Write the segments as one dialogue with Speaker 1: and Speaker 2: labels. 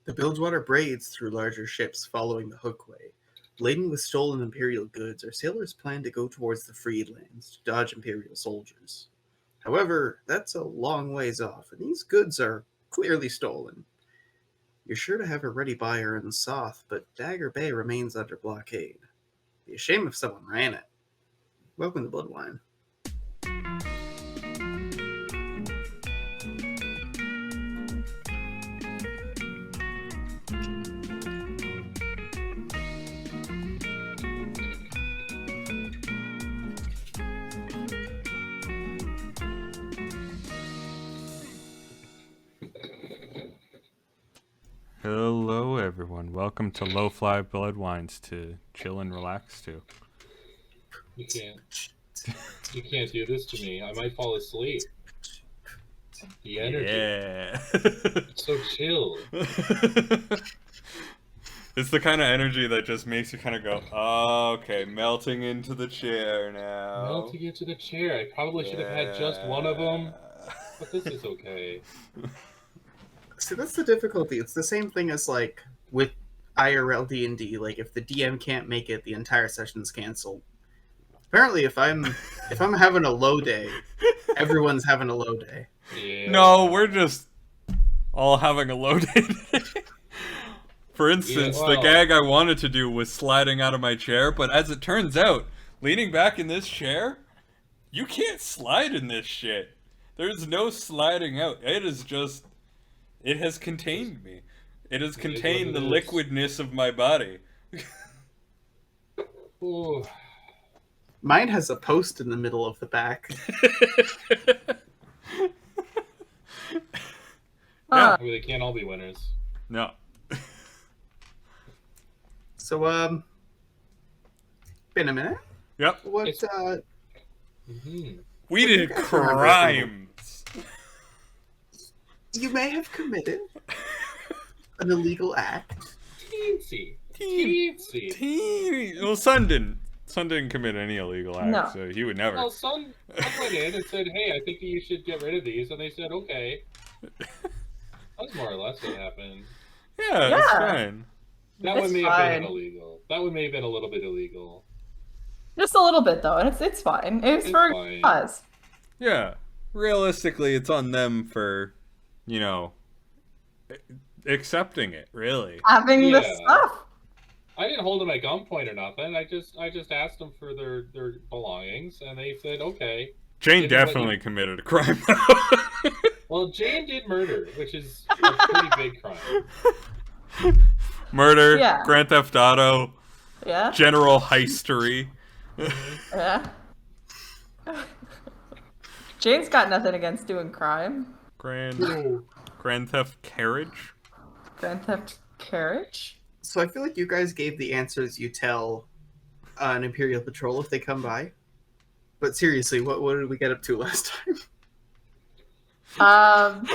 Speaker 1: The Bilgewater braids through larger ships following the Hookway. Laden with stolen Imperial goods, our sailors plan to go towards the Freed Lands to dodge Imperial soldiers. However, that's a long ways off, and these goods are clearly stolen. You're sure to have a ready buyer in Soth, but Dagger Bay remains under blockade. Be a shame if someone ran it. Welcome to Bloodwine.
Speaker 2: Hello, everyone. Welcome to Low Fly Bloodwines to chill and relax to.
Speaker 3: You can't do this to me. I might fall asleep. The energy.
Speaker 2: Yeah.
Speaker 3: It's so chill.
Speaker 2: It's the kind of energy that just makes you kind of go, oh, okay, melting into the chair now.
Speaker 3: Melting into the chair. I probably should have had just one of them, but this is okay.
Speaker 1: See, that's the difficulty. It's the same thing as, like, with IRL D&D. Like, if the DM can't make it, the entire session's canceled. Apparently, if I'm having a low day, everyone's having a low day.
Speaker 3: Yeah.
Speaker 2: No, we're just all having a low day today. For instance, the gag I wanted to do was sliding out of my chair, but as it turns out, leaning back in this chair, you can't slide in this shit. There's no sliding out. It is just... It has contained me. It has contained the liquidness of my body.
Speaker 3: Ooh.
Speaker 1: Mine has a post in the middle of the back.
Speaker 2: Yeah.
Speaker 3: They can't all be winners.
Speaker 2: No.
Speaker 1: So, been a minute?
Speaker 2: Yep.
Speaker 1: What,
Speaker 2: We did crimes.
Speaker 1: You may have committed an illegal act.
Speaker 3: Teensy.
Speaker 2: Well, Sun didn't commit any illegal act,
Speaker 4: No.
Speaker 2: so he would never.
Speaker 3: Well, Sun went in and said, hey, I think that you should get rid of these, and they said, okay. That's more or less what happened.
Speaker 2: Yeah, that's fine.
Speaker 3: That
Speaker 4: It's
Speaker 3: one may have been
Speaker 4: fine.
Speaker 3: illegal. That one may have been a little bit illegal.
Speaker 4: Just a little bit, though, and it's fine. It's for a
Speaker 3: fine.
Speaker 4: cause.
Speaker 2: Yeah. Realistically, it's on them for, accepting it, really.
Speaker 4: Having the
Speaker 3: Yeah.
Speaker 4: stuff.
Speaker 3: I didn't hold them at gunpoint or nothing. I just asked them for their belongings, and they said, okay.
Speaker 2: Jane
Speaker 3: Didn't let
Speaker 2: definitely
Speaker 3: you-
Speaker 2: committed a crime.
Speaker 3: Well, Jane did murder, which is a pretty big crime.
Speaker 2: Murder,
Speaker 4: Yeah.
Speaker 2: Grand Theft Auto,
Speaker 4: Yeah?
Speaker 2: general heistery.
Speaker 4: Yeah? Jane's got nothing against doing crime.
Speaker 2: Grand Theft Carriage.
Speaker 4: Grand Theft Carriage?
Speaker 1: So I feel like you guys gave the answers you tell an Imperial Patrol if they come by. But seriously, what did we get up to last time?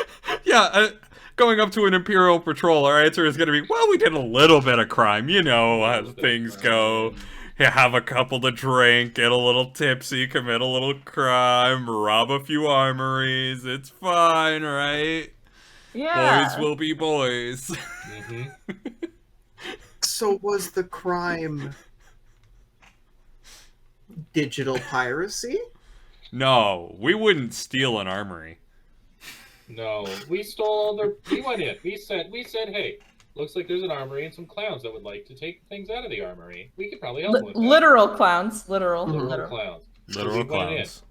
Speaker 2: Yeah, going up to an Imperial Patrol, our answer is going to be, well, we did a little bit of crime. You know how things go. You have a couple to drink, get a little tipsy, commit a little crime, rob a few armories. It's fine, right?
Speaker 4: Yeah.
Speaker 2: Boys will be boys.
Speaker 3: Mm-hmm.
Speaker 1: So was the crime digital piracy?
Speaker 2: No, we wouldn't steal an armory.
Speaker 3: No, we stole their. We went in. We said, hey, looks like there's an armory and some clowns that would like to take things out of the armory. We could probably help them with that.
Speaker 4: Literal clowns. Literal.
Speaker 3: Literal clowns.
Speaker 2: Literal
Speaker 3: We went in.
Speaker 2: clowns.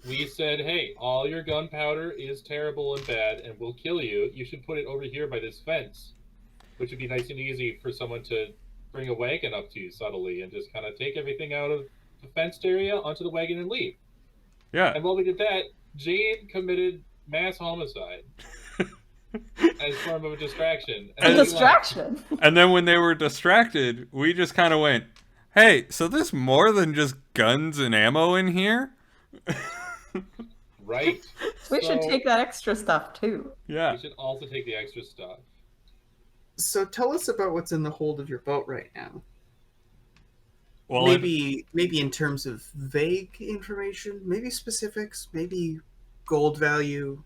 Speaker 3: We said, hey, all your gunpowder is terrible and bad and will kill you. You should put it over here by this fence, which would be nice and easy for someone to bring a wagon up to you subtly and just kind of take everything out of the fenced area onto the wagon and leave.
Speaker 2: Yeah.
Speaker 3: And while we did that, Jane committed mass homicide as a form of a distraction.
Speaker 4: A distraction.
Speaker 2: And then when they were distracted, we just kind of went, hey, so there's more than just guns and ammo in here?
Speaker 3: Right.
Speaker 4: We should take that extra stuff, too.
Speaker 2: Yeah.
Speaker 3: We should also take the extra stuff.
Speaker 1: So tell us about what's in the hold of your boat right now.
Speaker 2: Well,
Speaker 1: maybe in terms of vague information, maybe specifics, maybe gold value.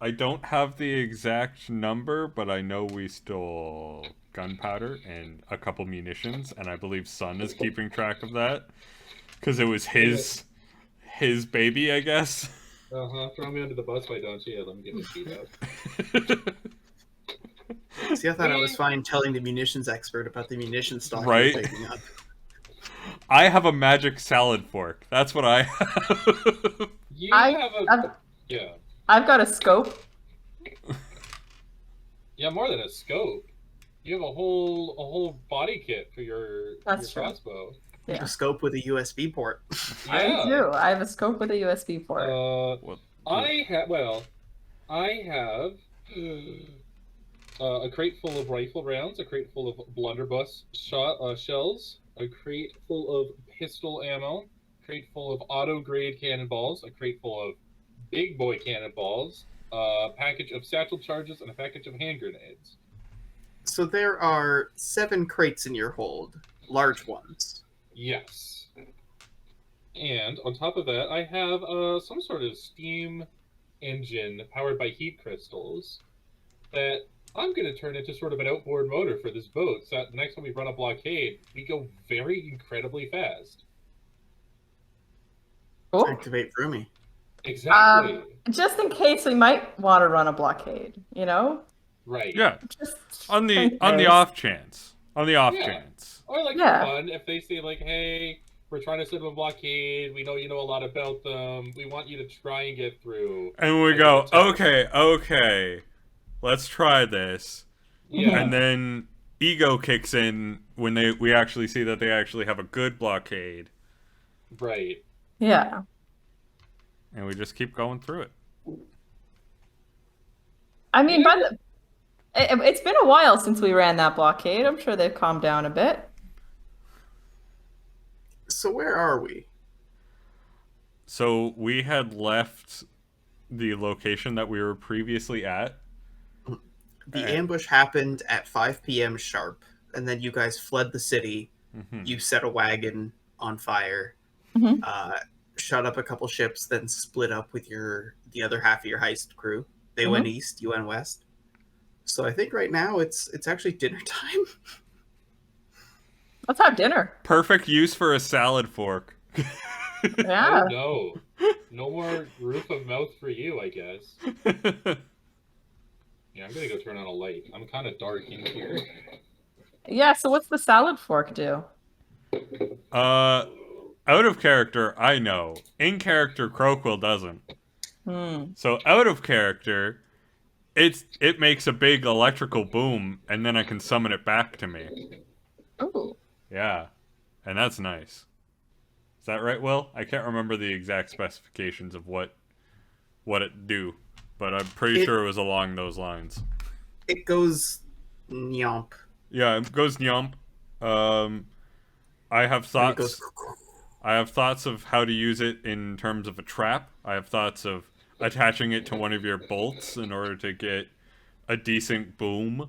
Speaker 2: I don't have the exact number, but I know we stole gunpowder and a couple munitions, and I believe Sun is keeping track of that because it was his baby, I guess.
Speaker 3: Throw me under the bus, why don't you? Yeah, let me get my feet up.
Speaker 1: See, I thought I was fine telling the munitions expert about the munitions stock
Speaker 2: Right.
Speaker 1: you're picking up.
Speaker 2: I have a magic salad fork. That's what I have.
Speaker 4: I've got a scope.
Speaker 3: Yeah, more than a scope. You have a whole body kit for your crossbow.
Speaker 1: Yeah. A scope with a USB port.
Speaker 3: Yeah.
Speaker 4: I do. I have a scope with a USB port.
Speaker 3: I have a crate full of rifle rounds, a crate full of blunderbuss shells, a crate full of pistol ammo, a crate full of auto-grade cannonballs, a crate full of big boy cannonballs, a package of satchel charges, and a package of hand grenades.
Speaker 1: So there are 7 crates in your hold, large ones.
Speaker 3: Yes. And on top of that, I have some sort of steam engine powered by heat crystals that I'm going to turn into sort of an outboard motor for this boat, so that the next time we run a blockade, we go very incredibly fast.
Speaker 4: Cool.
Speaker 1: Activate Rumi.
Speaker 3: Exactly.
Speaker 4: Just in case we might want to run a blockade, you know?
Speaker 3: Right.
Speaker 2: Yeah.
Speaker 4: Just
Speaker 2: on the off chance. On the off chance.
Speaker 3: Or like for fun, if they say like, hey, we're trying to set up a blockade, we know you know a lot about them, we want you to try and get through.
Speaker 2: And we go, okay, let's try this.
Speaker 3: Yeah.
Speaker 2: And then ego kicks in when we actually see that they actually have a good blockade.
Speaker 3: Right.
Speaker 4: Yeah.
Speaker 2: And we just keep going through it.
Speaker 4: I mean, it's been a while since we ran that blockade. I'm sure they've calmed down a bit.
Speaker 1: So where are we?
Speaker 2: So we had left the location that we were previously at.
Speaker 1: The ambush happened at 5 p.m. sharp, and then you guys fled the city.
Speaker 2: Mm-hmm.
Speaker 1: You set a wagon on fire, shot up a couple ships, then split up with the other half of your heist crew. They went east, you went west. So I think right now it's actually dinner time.
Speaker 4: Let's have dinner.
Speaker 2: Perfect use for a salad fork.
Speaker 4: Yeah.
Speaker 3: Oh, no more roof of mouth for you, I guess. Yeah, I'm gonna go turn on a light. I'm kind of dark in here.
Speaker 4: Yeah, so what's the salad fork do?
Speaker 2: Out of character, I know. In character, Croquill doesn't. So out of character, it makes a big electrical boom, and then I can summon it back to me.
Speaker 4: Ooh.
Speaker 2: Yeah, and that's nice. Is that right, Will? I can't remember the exact specifications of what it do, but I'm pretty sure it was along those lines.
Speaker 1: It goes nyomp.
Speaker 2: Yeah, it goes nyomp. I have thoughts. I have thoughts of how to use it in terms of a trap. I have thoughts of attaching it to one of your bolts in order to get a decent boom.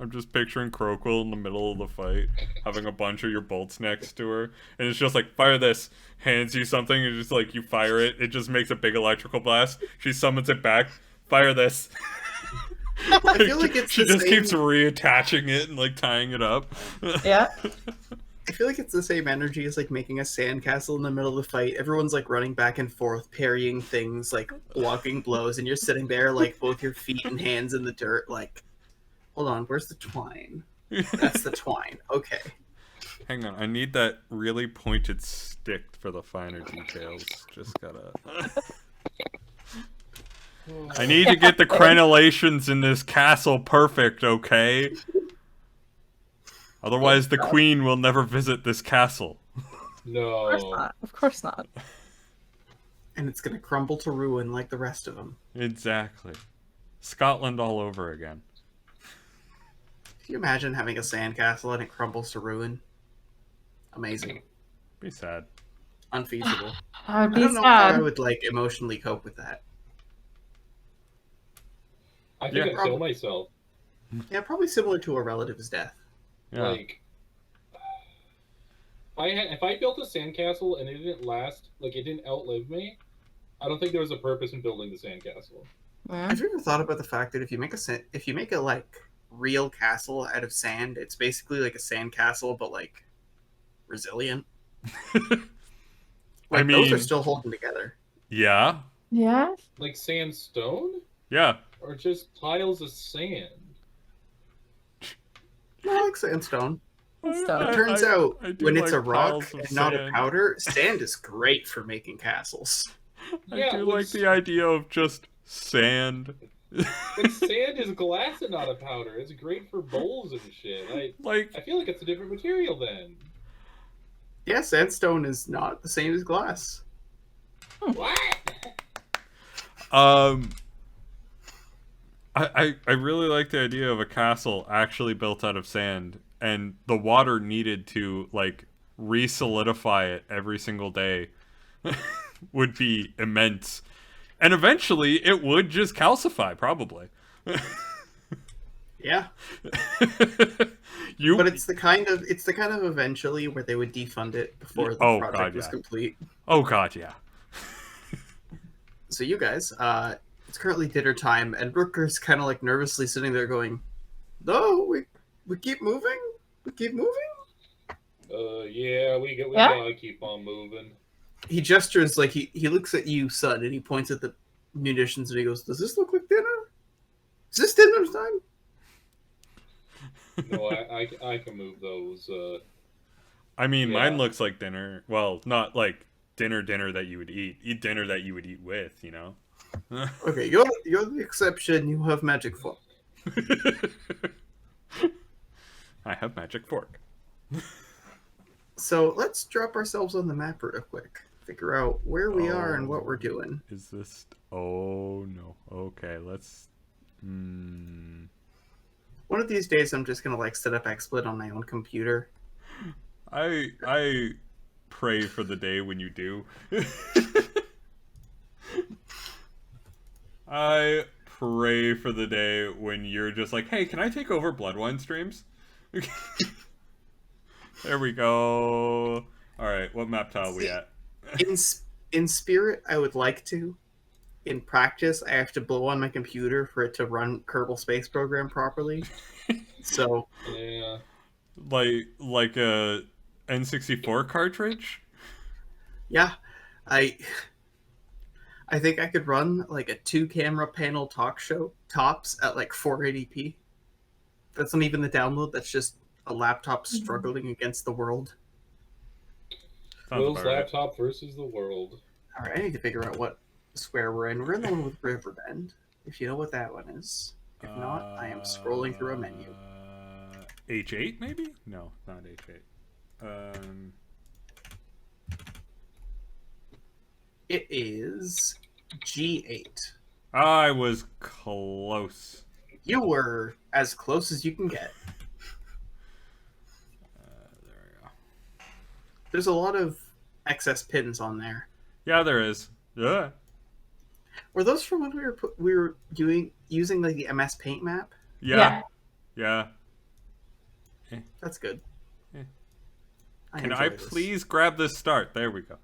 Speaker 2: I'm just picturing Croquill in the middle of the fight, having a bunch of your bolts next to her, and it's just like, fire this, hands you something, and just like, you fire it, it just makes a big electrical blast, she summons it back, fire this.
Speaker 1: I feel like it's
Speaker 2: she just keeps reattaching it and like tying it up.
Speaker 4: Yeah.
Speaker 1: I feel like it's the same energy as like making a sandcastle in the middle of the fight. Everyone's like running back and forth, parrying things, like blocking blows, and you're sitting there like both your feet and hands in the dirt, like, hold on, where's the twine? That's the twine. Okay.
Speaker 2: Hang on, I need that really pointed stick for the finer details. Just gotta... I need to get the crenellations in this castle perfect, okay? Otherwise the queen will never visit this castle.
Speaker 3: No.
Speaker 4: Of course not. Of course not.
Speaker 1: And it's gonna crumble to ruin like the rest of them.
Speaker 2: Exactly. Scotland all over again.
Speaker 1: Can you imagine having a sandcastle and it crumbles to ruin? Amazing.
Speaker 2: Be sad.
Speaker 1: Unfeasible.
Speaker 4: I would be
Speaker 1: I don't know
Speaker 4: sad.
Speaker 1: how I would like emotionally cope with that.
Speaker 3: I think I'd
Speaker 1: probably.
Speaker 3: kill myself.
Speaker 1: Yeah, probably similar to a relative's death.
Speaker 2: Yeah.
Speaker 3: Like, if I built a sandcastle and it didn't last, like it didn't outlive me, I don't think there was a purpose in building the sandcastle.
Speaker 4: Yeah.
Speaker 1: Have you ever thought about the fact that if you make a like real castle out of sand, it's basically like a sand castle, but like resilient. Like those are
Speaker 2: mean-
Speaker 1: still holding together.
Speaker 2: Yeah.
Speaker 4: Yeah.
Speaker 3: Like sandstone?
Speaker 2: Yeah.
Speaker 3: Or just tiles of sand?
Speaker 1: I like sandstone.
Speaker 4: Stuff.
Speaker 1: It turns out
Speaker 2: I do
Speaker 1: when it's a
Speaker 2: like
Speaker 1: rock
Speaker 2: piles of
Speaker 1: and not a
Speaker 2: sand.
Speaker 1: powder, sand is great for making castles.
Speaker 2: I
Speaker 3: Yeah,
Speaker 2: do
Speaker 3: but
Speaker 2: like the idea of just sand.
Speaker 3: But sand is glass and not a powder. It's great for bowls and shit.
Speaker 2: Like,
Speaker 3: I feel like it's a different material then.
Speaker 1: Yeah, sandstone is not the same as glass.
Speaker 3: What?
Speaker 2: I really like the idea of a castle actually built out of sand, and the water needed to like re-solidify it every single day would be immense, and eventually it would just calcify probably.
Speaker 1: Yeah,
Speaker 2: You
Speaker 1: but it's the kind of eventually where they would defund it before the
Speaker 2: Oh,
Speaker 1: project
Speaker 2: God,
Speaker 1: was
Speaker 2: yeah.
Speaker 1: complete.
Speaker 2: Oh god, yeah.
Speaker 1: So you guys, it's currently dinner time, and Brooker's kind of like nervously sitting there going, "No, we keep moving, we keep moving."
Speaker 3: Yeah, we
Speaker 4: Yeah?
Speaker 3: gotta keep on moving.
Speaker 1: He gestures like he looks at you, son, and he points at the munitions and he goes, "Does this look like dinner? Is this dinner time?"
Speaker 3: No, I can move those.
Speaker 2: I mean,
Speaker 3: Yeah.
Speaker 2: mine looks like dinner. Well, not like dinner that you would eat. Eat dinner that you would eat with, you know?
Speaker 1: Okay, you're the exception. You have magic fork.
Speaker 2: I have magic fork.
Speaker 1: So let's drop ourselves on the map real quick. Figure out where we are and what we're doing.
Speaker 2: Is this... Oh, no. Okay, let's...
Speaker 1: One of these days, I'm just gonna like set up XSplit on my own computer.
Speaker 2: I pray for the day when you do. I pray for the day when you're just like, hey, can I take over Bloodwine streams? There we go. Alright, what map tile are we at?
Speaker 1: In spirit, I would like to. In practice, I have to blow on my computer for it to run Kerbal Space Program properly. So
Speaker 3: Yeah.
Speaker 2: Like a N64 cartridge?
Speaker 1: yeah, I think I could run like a 2-camera panel talk show tops at like 480p. That's not even the download. That's just a laptop struggling against the world.
Speaker 2: Sounds
Speaker 3: Will's
Speaker 2: about right.
Speaker 3: laptop versus the world.
Speaker 1: All right, I need to figure out what square we're in. We're in the one with Riverbend, if you know what that one is. If not, I am scrolling through a menu.
Speaker 2: H8 maybe? No, not H8.
Speaker 1: It is G8.
Speaker 2: I was close.
Speaker 1: You were as close as you can get.
Speaker 2: There we go.
Speaker 1: There's a lot of excess pins on there.
Speaker 2: Yeah, there is. Yeah.
Speaker 1: Were those from when we were using like the MS Paint map?
Speaker 2: Yeah. Yeah.
Speaker 1: That's good.
Speaker 2: Yeah.
Speaker 1: Can
Speaker 2: Can I please grab this start? There we go.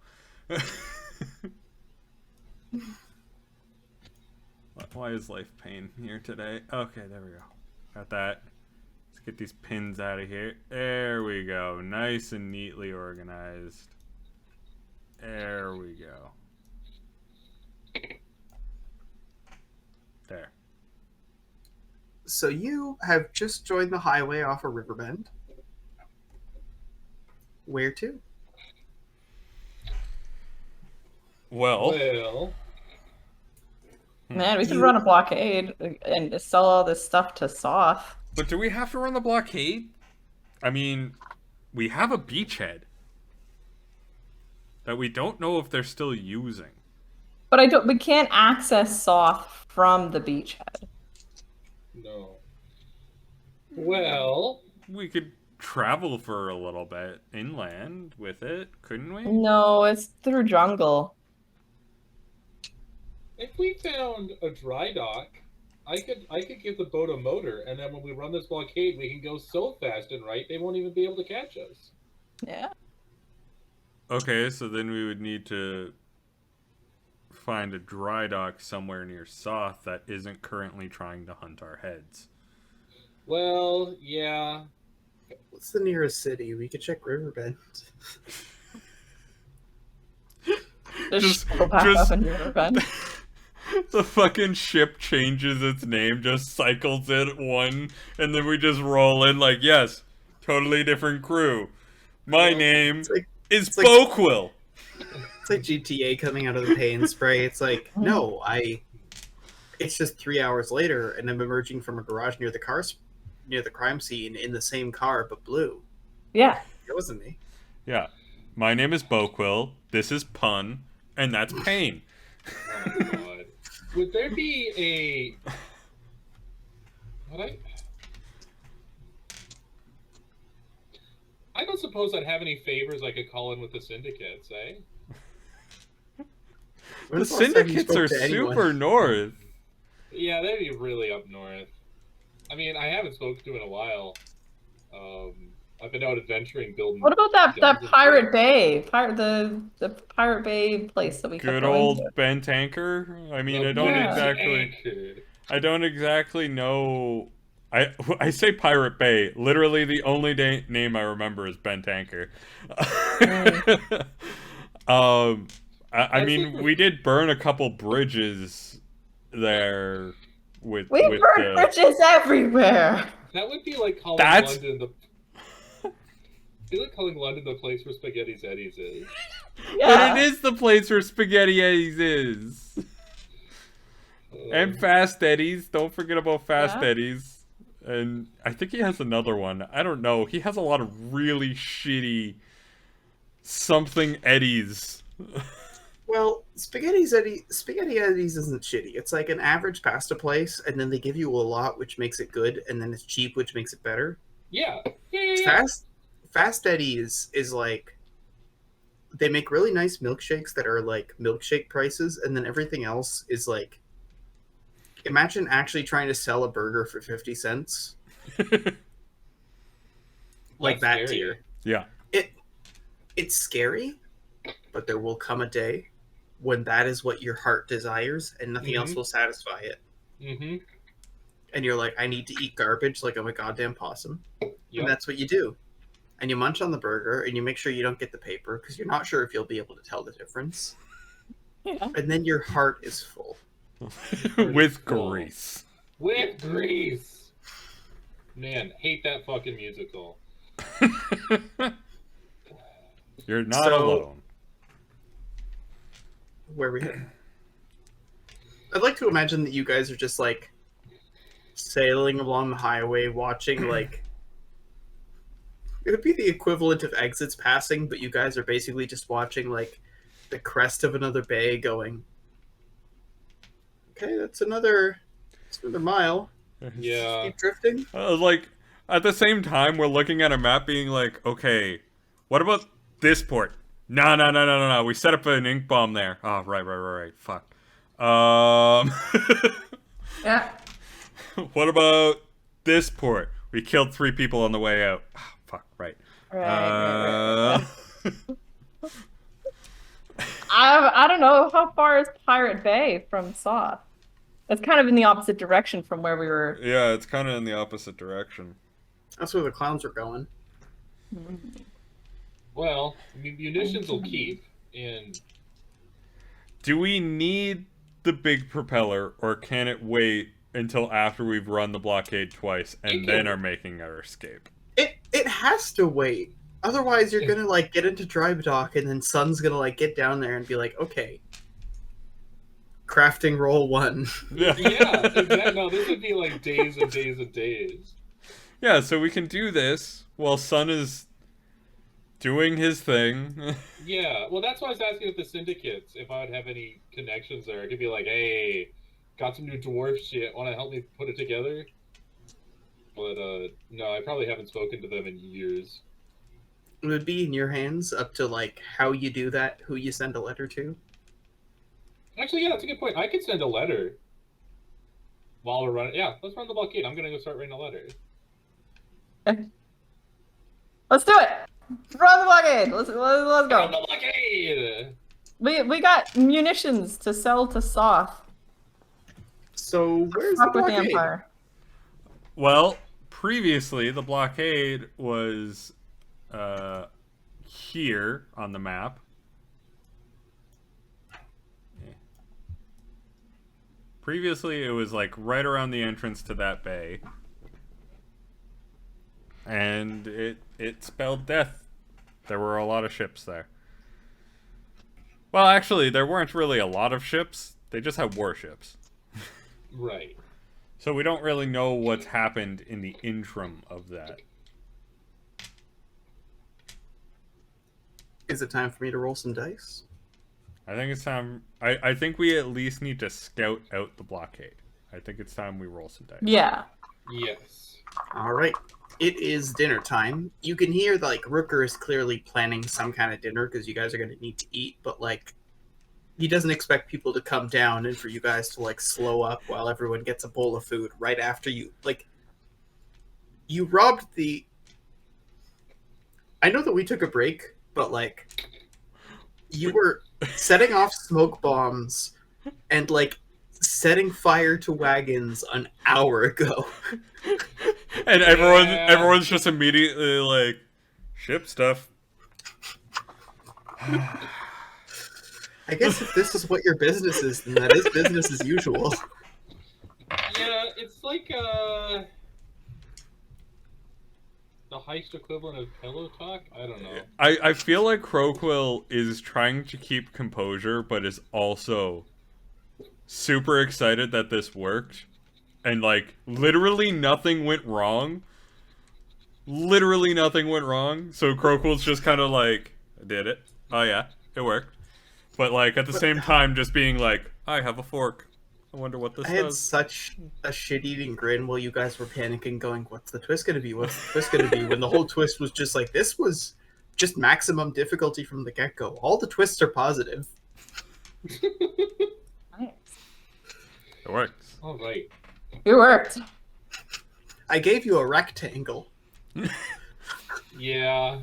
Speaker 2: Why is life pain here today? Okay, there we go. Got that. Let's get these pins out of here. There we go. Nice and neatly organized. There we go. There.
Speaker 1: So you have just joined the highway off of Riverbend. Where to?
Speaker 3: Well,
Speaker 4: Man, we could run a blockade and just sell all this stuff to Soth.
Speaker 2: But do we have to run the blockade? I mean, we have a beachhead that we don't know if they're still using.
Speaker 4: But we can't access Soth from the beachhead.
Speaker 3: no. Well,
Speaker 2: We could travel for a little bit inland with it, couldn't we?
Speaker 4: No, it's through jungle.
Speaker 3: if we found a dry dock, I could give the boat a motor, and then when we run this blockade, we can go so fast and right they won't even be able to catch us.
Speaker 4: Yeah.
Speaker 2: Okay, so then we would need to find a dry dock somewhere near Soth that isn't currently trying to hunt our heads.
Speaker 3: Well, yeah.
Speaker 1: What's the nearest city? We could check Riverbend.
Speaker 4: Just go back up and Riverbend.
Speaker 2: The fucking ship changes its name, just cycles it one, and then we just roll in like, yes, totally different crew. My name is Boquill.
Speaker 1: It's like GTA coming out of the pay and spray. It's like, no, it's just 3 hours later, and I'm emerging from a garage near the crime scene in the same car, but blue.
Speaker 4: Yeah.
Speaker 1: It wasn't me.
Speaker 2: Yeah. My name is Boquill. This is Pun, and that's Pain.
Speaker 3: Oh, God. Would there be a... I don't suppose I'd have any favors I could call in with the syndicates, eh?
Speaker 2: The syndicates are super north.
Speaker 3: Yeah, they'd be really up north. I mean, I haven't spoken to in a while. I've been out adventuring, building...
Speaker 4: What about that Pirate Bay? The Pirate Bay place that we kept
Speaker 2: Good
Speaker 4: going
Speaker 2: old
Speaker 4: to.
Speaker 2: Bent Anchor? I mean,
Speaker 3: The
Speaker 2: I don't exactly know... I say Pirate Bay. Literally, the only name I remember is Bent Anchor. I mean, we did burn a couple bridges there with...
Speaker 4: We burn bridges everywhere!
Speaker 3: That would be like calling London the... It'd be like calling London the place where Spaghetti Eddie's is.
Speaker 4: Yeah.
Speaker 2: But it is the place where Spaghetti Eddie's is. And Fast Eddie's. Don't forget about Fast Eddie's. And I think he has another one. I don't know. He has a lot of really shitty something Eddie's.
Speaker 1: Well, Spaghetti Eddie's isn't shitty. It's like an average pasta place, and then they give you a lot, which makes it good, and then it's cheap, which makes it better.
Speaker 3: Yeah.
Speaker 1: Fast Eddie's is like, they make really nice milkshakes that are like milkshake prices, and then everything else is like, imagine actually trying to sell a burger for 50 cents. Like that tier.
Speaker 2: Yeah.
Speaker 1: It's scary, but there will come a day when that is what your heart desires and nothing else will satisfy it.
Speaker 3: Mm-hmm.
Speaker 1: And you're like, I need to eat garbage like I'm a goddamn possum.
Speaker 3: Yep.
Speaker 1: And that's what you do. And you munch on the burger and you make sure you don't get the paper because you're not sure if you'll be able to tell the difference.
Speaker 4: Yeah.
Speaker 1: And then your heart is full.
Speaker 2: With grease.
Speaker 3: With grease. Man, hate that fucking musical.
Speaker 2: You're not alone.
Speaker 1: Where we at? I'd like to imagine that you guys are just like sailing along the highway, watching like, it would be the equivalent of exits passing, but you guys are basically just watching like the crest of another bay going, okay, that's another mile.
Speaker 3: Yeah.
Speaker 1: Keep drifting.
Speaker 2: Like, at the same time, we're looking at a map being like, okay, what about this port? No. We set up an ink bomb there. Oh, right. Fuck.
Speaker 4: Yeah.
Speaker 2: What about this port? We killed 3 people on the way out. Oh, fuck, right.
Speaker 4: Right. I don't know, how far is Pirate Bay from Soth? It's kind of in the opposite direction from where we were.
Speaker 2: Yeah, it's kind of in the opposite direction.
Speaker 1: That's where the clowns were going.
Speaker 3: Well, munitions will keep, and...
Speaker 2: Do we need the big propeller, or can it wait until after we've run the blockade twice and then are making our escape?
Speaker 1: It has to wait. Otherwise, you're gonna like get into dry dock, and then Sun's gonna like get down there and be like, okay, crafting roll 1.
Speaker 3: Yeah, exactly. No, this would be like days and days and days.
Speaker 2: Yeah, so we can do this while Sun is doing his thing.
Speaker 3: Yeah, well, that's why I was asking if the syndicates, if I would have any connections there. I could be like, hey, got some new dwarf shit, want to help me put it together? But, no, I probably haven't spoken to them in years.
Speaker 1: It would be in your hands up to like how you do that, who you send a letter to.
Speaker 3: Actually, yeah, that's a good point. I could send a letter while we're running. Yeah, let's run the blockade. I'm gonna go start writing a letter.
Speaker 4: Okay. Let's do it. Run the blockade. Let's go.
Speaker 3: Run the blockade.
Speaker 4: We got munitions to sell to Soth.
Speaker 1: So where's the
Speaker 4: Fuck with the
Speaker 1: blockade?
Speaker 4: Empire.
Speaker 2: Well, previously the blockade was here on the map. Previously, it was like right around the entrance to that bay, and it spelled death. There were a lot of ships there. Well, actually, there weren't really a lot of ships. They just had warships.
Speaker 3: Right.
Speaker 2: So we don't really know what's happened in the interim of that.
Speaker 1: Is it time for me to roll some dice?
Speaker 2: I think it's time. I think we at least need to scout out the blockade. I think it's time we roll some dice.
Speaker 4: Yeah.
Speaker 3: Yes.
Speaker 1: All right. It is dinner time. You can hear like Rooker is clearly planning some kind of dinner because you guys are going to need to eat, but like he doesn't expect people to come down and for you guys to like slow up while everyone gets a bowl of food right after you. Like you robbed the. I know that we took a break, but like you were setting off smoke bombs and like setting fire to wagons an hour ago.
Speaker 2: And everyone's just immediately like, ship stuff.
Speaker 1: I guess if this is what your business is, then that is business as usual.
Speaker 3: Yeah, it's like the heist equivalent of pillow talk. I don't know.
Speaker 2: I feel like Croquill is trying to keep composure, but is also super excited that this worked. And, like, literally nothing went wrong. Literally nothing went wrong. So Crocquill's just kind of like, I did it. Oh, yeah, it worked. But, like, at the same time, just being like, I have a fork. I wonder what this
Speaker 1: I had
Speaker 2: does.
Speaker 1: such a shit-eating grin while you guys were panicking, going, what's the twist going to be? What's the twist going to be? When the whole twist was just like, this was just maximum difficulty from the get-go. All the twists are positive.
Speaker 4: Nice.
Speaker 2: It works.
Speaker 3: All right.
Speaker 4: It worked.
Speaker 1: I gave you a rectangle.
Speaker 3: Yeah.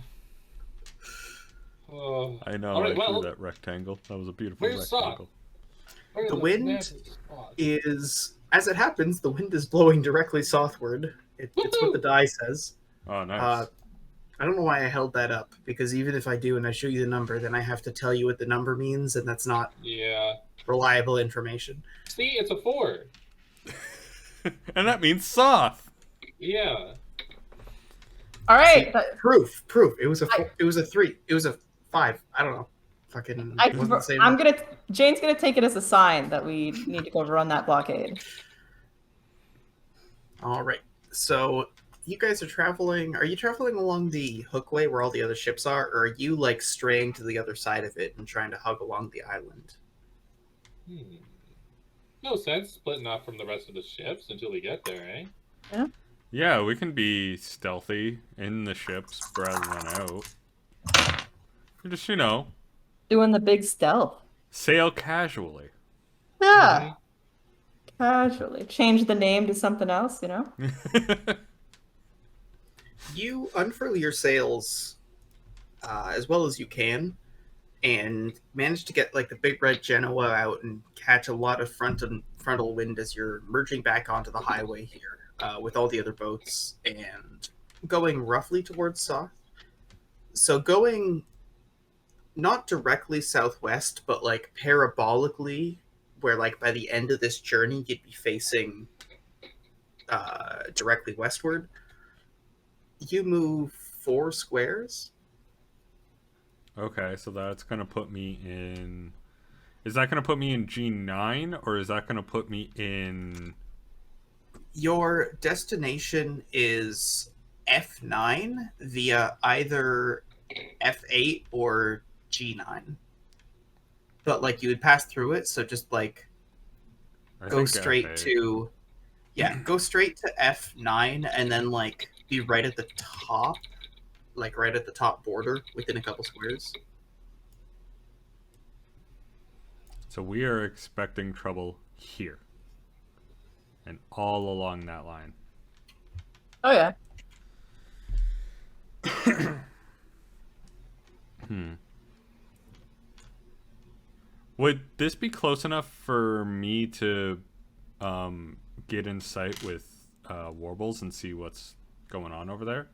Speaker 2: I know,
Speaker 3: All right,
Speaker 2: I drew
Speaker 3: well,
Speaker 2: that rectangle. That was a beautiful
Speaker 3: where's Sock?
Speaker 2: rectangle.
Speaker 3: Where
Speaker 1: The
Speaker 3: the
Speaker 1: wind
Speaker 3: magic spot?
Speaker 1: is, as it happens, the wind is blowing directly southward. It's what the die says.
Speaker 2: Oh, nice.
Speaker 1: I don't know why I held that up, because even if I do and I show you the number, then I have to tell you what the number means, and that's not
Speaker 3: Yeah.
Speaker 1: reliable information.
Speaker 3: See, it's a 4.
Speaker 2: And that means soft.
Speaker 3: Yeah.
Speaker 4: All right.
Speaker 1: Proof. It was a 3. It was a 5. I don't know. Fucking wasn't the same.
Speaker 4: Jane's gonna take it as a sign that we need to go run that blockade.
Speaker 1: All right. So you guys are traveling. Are you traveling along the hookway where all the other ships are, or are you like straying to the other side of it and trying to hug along the island?
Speaker 3: No sense splitting off from the rest of the ships until we get there, eh?
Speaker 2: Yeah, we can be stealthy in the ships rather than out. Just,
Speaker 4: Doing the big stealth.
Speaker 2: sail casually.
Speaker 4: Yeah. Casually. Change the name to something else, you know?
Speaker 1: You unfurl your sails as well as you can, and manage to get like the big red Genoa out and catch a lot of frontal wind as you're merging back onto the highway here with all the other boats and going roughly towards south. So going not directly southwest, but like parabolically, where like by the end of this journey you'd be facing directly westward. You move 4 squares.
Speaker 2: Okay, so that's gonna put me in. Is that gonna put me in G9, or is that gonna put me in?
Speaker 1: Your destination is F9 via either F8 or G9. But like you would pass through it, so just like go straight to go straight to F9 and then like be right at the top, like right at the top border within a couple squares.
Speaker 2: So we are expecting trouble here, and all along that line.
Speaker 4: Oh, yeah.
Speaker 2: Would this be close enough for me to get in sight with Warbles and see what's going on over there?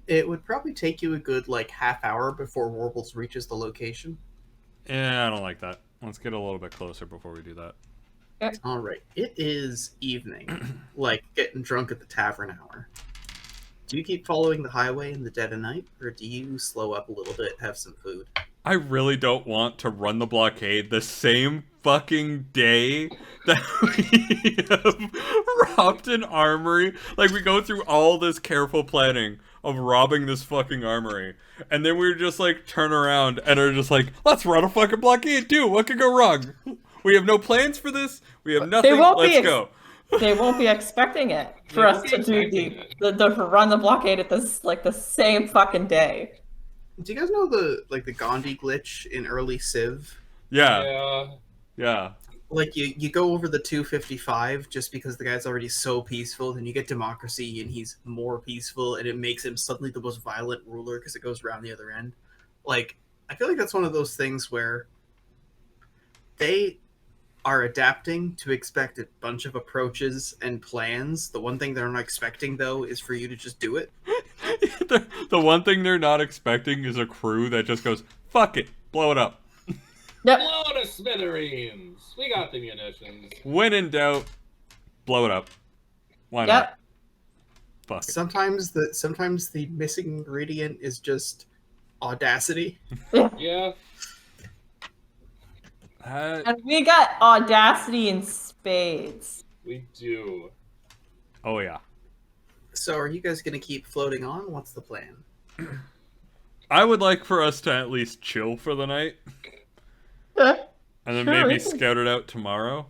Speaker 1: It would probably take you a good half hour before Warbles reaches the location.
Speaker 2: Yeah, I don't like that. Let's get a little bit closer before we do that.
Speaker 1: All right, it is evening, like getting drunk at the tavern hour. Do you keep following the highway in the dead of night, or do you slow up a little bit, have some food?
Speaker 2: I really don't want to run the blockade the same fucking day that we have robbed an armory. Like, we go through all this careful planning of robbing this fucking armory, and then we just, turn around and are just let's run a fucking blockade too. What could go wrong? We have no plans for this. We have nothing. Let's go.
Speaker 4: They won't be expecting it for us to do the run the blockade at the same fucking day.
Speaker 1: Do you guys know the Gandhi glitch in early Civ?
Speaker 2: Yeah.
Speaker 1: You go over the 255 just because the guy's already so peaceful, then you get democracy and he's more peaceful, and it makes him suddenly the most violent ruler because it goes around the other end. I feel like that's one of those things where they are adapting to expect a bunch of approaches and plans. The one thing they're not expecting, though, is for you to just do it.
Speaker 2: The one thing they're not expecting is a crew that just goes, fuck it, blow it up.
Speaker 4: Yep.
Speaker 3: Blow to smithereens. We got the munitions.
Speaker 2: When in doubt, blow it up. Why
Speaker 4: Yep.
Speaker 2: not? Fuck it.
Speaker 1: Sometimes the missing ingredient is just audacity.
Speaker 3: Yeah.
Speaker 4: And we got audacity in spades.
Speaker 3: We do.
Speaker 2: Oh, yeah.
Speaker 1: So are you guys going to keep floating on? What's the plan?
Speaker 2: I would like for us to at least chill for the night.
Speaker 4: Yeah.
Speaker 2: And then
Speaker 4: Sure,
Speaker 2: maybe
Speaker 4: we can-
Speaker 2: scout it out tomorrow.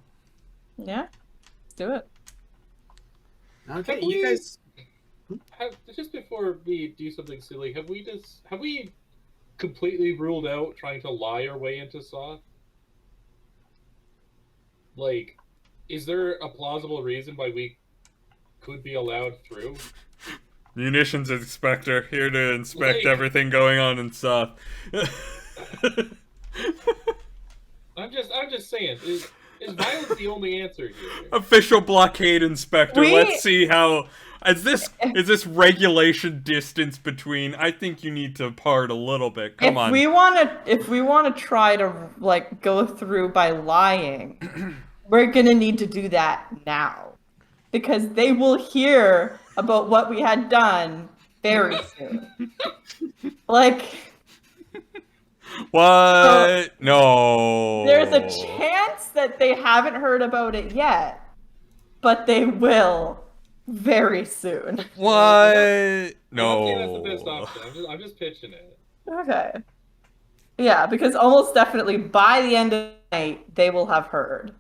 Speaker 4: Yeah. Let's do it.
Speaker 1: Okay,
Speaker 3: Have
Speaker 1: you
Speaker 3: we-
Speaker 1: guys...
Speaker 3: Just before we do something silly, have we completely ruled out trying to lie our way into Soth? Is there a plausible reason why we could be allowed through?
Speaker 2: Munitions inspector, here to inspect
Speaker 3: Like-
Speaker 2: everything going on in Soth.
Speaker 3: I'm just saying, is violence the only answer here?
Speaker 2: Official blockade inspector.
Speaker 4: We-
Speaker 2: Let's see how... Is this regulation distance between... I think you need to part a little bit. Come on.
Speaker 4: If we wanna try to go through by lying, we're gonna need to do that now. Because they will hear about what we had done very soon.
Speaker 2: What? No.
Speaker 4: There's a chance that they haven't heard about it yet, but they will very soon.
Speaker 2: What?
Speaker 3: Okay,
Speaker 2: No.
Speaker 3: that's the best option. I'm just pitching it.
Speaker 4: Okay. Yeah, because almost definitely by the end of the night, they will have heard.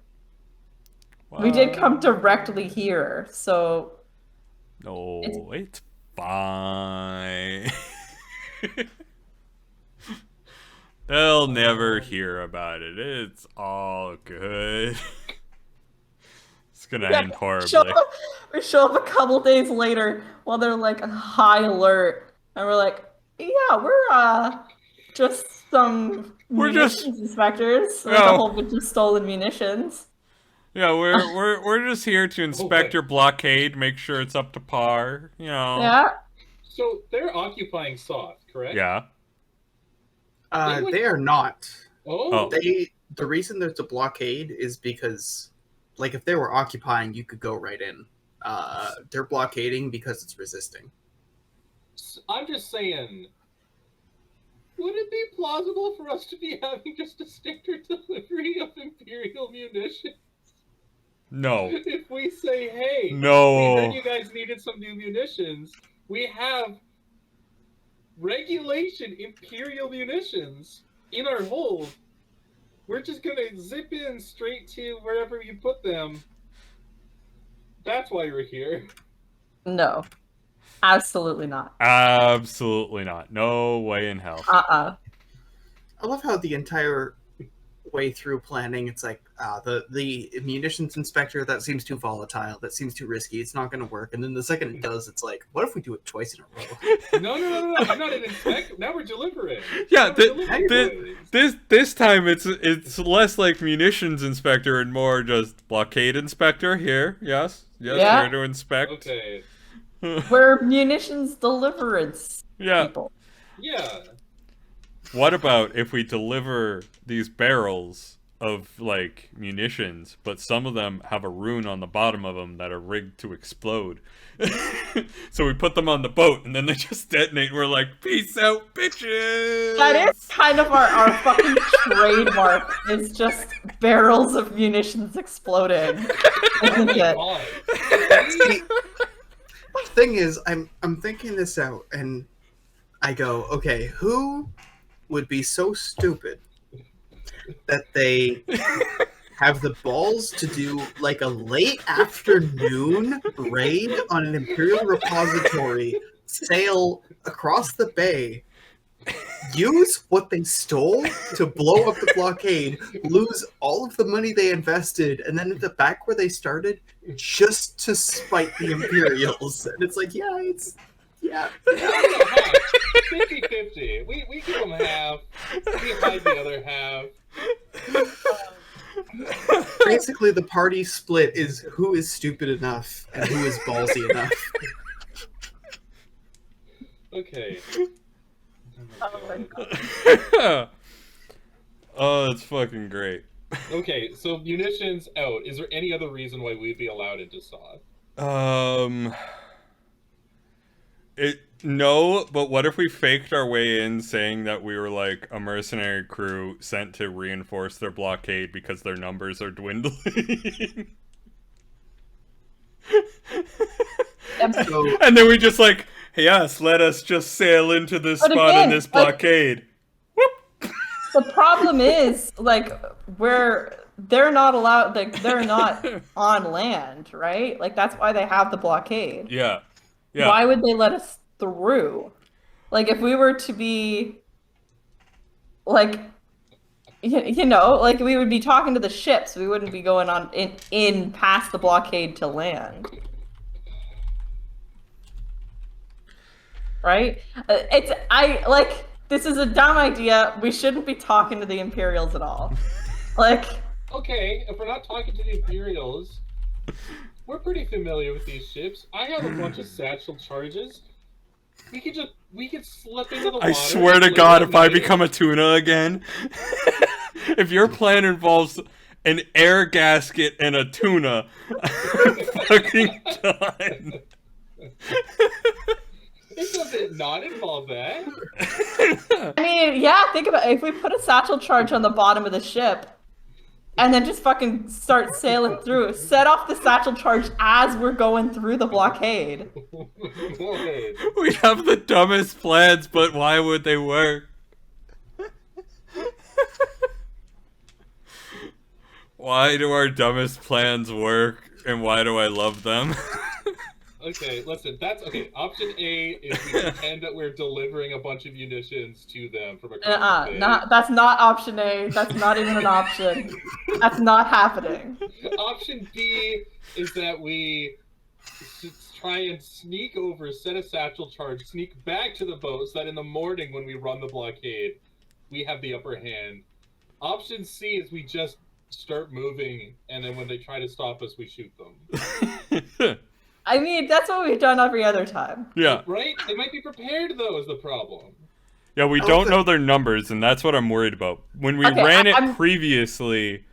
Speaker 4: We did come directly here, so...
Speaker 2: No, it's fine. They'll never hear about it. It's all good. It's gonna end horribly.
Speaker 4: We show up a couple days later while they're on high alert, and we're like, yeah, we're just some munitions inspectors with a whole bunch of stolen munitions.
Speaker 2: Yeah, we're just here to inspect your blockade, make sure it's up to par,
Speaker 4: Yeah.
Speaker 3: So they're occupying Soth, correct?
Speaker 2: Yeah.
Speaker 1: They are not.
Speaker 3: Oh.
Speaker 1: The reason there's a blockade is because, if they were occupying, you could go right in. They're blockading because it's resisting.
Speaker 3: I'm just saying, would it be plausible for us to be having just a standard delivery of Imperial munitions?
Speaker 2: No.
Speaker 3: If we say, hey,
Speaker 2: No.
Speaker 3: we heard you guys needed some new munitions, we have regulation Imperial munitions in our hold. We're just gonna zip in straight to wherever you put them. That's why we're here.
Speaker 4: No. Absolutely not.
Speaker 2: Absolutely not. No way in hell.
Speaker 1: I love how the entire way through planning, it's like the munitions inspector, that seems too volatile, that seems too risky, it's not going to work. And then the second it does, it's like, what if we do it twice in a row?
Speaker 3: No. I'm not an inspector. Now we're delivering.
Speaker 2: Yeah,
Speaker 3: Delivering.
Speaker 2: this time it's less like munitions inspector and more just blockade inspector here. Yes,
Speaker 4: Yeah.
Speaker 2: here to inspect.
Speaker 3: Okay.
Speaker 4: We're munitions deliverance people.
Speaker 3: Yeah.
Speaker 2: What about if we deliver these barrels of, like, munitions, but some of them have a rune on the bottom of them that are rigged to explode? So we put them on the boat, and then they just detonate, and we're like, peace out, bitches!
Speaker 4: That is kind of our fucking trademark. It's just barrels of munitions exploding. Isn't it?
Speaker 1: See, the thing is, I'm thinking this out, and I go, okay, who would be so stupid that they have the balls to do like a late afternoon raid on an Imperial repository, sail across the bay, use what they stole to blow up the blockade, lose all of the money they invested, and then at the back where they started, just to spite the Imperials. And it's like, yeah.
Speaker 3: 50-50. We give them half. We hide the other half.
Speaker 1: Basically, the party split is who is stupid enough and who is ballsy enough.
Speaker 3: Okay.
Speaker 4: Oh my God.
Speaker 2: Oh, it's fucking great.
Speaker 3: Okay, so munitions out. Is there any other reason why we'd be allowed into Sod?
Speaker 2: No, but what if we faked our way in saying that we were like a mercenary crew sent to reinforce their blockade because their numbers are dwindling? And then we just like, yes, let us just sail into this
Speaker 4: But
Speaker 2: spot
Speaker 4: again,
Speaker 2: in this blockade.
Speaker 4: The problem is, like, they're not allowed, like, they're not on land, right? Like, that's why they have the blockade.
Speaker 2: Yeah.
Speaker 4: Why would they let us through? Like, if we were to be, like, you know, like, we would be talking to the ships. We wouldn't be going on in past the blockade to land. Right? This is a dumb idea. We shouldn't be talking to the Imperials at all. Like...
Speaker 3: Okay, if we're not talking to the Imperials, we're pretty familiar with these ships. I have a bunch of satchel charges. We could slip into the water.
Speaker 2: I swear to God, if I become a tuna again, if your plan involves an air gasket and a tuna, I'm fucking done.
Speaker 3: It doesn't not involve that.
Speaker 4: I mean, yeah, think about it. If we put a satchel charge on the bottom of the ship and then just fucking start sailing through, set off the satchel charge as we're going through the blockade.
Speaker 2: We have the dumbest plans, but why would they work? Why do our dumbest plans work, and why do I love them?
Speaker 3: Okay, listen, that's okay. Option A is we pretend that we're delivering a bunch of munitions to them from across the bay.
Speaker 4: That's not option A. That's not even an option. That's not happening.
Speaker 3: Option B is that we try and sneak over, set a satchel charge, sneak back to the boat so that in the morning when we run the blockade, we have the upper hand. Option C is we just start moving, and then when they try to stop us, we shoot them.
Speaker 4: I mean, that's what we've done every other time.
Speaker 2: Yeah.
Speaker 3: Right? They might be prepared, though, is the problem.
Speaker 2: Yeah, we don't know their numbers, and that's what I'm worried about. When we ran it previously,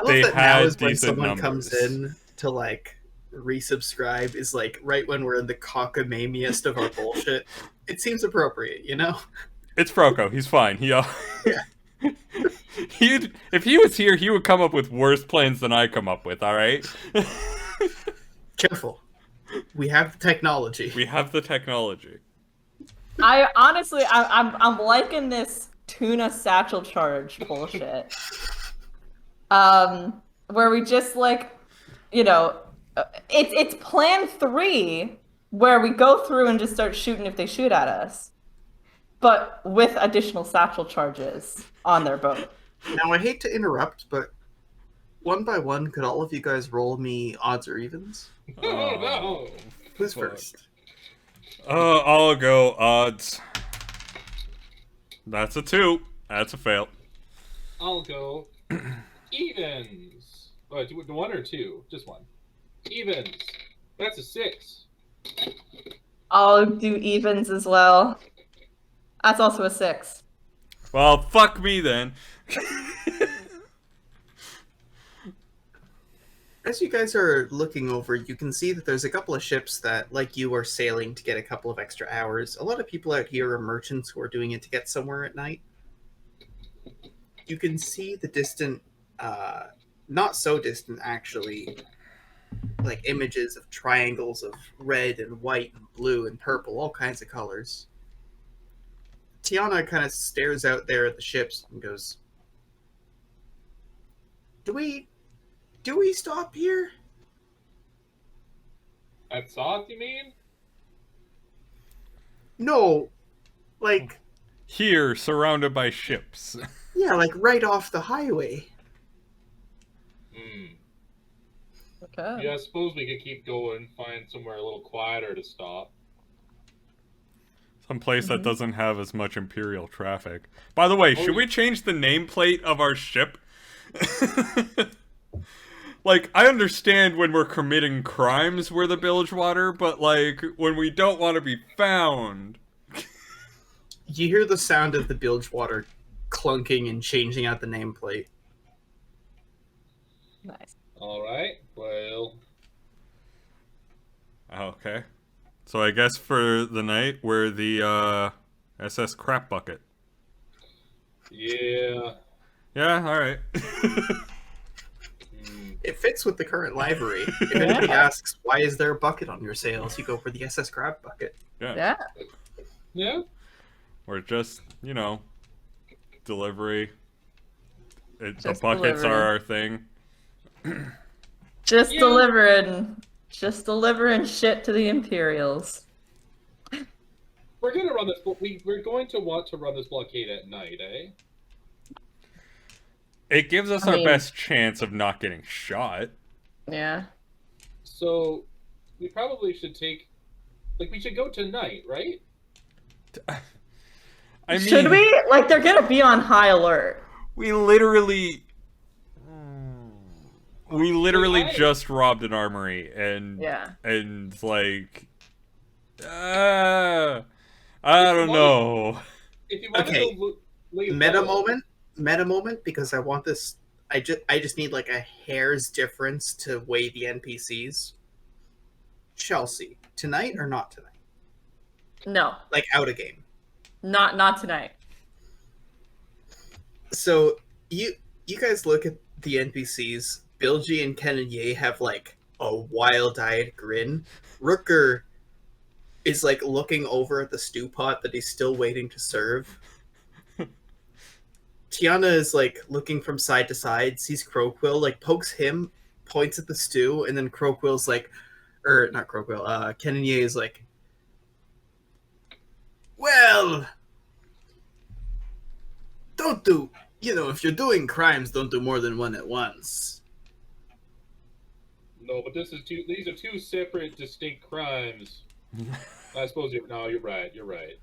Speaker 2: they had decent
Speaker 1: when someone
Speaker 2: numbers.
Speaker 1: comes in to, like, resubscribe is, like, right when we're in the cockamamiest of our bullshit. It seems appropriate, you know?
Speaker 2: It's Froco. He's fine.
Speaker 1: Yeah.
Speaker 2: If he was here, he would come up with worse plans than I come up with, all right?
Speaker 1: Careful. We have the technology.
Speaker 2: We have the technology.
Speaker 4: I honestly, I'm liking this tuna satchel charge bullshit. Where we just like, you know, it's plan 3 where we go through and just start shooting if they shoot at us, but with additional satchel charges on their boat.
Speaker 1: Now, I hate to interrupt, but one by one, could all of you guys roll me odds or evens?
Speaker 3: Oh, no.
Speaker 1: Who's
Speaker 2: fuck.
Speaker 1: first?
Speaker 2: I'll go odds. That's a 2. That's a fail.
Speaker 3: I'll go evens. Oh, do 1 or 2? Just 1. Evens. That's a 6.
Speaker 4: I'll do evens as well. That's also a 6.
Speaker 2: Well, fuck me then.
Speaker 1: As you guys are looking over, you can see that there's a couple of ships that, like you, are sailing to get a couple of extra hours. A lot of people out here are merchants who are doing it to get somewhere at night. You can see the distant, not so distant actually, like images of triangles of red and white and blue and purple, all kinds of colors. Tiana kind of stares out there at the ships and goes, Do we stop here?
Speaker 3: At Soth, you mean?
Speaker 1: No, like,
Speaker 2: Here, surrounded by ships.
Speaker 1: yeah, like right off the highway.
Speaker 3: Hmm.
Speaker 4: Okay.
Speaker 3: Yeah, I suppose we could keep going, find somewhere a little quieter to stop.
Speaker 2: Some place that doesn't have as much Imperial traffic. By the way, should
Speaker 3: yeah.
Speaker 2: we change the nameplate of our ship? Like, I understand when we're committing crimes we're the Bilgewater, but like, when we don't want to be found.
Speaker 1: You hear the sound of the bilge water clunking and changing out the nameplate.
Speaker 4: Nice.
Speaker 3: Alright, well...
Speaker 2: Okay. So I guess for the night, we're the, SS Crap Bucket.
Speaker 3: Yeah...
Speaker 2: Yeah, alright.
Speaker 1: It fits with the current livery. If anybody asks, why is there a bucket on your sails, you go for the SS Crab Bucket.
Speaker 4: Yeah.
Speaker 3: Yeah?
Speaker 2: Or just, you know, delivery. The
Speaker 4: Just
Speaker 2: buckets
Speaker 4: delivery.
Speaker 2: are our thing.
Speaker 4: Just
Speaker 3: Yeah.
Speaker 4: delivering shit to the Imperials.
Speaker 3: We're gonna run this... We're going to want to run this blockade at night, eh?
Speaker 2: It gives us
Speaker 4: I
Speaker 2: our
Speaker 4: mean-
Speaker 2: best chance of not getting shot.
Speaker 4: Yeah.
Speaker 3: So, we probably should take... Like, we should go tonight, right?
Speaker 2: I mean,
Speaker 4: Should we? Like, they're gonna be on high alert.
Speaker 2: we literally
Speaker 3: I-
Speaker 2: just robbed an armory and
Speaker 4: Yeah.
Speaker 2: like I don't know.
Speaker 3: If you want
Speaker 1: Okay.
Speaker 3: to go lay
Speaker 1: Meta
Speaker 3: low-
Speaker 1: moment, because I want this. I just need like a hair's difference to weigh the NPCs. Chelsea, tonight or not tonight?
Speaker 4: No,
Speaker 1: Like out of game.
Speaker 4: not tonight.
Speaker 1: So you guys look at the NPCs. Bilgy and Kenanye have like a wild-eyed grin. Rooker is like looking over at the stew pot that he's still waiting to serve. Tiana is like looking from side to side, sees Croquill, like pokes him, points at the stew, and then Croquill's like, or not Croquill, Kenanye is like, well, don't do, if you're doing crimes, don't do more than one at once.
Speaker 3: No, but these are two separate, distinct crimes. I suppose you're right. You're right.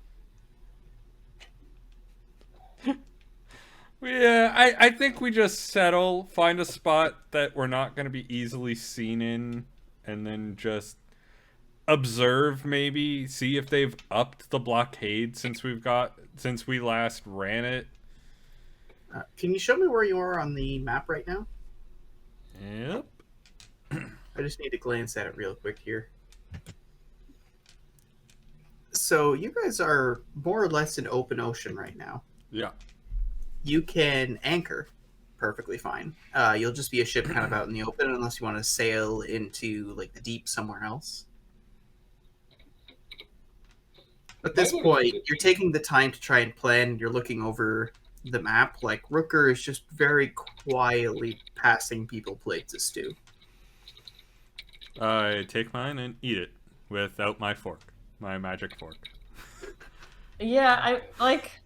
Speaker 2: Yeah, I think we just settle, find a spot that we're not going to be easily seen in, and then just observe, maybe see if they've upped the blockade since we last ran it.
Speaker 1: Can you show me where you are on the map right now?
Speaker 2: Yep.
Speaker 1: I just need to glance at it real quick here. So you guys are more or less in open ocean right now.
Speaker 2: Yeah.
Speaker 1: You can anchor perfectly fine. You'll just be a ship kind of out in the open unless you want to sail into like the deep somewhere else. At this point, you're taking the time to try and plan. You're looking over the map. Like Rooker is just very quietly passing people plates of stew.
Speaker 2: I take mine and eat it without my fork, my magic fork.
Speaker 4: Yeah, I like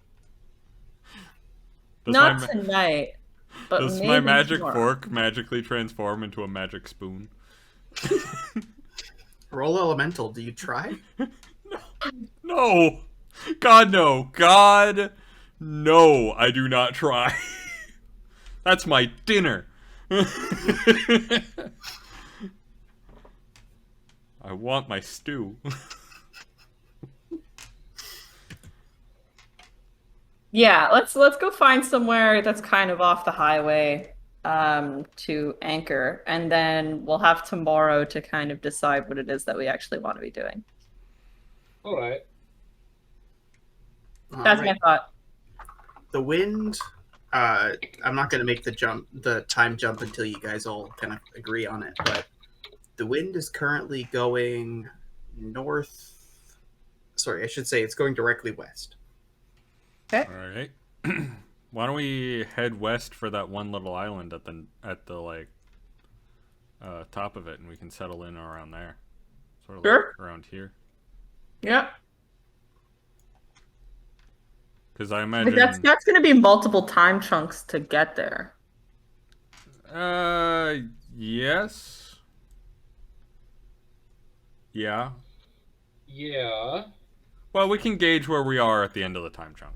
Speaker 2: Does
Speaker 4: not
Speaker 2: my
Speaker 4: tonight. but
Speaker 2: Does
Speaker 4: maybe
Speaker 2: my magic
Speaker 4: tomorrow.
Speaker 2: fork magically transform into a magic spoon?
Speaker 1: Roll elemental. Do you try?
Speaker 2: No! God, no. God, no. I do not try. That's my dinner. I want my stew.
Speaker 4: Yeah, let's go find somewhere that's kind of off the highway to anchor, and then we'll have tomorrow to kind of decide what it is that we actually want to be doing.
Speaker 3: All right.
Speaker 4: That's my thought.
Speaker 1: The wind. I'm not going to make the time jump until you guys all kind of agree on it. But the wind is currently going north. Sorry, I should say it's going directly west.
Speaker 4: Okay.
Speaker 2: All right. Why don't we head west for that one little island at the like top of it, and we can settle in around there, sort of
Speaker 4: Sure.
Speaker 2: like around here.
Speaker 4: Yeah.
Speaker 2: Because I
Speaker 4: But
Speaker 2: imagine
Speaker 4: that's going to be multiple time chunks to get there.
Speaker 2: Yes. Yeah.
Speaker 3: Yeah.
Speaker 2: Well, we can gauge where we are at the end of the time chunk.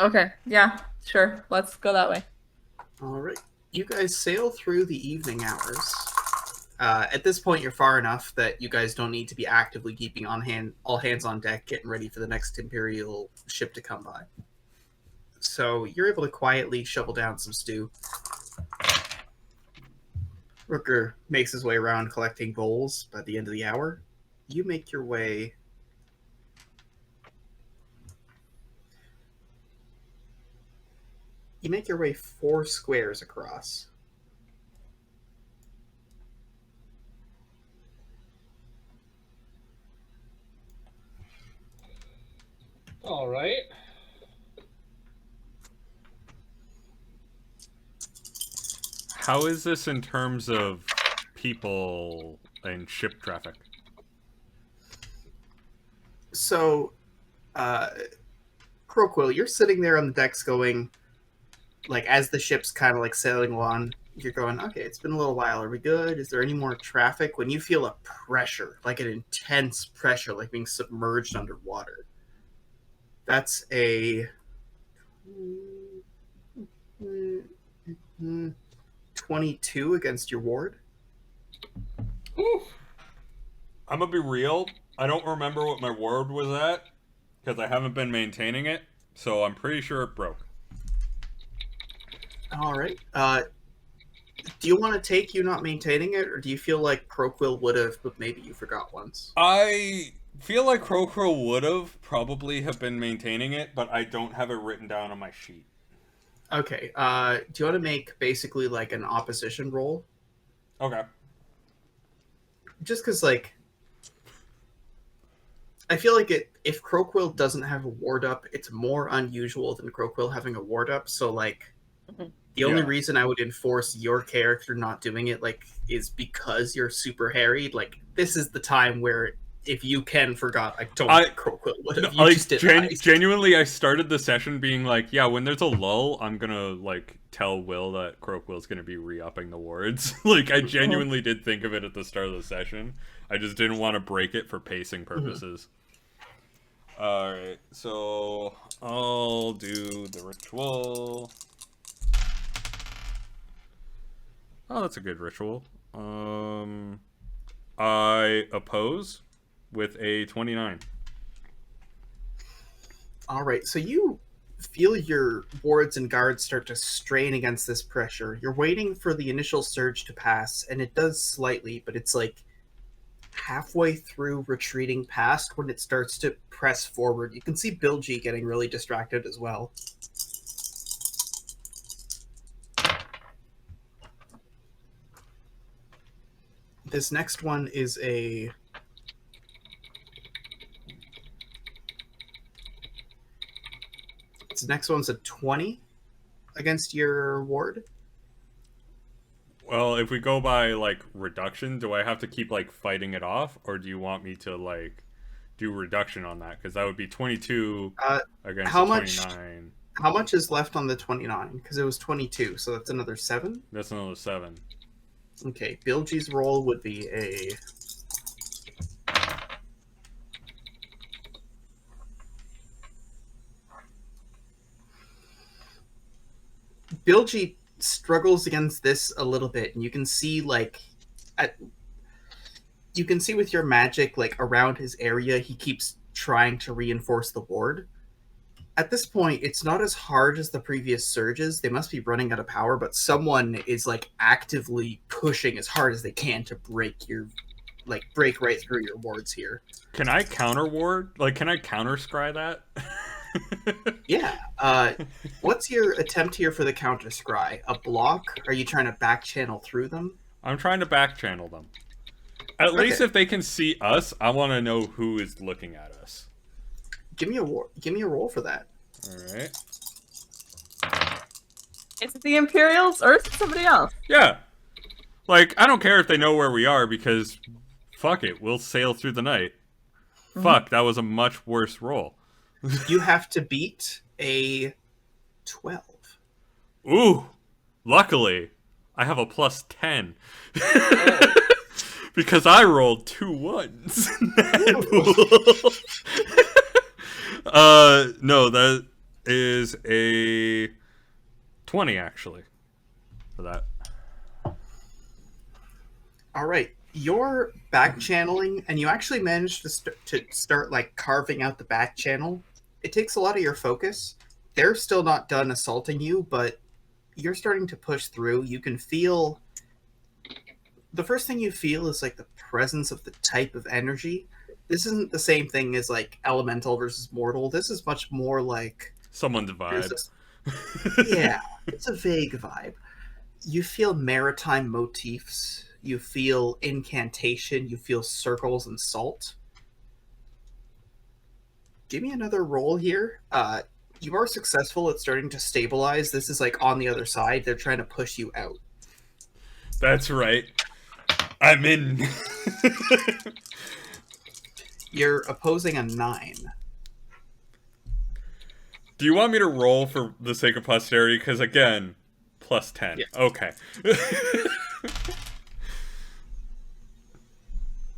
Speaker 4: Okay. Yeah. Sure. Let's go that way.
Speaker 1: All right. You guys sail through the evening hours. At this point, you're far enough that you guys don't need to be actively keeping all hands on deck, getting ready for the next Imperial ship to come by. So you're able to quietly shovel down some stew. Rooker makes his way around collecting bowls. By the end of the hour, you make your way... You make your way 4 squares across.
Speaker 3: All right.
Speaker 2: How is this in terms of people and ship traffic?
Speaker 1: So, Croquill, you're sitting there on the decks going, like, as the ship's kind of like sailing along, you're going, okay, it's been a little while. Are we good? Is there any more traffic? When you feel a pressure, like an intense pressure, like being submerged underwater, that's a 22 against your ward.
Speaker 3: Oof.
Speaker 2: I'm gonna be real. I don't remember what my ward was at because I haven't been maintaining it, so I'm pretty sure it broke.
Speaker 1: All right. Do you want to take you not maintaining it, or do you feel like Croquill would have, but maybe you forgot once?
Speaker 2: I feel like Crow would have probably have been maintaining it, but I don't have it written down on my sheet.
Speaker 1: Okay. Do you want to make basically like an opposition roll?
Speaker 2: Okay.
Speaker 1: Just because, like, I feel like if Croquill doesn't have a ward up, it's more unusual than Croquill having a ward up. So, like, the only reason I would enforce your character not doing it, like, is because you're super harried. Like, this is the time where if you forgot, I don't think Croquill would have.
Speaker 2: Like, genuinely, I started the session being like, yeah, when there's a lull, I'm gonna, like, tell Will that Crocwill's gonna be re-upping the wards. Like, I genuinely did think of it at the start of the session. I just didn't want to break it for pacing purposes. Alright, so I'll do the ritual. Oh, that's a good ritual. I oppose with a 29.
Speaker 1: All right, so you feel your wards and guards start to strain against this pressure. You're waiting for the initial surge to pass, and it does slightly, but it's like halfway through retreating past when it starts to press forward. You can see Bilgy getting really distracted as well. This next one is a... This next one's a 20 against your ward.
Speaker 2: Well, if we go by, like, reduction, do I have to keep, like, fighting it off? Or do you want me to, like, do reduction on that? Because that would be 22 against
Speaker 1: how
Speaker 2: 29.
Speaker 1: How much is left on the 29? Because it was 22, so that's another 7?
Speaker 2: That's another 7.
Speaker 1: Okay, Bilgy's roll would be a... Bilgy struggles against this a little bit, and you can see, like... You can see with your magic, like, around his area, he keeps trying to reinforce the ward. At this point, it's not as hard as the previous surges. They must be running out of power, but someone is, like, actively pushing as hard as they can to break right through your wards here.
Speaker 2: Can I counter ward? Like, can I counter scry that?
Speaker 1: Yeah. What's your attempt here for the counter scry? A block? Are you trying to back channel through them?
Speaker 2: I'm trying to back channel them. At least if they can see us, I want to know who is looking at us.
Speaker 1: Give me a roll for that.
Speaker 2: All right.
Speaker 4: Is it the Imperials or is it somebody else?
Speaker 2: Yeah. Like, I don't care if they know where we are because fuck it, we'll sail through the night. Mm-hmm. Fuck, that was a much worse roll.
Speaker 1: You have to beat a 12.
Speaker 2: Ooh. Luckily, I have a plus 10. Because I rolled 2 1s. No, that is a 20 actually for that.
Speaker 1: All right, you're back channeling, and you actually managed to start like carving out the back channel. It takes a lot of your focus. They're still not done assaulting you, but you're starting to push through. You can feel. The first thing you feel is like the presence of the type of energy. This isn't the same thing as like elemental versus mortal. This is much more like
Speaker 2: someone's vibe.
Speaker 1: Yeah, it's a vague vibe. You feel maritime motifs. You feel incantation. You feel circles and salt. Give me another roll here. You are successful at starting to stabilize. This is like on the other side. They're trying to push you out.
Speaker 2: That's right. I'm in.
Speaker 1: You're opposing a 9.
Speaker 2: Do you want me to roll for the sake of posterity? Because again, plus 10. Yeah. Okay.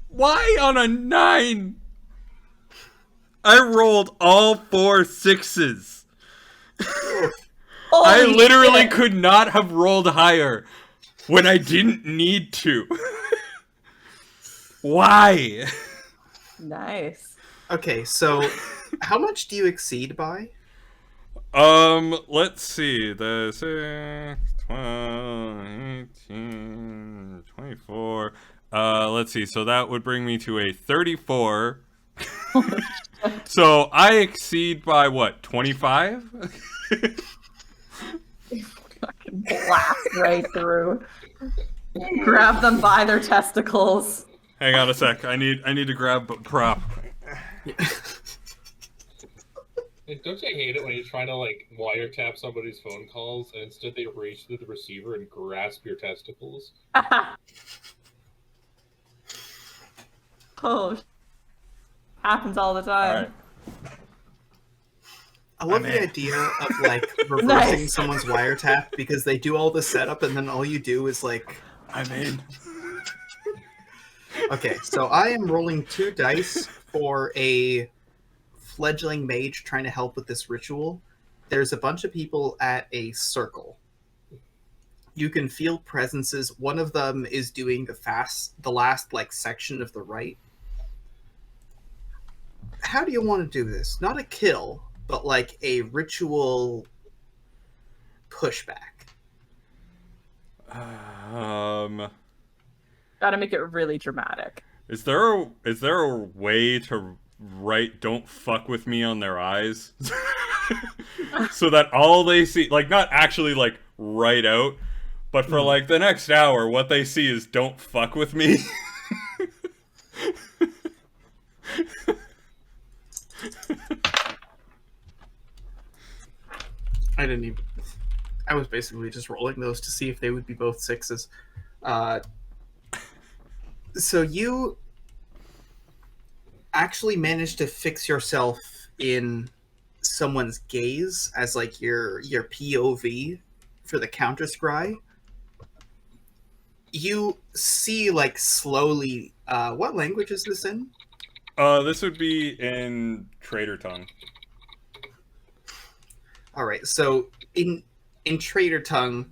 Speaker 2: Why on a 9? I rolled all 4 6s. I literally could not have rolled higher when I didn't need to. Why?
Speaker 4: Nice.
Speaker 1: Okay, so how much do you exceed by?
Speaker 2: Let's see. The 6, 12, 18, 24. Let's see. So that would bring me to a 34. So I exceed by what? 25?
Speaker 4: Fucking blast right through. Grab them by their testicles.
Speaker 2: Hang on a sec. I need to grab a prop.
Speaker 3: Don't you hate it when you're trying to like wiretap somebody's phone calls and instead they reach through the receiver and grasp your testicles?
Speaker 4: Oh, happens all the time.
Speaker 2: All right.
Speaker 1: I love the idea of like reversing someone's wiretap because they do all the setup and then all you do is like,
Speaker 2: I'm in.
Speaker 1: Okay, so I am rolling 2 dice for a fledgling mage trying to help with this ritual. There's a bunch of people at a circle. You can feel presences. One of them is doing the last like section of the rite. How do you want to do this? Not a kill, but like a ritual pushback.
Speaker 4: Gotta make it really dramatic.
Speaker 2: Is there a way to write "Don't fuck with me" on their eyes, so that all they see, like not actually like write out, but for like the next hour, what they see is "Don't fuck with me."
Speaker 1: I was basically just rolling those to see if they would be both 6s. So you actually managed to fix yourself in someone's gaze as like your POV for the counter scry, you see like slowly. What language is this in?
Speaker 2: This would be in Trader Tongue.
Speaker 1: All right, so in Trader Tongue,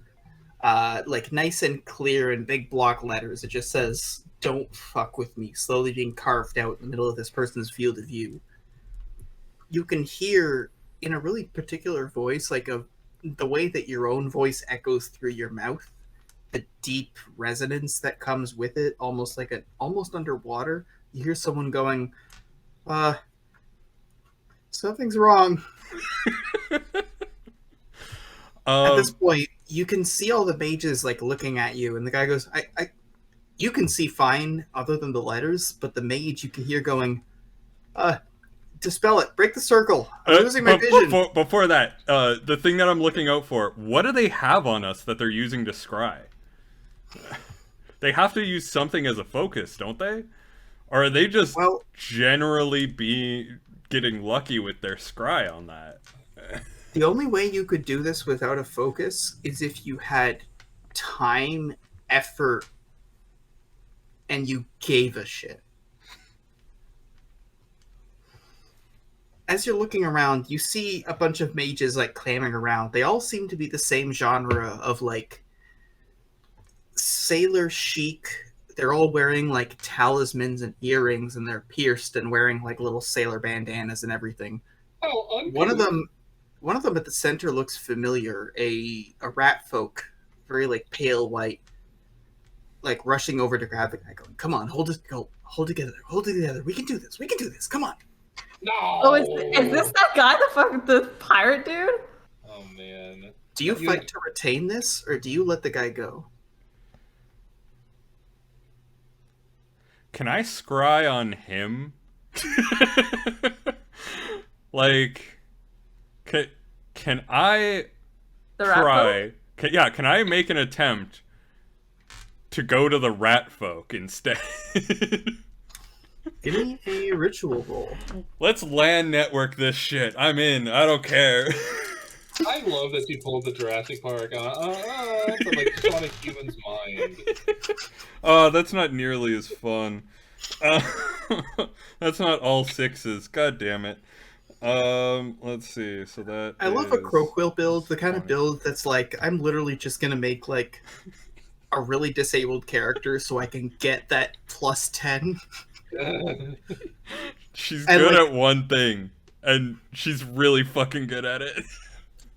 Speaker 1: like nice and clear in big block letters, it just says "Don't fuck with me," slowly being carved out in the middle of this person's field of view. You can hear in a really particular voice, like the way that your own voice echoes through your mouth, the deep resonance that comes with it, almost like almost underwater. You hear someone going, something's wrong. At this point, you can see all the mages like looking at you, and the guy goes, you can see fine other than the letters, but the mage you can hear going, dispel it, break the circle. I'm losing my vision.
Speaker 2: Before that, the thing that I'm looking out for, what do they have on us that they're using to scry? They have to use something as a focus, don't they? Or are they just generally getting lucky with their scry on that?
Speaker 1: The only way you could do this without a focus is if you had time, effort, and you gave a shit. As you're looking around, you see a bunch of mages like clamoring around. They all seem to be the same genre of like sailor chic. They're all wearing like talismans and earrings, and they're pierced and wearing like little sailor bandanas and everything.
Speaker 3: Oh,
Speaker 1: One of them at the center looks familiar. A rat folk, very like pale white, like rushing over to grab the guy, going, "Come on, hold together. We can do this. Come on."
Speaker 3: No.
Speaker 4: Oh, is this that guy, the pirate dude?
Speaker 3: Oh man.
Speaker 1: Do you fight to retain this, or do you let the guy go?
Speaker 2: Can I scry on him? Like, can I try? Can I make an attempt to go to the rat folk instead?
Speaker 1: Give me a ritual roll.
Speaker 2: Let's LAN network this shit. I'm in. I don't care.
Speaker 3: I love that you pulled the Jurassic Park but like just on a human's mind.
Speaker 2: Oh, that's not nearly as fun. That's not all sixes. God damn it. Let's see. So that
Speaker 1: I love a Crowquill build, the kind of build that's like, I'm literally just gonna make like a really disabled character so I can get that plus 10.
Speaker 2: She's good at one thing, and she's really fucking good at it.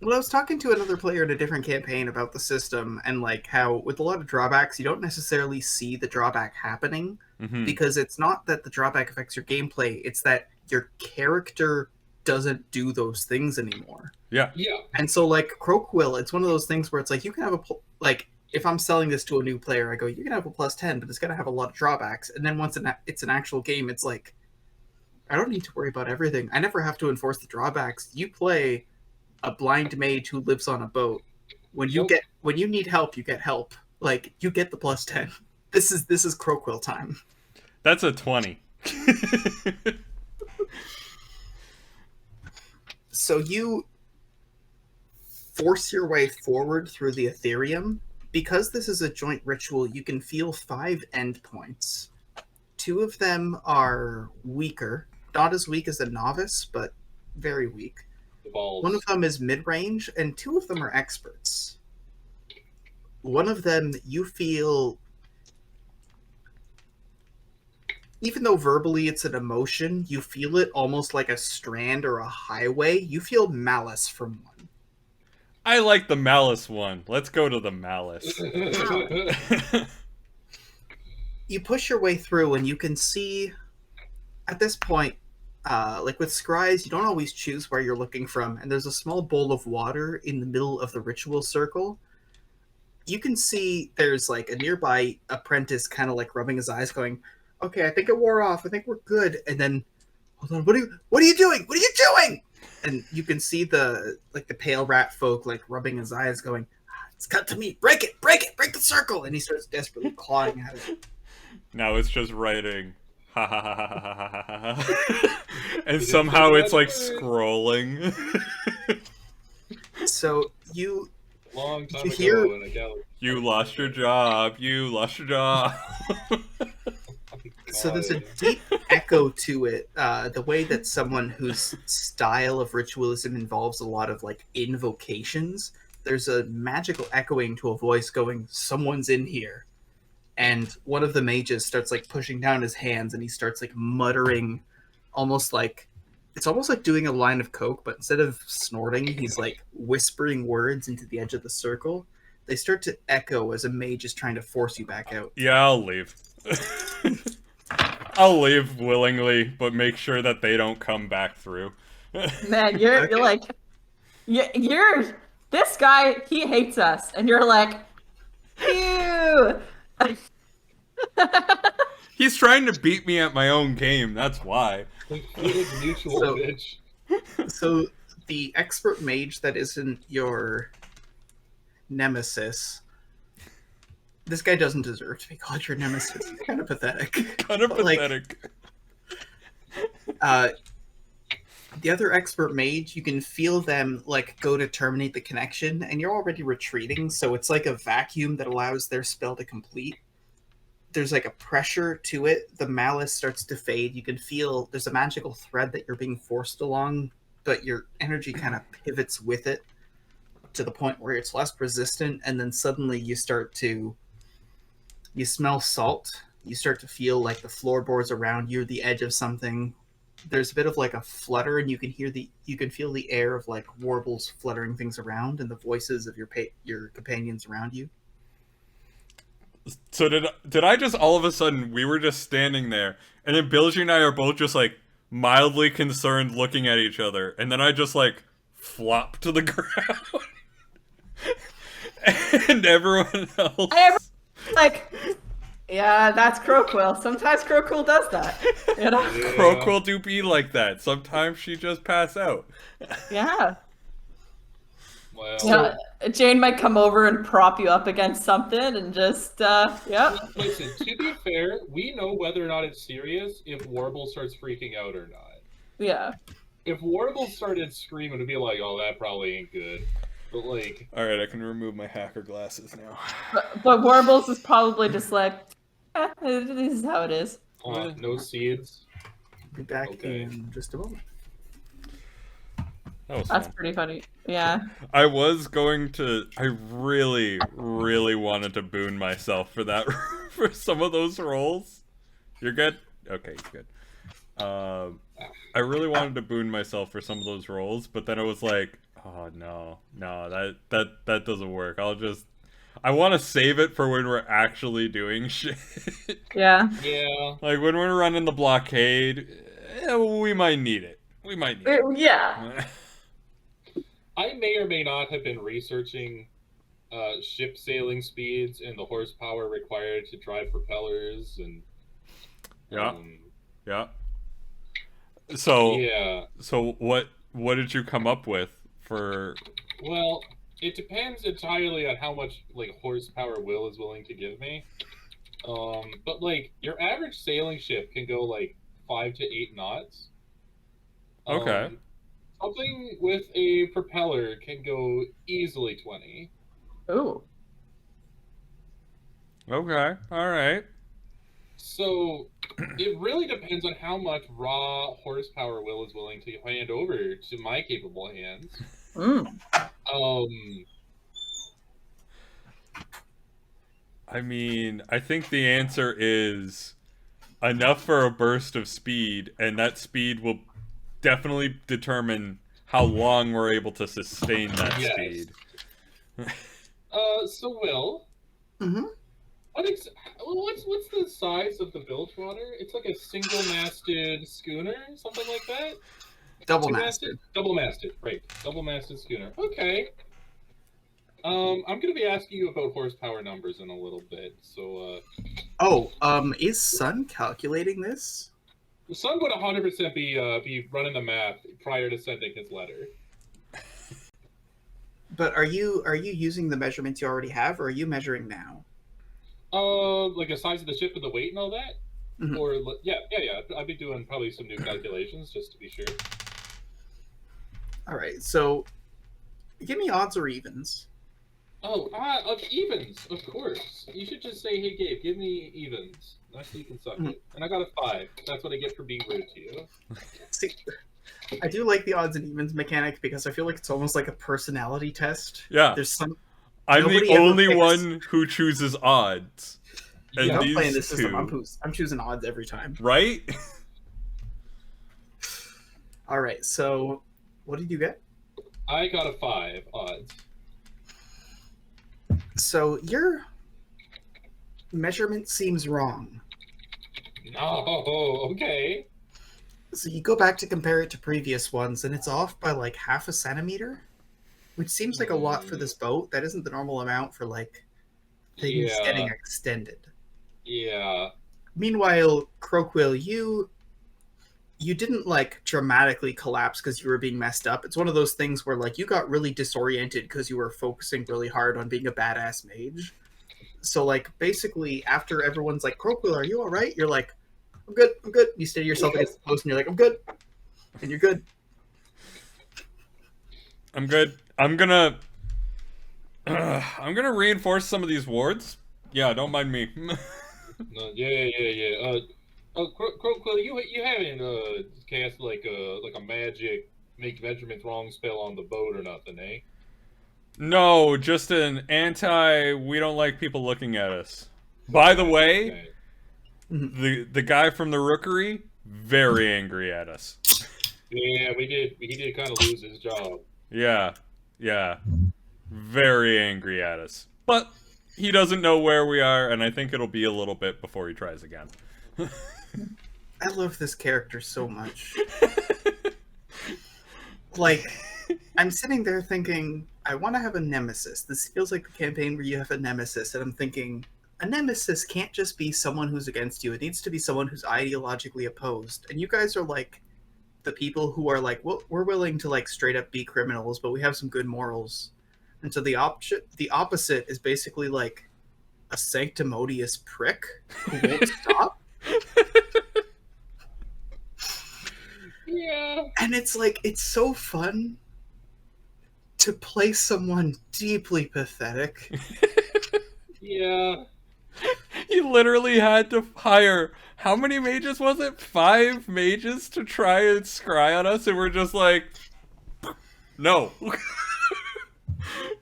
Speaker 1: Well, I was talking to another player in a different campaign about the system, and like how with a lot of drawbacks, you don't necessarily see the drawback happening, because it's not that the drawback affects your gameplay, it's that your character doesn't do those things anymore.
Speaker 2: Yeah.
Speaker 1: And so like Crowquill, it's one of those things where it's like you can have like if I'm selling this to a new player, I go, you can have a plus 10, but it's gonna have a lot of drawbacks. And then once it's an actual game, it's like I don't need to worry about everything. I never have to enforce the drawbacks. You play a blind mage who lives on a boat. When you need help, you get help. Like you get the plus 10. This is Crowquill time.
Speaker 2: That's a 20.
Speaker 1: So you force your way forward through the Ethereum. Because this is a joint ritual, you can feel 5 endpoints. 2 of them are weaker. Not as weak as a novice, but very weak. One of them is mid-range, and 2 of them are experts. One of them, you feel, even though verbally it's an emotion, you feel it almost like a strand or a highway. You feel malice from one.
Speaker 2: I like the malice one. Let's go to the malice.
Speaker 1: You push your way through, and you can see, at this point, like with scries, you don't always choose where you're looking from, and there's a small bowl of water in the middle of the ritual circle. You can see there's like a nearby apprentice kind of like rubbing his eyes going, okay, I think it wore off, I think we're good. And then, hold on, what are you doing? What are you doing? And you can see the pale rat folk like rubbing his eyes going, it's cut to me, break it, break the circle. And he starts desperately clawing at it.
Speaker 2: Now it's just writing, Ha ha ha ha ha ha ha ha. And
Speaker 3: didn't
Speaker 2: somehow
Speaker 3: say
Speaker 2: it's
Speaker 3: that
Speaker 2: like
Speaker 3: word.
Speaker 2: scrolling.
Speaker 1: So you
Speaker 3: Long time
Speaker 1: You
Speaker 3: ago
Speaker 1: hear-
Speaker 3: in a galaxy.
Speaker 2: You lost your job. You lost your job.
Speaker 1: So there's a deep echo to it. The way that someone whose style of ritualism involves a lot of like invocations, there's a magical echoing to a voice going, "Someone's in here," and one of the mages starts like pushing down his hands, and he starts like muttering, almost like it's almost like doing a line of coke, but instead of snorting, he's like whispering words into the edge of the circle. They start to echo as a mage is trying to force you back out.
Speaker 2: Yeah, I'll leave. I'll leave willingly, but make sure that they don't come back through.
Speaker 4: Man, you're
Speaker 1: Okay.
Speaker 4: like, you're this guy. He hates us, and you're like, ew.
Speaker 2: He's trying to beat me at my own game, that's why.
Speaker 3: Completed mutual
Speaker 1: So-
Speaker 3: bitch.
Speaker 1: So the expert mage that isn't your nemesis, this guy doesn't deserve to be called your nemesis. He's kind of pathetic.
Speaker 2: Kind of
Speaker 1: But, like,
Speaker 2: pathetic.
Speaker 1: The other expert mage, you can feel them like go to terminate the connection, and you're already retreating, so it's like a vacuum that allows their spell to complete. There's like a pressure to it. The malice starts to fade. You can feel there's a magical thread that you're being forced along, but your energy kind of pivots with it to the point where it's less resistant, and then suddenly you smell salt. You start to feel like the floorboards around you, the edge of something. There's a bit of like a flutter, and you can feel the air of like warbles fluttering things around, and the voices of your companions around you.
Speaker 2: So did I just all of a sudden, we were just standing there, and then Bilgy and I are both just like mildly concerned looking at each other, and then I just like flop to the ground. And everyone else...
Speaker 4: Like, yeah, that's Croquill. Sometimes Croquill does that. You know?
Speaker 3: Yeah.
Speaker 2: Croquill do be like that. Sometimes she just pass out.
Speaker 4: Yeah.
Speaker 3: Well,
Speaker 4: Yeah. Jane might come over and prop you up against something and just, yep.
Speaker 3: listen, to be fair, we know whether or not it's serious if Warble starts freaking out or not.
Speaker 4: Yeah.
Speaker 3: If Warble started screaming, it'd be like, oh, that probably ain't good. But, like...
Speaker 2: Alright, I can remove my hacker glasses now.
Speaker 4: But Warbles is probably just like, this is how it is.
Speaker 3: No seeds.
Speaker 1: Be back
Speaker 3: Okay.
Speaker 1: in just a moment.
Speaker 2: That was
Speaker 4: That's
Speaker 2: fun.
Speaker 4: pretty funny. Yeah.
Speaker 2: I really, really wanted to boon myself for that, for some of those rolls. You're good? Okay, good. I really wanted to boon myself for some of those rolls, but then it was like, oh no, that doesn't work. I want to save it for when we're actually doing shit.
Speaker 4: Yeah.
Speaker 3: Yeah.
Speaker 2: Like when we're running the blockade, we might need it.
Speaker 4: Yeah.
Speaker 3: I may or may not have been researching ship sailing speeds and the horsepower required to drive propellers and...
Speaker 2: Yeah. Yeah. So
Speaker 3: Yeah.
Speaker 2: So what did you come up with for?
Speaker 3: Well, it depends entirely on how much like horsepower Will is willing to give me. But like your average sailing ship can go like 5 to 8 knots.
Speaker 2: Okay.
Speaker 3: Something with a propeller can go easily 20.
Speaker 4: Ooh.
Speaker 2: Okay. All right.
Speaker 3: So it really depends on how much raw horsepower Will is willing to hand over to my capable hands.
Speaker 2: I mean, I think the answer is enough for a burst of speed, and that speed will definitely determine how long we're able to sustain that
Speaker 3: Yes.
Speaker 2: speed.
Speaker 3: So Will,
Speaker 1: Mm-hmm.
Speaker 3: what's the size of the Bilgewater? It's like a single-masted schooner, something like that.
Speaker 1: Double
Speaker 3: Two-masted?
Speaker 1: masted.
Speaker 3: Double-masted, right? Double-masted schooner. Okay. I'm gonna be asking you about horsepower numbers in a little bit. So,
Speaker 1: Is Sun calculating this?
Speaker 3: the Sun would 100% be running the math prior to sending his letter.
Speaker 1: But are you using the measurements you already have, or are you measuring now?
Speaker 3: Like the size of the ship and the weight and all that.
Speaker 1: Mhm.
Speaker 3: Or yeah. I'd be doing probably some new calculations just to be sure.
Speaker 1: All right, so give me odds or evens.
Speaker 3: Oh, of evens, of course. You should just say, "Hey, Gabe, give me evens." That's so you can suck it. And I got a 5. That's what I get for being rude to you.
Speaker 1: See, I do like the odds and evens mechanic because I feel like it's almost like a personality test.
Speaker 2: Yeah.
Speaker 1: There's some.
Speaker 2: I'm the
Speaker 1: Nobody ever
Speaker 2: only
Speaker 1: picks-
Speaker 2: one who chooses odds. And
Speaker 1: If I'm
Speaker 2: these
Speaker 1: playing this
Speaker 2: two,
Speaker 1: system, I'm choosing odds every time.
Speaker 2: right?
Speaker 1: All right, so what did you get?
Speaker 3: I got a 5 odds.
Speaker 1: So your measurement seems wrong.
Speaker 3: Oh, okay.
Speaker 1: So you go back to compare it to previous ones, and it's off by like half a centimeter, which seems like a lot for this boat. That isn't the normal amount for like things getting extended.
Speaker 3: Yeah.
Speaker 1: Meanwhile, Croakwill, you didn't like dramatically collapse because you were being messed up. It's one of those things where like you got really disoriented because you were focusing really hard on being a badass mage. So like basically after everyone's like, Croakwill, are you all right? You're like, I'm good. You steady yourself against the post and you're like, I'm good. And you're good.
Speaker 2: I'm good. I'm gonna reinforce some of these wards. Yeah, don't mind me.
Speaker 3: No, yeah. Croakwill, you haven't cast like a magic make measurements wrong spell on the boat or nothing, eh?
Speaker 2: No, just an anti. We don't like people looking at us. By the way,
Speaker 3: Okay.
Speaker 2: the guy from the Rookery very angry at us.
Speaker 3: Yeah, he did kind of lose his job.
Speaker 2: Yeah, very angry at us. But he doesn't know where we are, and I think it'll be a little bit before he tries again.
Speaker 1: I love this character so much. Like, I'm sitting there thinking, I want to have a nemesis. This feels like a campaign where you have a nemesis, and I'm thinking, a nemesis can't just be someone who's against you. It needs to be someone who's ideologically opposed. And you guys are like the people who are like, well, we're willing to like straight up be criminals, but we have some good morals. And so the opposite is basically like a sanctimonious prick who won't stop.
Speaker 3: Yeah.
Speaker 1: And it's like, it's so fun to play someone deeply pathetic.
Speaker 3: Yeah.
Speaker 2: He literally had to hire, how many mages was it? 5 mages to try and scry on us, and we're just like, no.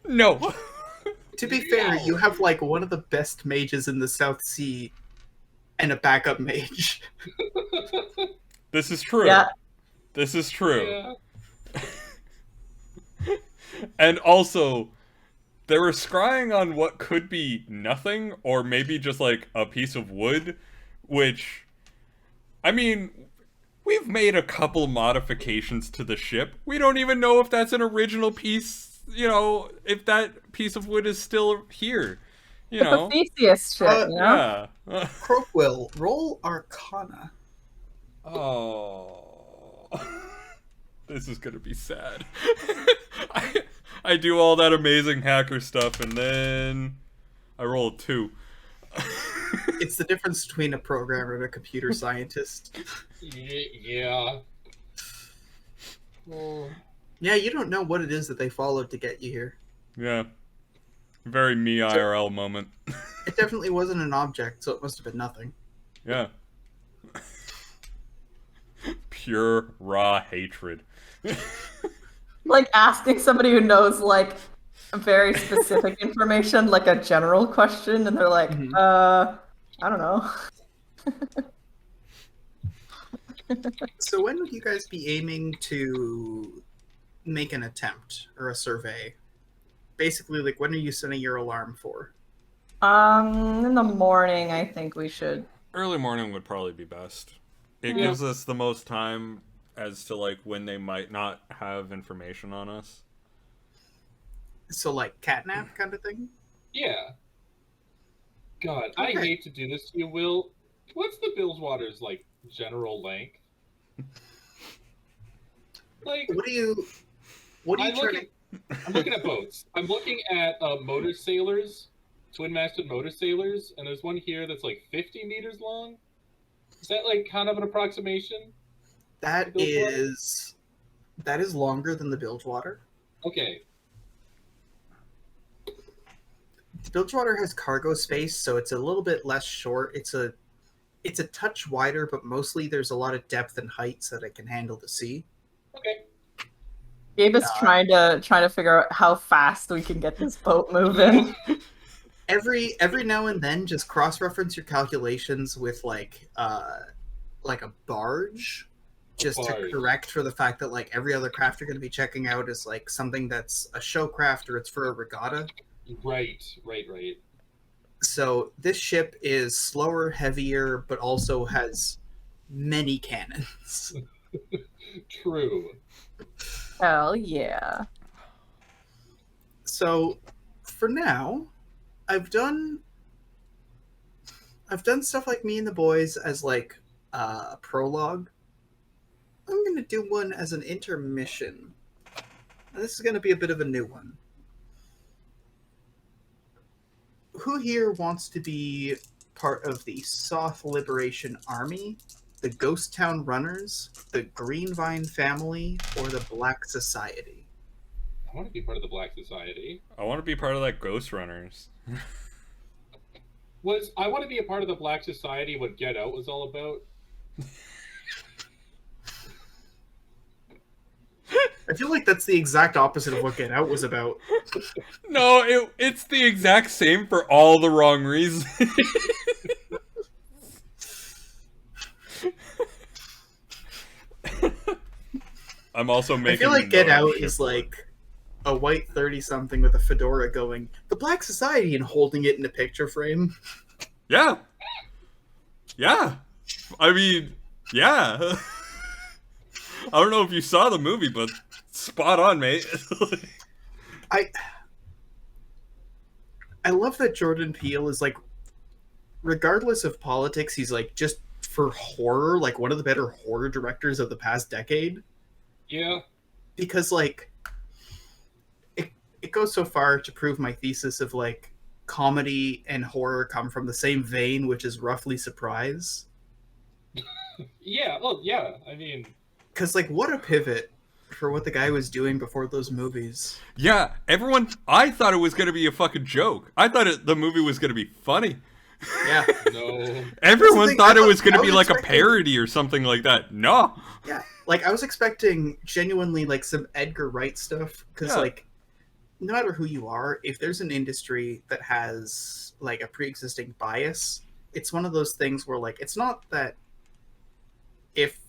Speaker 2: No.
Speaker 1: To be fair, you have like one of the best mages in the South Sea and a backup mage.
Speaker 2: This is true.
Speaker 4: Yeah.
Speaker 2: This is true.
Speaker 3: Yeah.
Speaker 2: And also, they were scrying on what could be nothing, or maybe just like a piece of wood, which, I mean, we've made a couple modifications to the ship. We don't even know if that's an original piece, you know, if that piece of wood is still here, you
Speaker 4: It's
Speaker 2: know.
Speaker 4: a Theseus shit, you know?
Speaker 2: Yeah.
Speaker 1: Croakwill, roll Arcana.
Speaker 2: Oh. This is gonna be sad. I do all that amazing hacker stuff, and then I roll a 2.
Speaker 1: It's the difference between a programmer and a computer scientist.
Speaker 3: Yeah. Well,
Speaker 1: Yeah, you don't know what it is that they followed to get you here.
Speaker 2: Yeah. Very me IRL moment.
Speaker 1: It definitely wasn't an object, so it must have been nothing.
Speaker 2: Yeah. Pure, raw hatred.
Speaker 4: Like asking somebody who knows like very specific information, like a general question, and they're like, I don't know.
Speaker 1: So when would you guys be aiming to make an attempt or a survey? Basically, like, when are you setting your alarm for?
Speaker 4: In the morning, I think we should.
Speaker 2: Early morning would probably be best. It
Speaker 4: Yeah.
Speaker 2: gives us the most time as to like when they might not have information on us.
Speaker 1: So, like, catnap kind of thing?
Speaker 3: yeah. God, I
Speaker 1: Okay.
Speaker 3: hate to do this to you, Will. What's the Bilgewater's like general length? Like,
Speaker 1: What are you
Speaker 3: I'm
Speaker 1: trying
Speaker 3: looking, I'm looking at boats. I'm looking at motor sailers, twin-masted motor sailors, and there's one here that's like 50 meters long. that like kind of an approximation?
Speaker 1: That
Speaker 3: Bilgewater?
Speaker 1: is longer than the Bilgewater.
Speaker 3: Okay.
Speaker 1: The Bilgewater has cargo space, so it's a little bit less short. It's a touch wider, but mostly there's a lot of depth and height so that it can handle the sea.
Speaker 3: Okay.
Speaker 4: Gabe is trying to figure out how fast we can get this boat moving.
Speaker 1: Every now and then, just cross-reference your calculations with like a barge, just to correct for the fact that like every other craft you're going to be checking out is like something that's a show craft or it's for a regatta.
Speaker 3: Right.
Speaker 1: So this ship is slower, heavier, but also has many cannons.
Speaker 3: True.
Speaker 4: Hell yeah.
Speaker 1: So for now, I've done stuff like Me and the Boys as like a prologue. I'm gonna do one as an intermission. And this is gonna be a bit of a new one. Who here wants to be part of the Soth Liberation Army, the Ghost Town Runners, the Greenvine family, or the Black Society?
Speaker 3: I want to be part of the Black Society.
Speaker 2: I want to be part of that Ghost Runners.
Speaker 3: I want to be a part of the Black Society what Get Out was all about?
Speaker 1: I feel like that's the exact opposite of what Get Out was about.
Speaker 2: No, it's the exact same for all the wrong reasons. I'm also making.
Speaker 1: I feel like Get Out is like a white 30-something with a fedora going, the Black Society, and holding it in a picture frame.
Speaker 2: Yeah. I mean, yeah. I don't know if you saw the movie, but spot on, mate.
Speaker 1: I love that Jordan Peele is like, regardless of politics, he's like, just for horror, like one of the better horror directors of the past decade.
Speaker 3: Yeah.
Speaker 1: Because like it goes so far to prove my thesis of like comedy and horror come from the same vein, which is roughly surprise.
Speaker 3: Yeah, well, yeah, I mean...
Speaker 1: Because, like, what a pivot for what the guy was doing before those movies.
Speaker 2: Yeah, I thought it was going to be a fucking joke. I thought the movie was going to be funny.
Speaker 1: Yeah.
Speaker 3: No.
Speaker 2: Everyone thought it was going to be like a parody or something like that. No.
Speaker 1: Yeah, like, I was expecting genuinely, like, some Edgar Wright stuff. Because, like, no matter who you are, if there's an industry that has, like, a pre-existing bias, it's one of those things where, like, it's not that if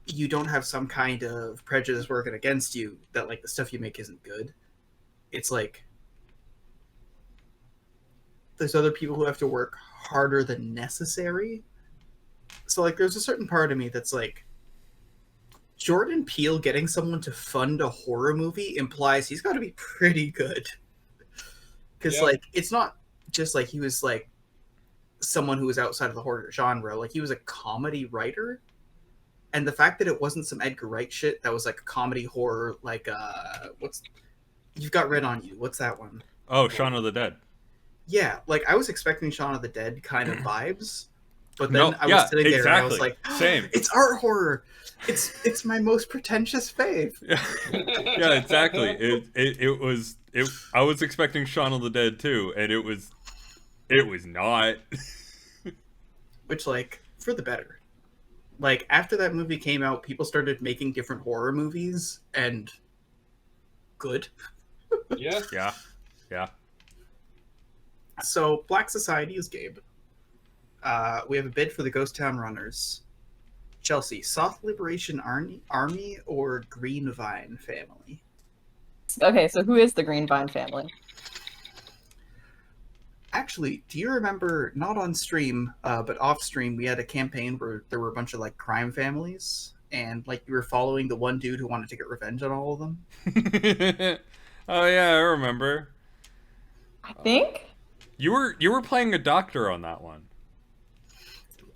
Speaker 1: you don't have some kind of prejudice working against you that like the stuff you make isn't good. It's like there's other people who have to work harder than necessary. So like there's a certain part of me that's like, Jordan Peele getting someone to fund a horror movie implies he's got to be pretty good. Because like it's not just like he was like someone who was outside of the horror genre. Like he was a comedy writer. And the fact that it wasn't some Edgar Wright shit that was like a comedy horror, like You've Got Red on You. What's that one?
Speaker 2: Oh, Shaun of the Dead.
Speaker 1: Yeah, like I was expecting Shaun of the Dead kind of vibes, but then I was sitting there and I was like,
Speaker 2: same.
Speaker 1: It's art horror. It's my most pretentious fave.
Speaker 2: Yeah, exactly. I was expecting Shaun of the Dead too, and it was not.
Speaker 1: Which like for the better. Like, after that movie came out, people started making different horror movies, and good.
Speaker 3: Yeah.
Speaker 1: So, Black Society is Gabe. We have a bid for the Ghost Town Runners. Chelsea, Soth Liberation Army or Greenvine family?
Speaker 4: Okay, so who is the Greenvine family?
Speaker 1: Actually, do you remember, not on stream, but off stream, we had a campaign where there were a bunch of, like, crime families, and, like, you were following the one dude who wanted to get revenge on all of them?
Speaker 2: Oh, yeah, I remember.
Speaker 4: I think?
Speaker 2: You were playing a doctor on that one.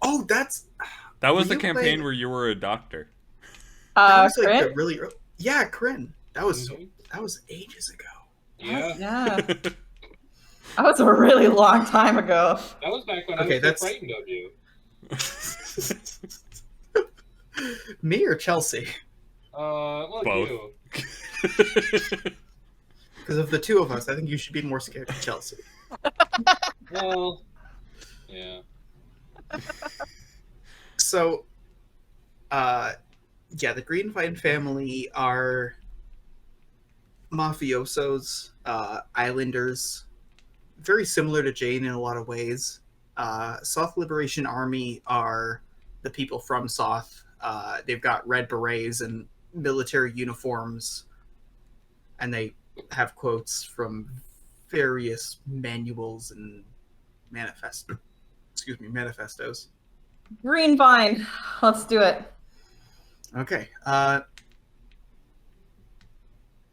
Speaker 1: Oh,
Speaker 2: That was the campaign where you were a doctor.
Speaker 1: That was, like,
Speaker 4: Corinne?
Speaker 1: the really... Yeah, Corinne. That was ages ago.
Speaker 3: Yeah.
Speaker 4: That was a really long time ago.
Speaker 3: That was back when I was so frightened of you.
Speaker 1: Me or Chelsea?
Speaker 3: Well,
Speaker 2: Both.
Speaker 3: you.
Speaker 1: Because of the two of us, I think you should be more scared of Chelsea.
Speaker 3: Well, yeah.
Speaker 1: So, yeah, the Greenvine family are mafiosos, islanders, very similar to Jane in a lot of ways. Soth Liberation Army are the people from Soth. They've got red berets and military uniforms, and they have quotes from various manuals and manifestos.
Speaker 4: Green vine. Let's do it.
Speaker 1: Okay.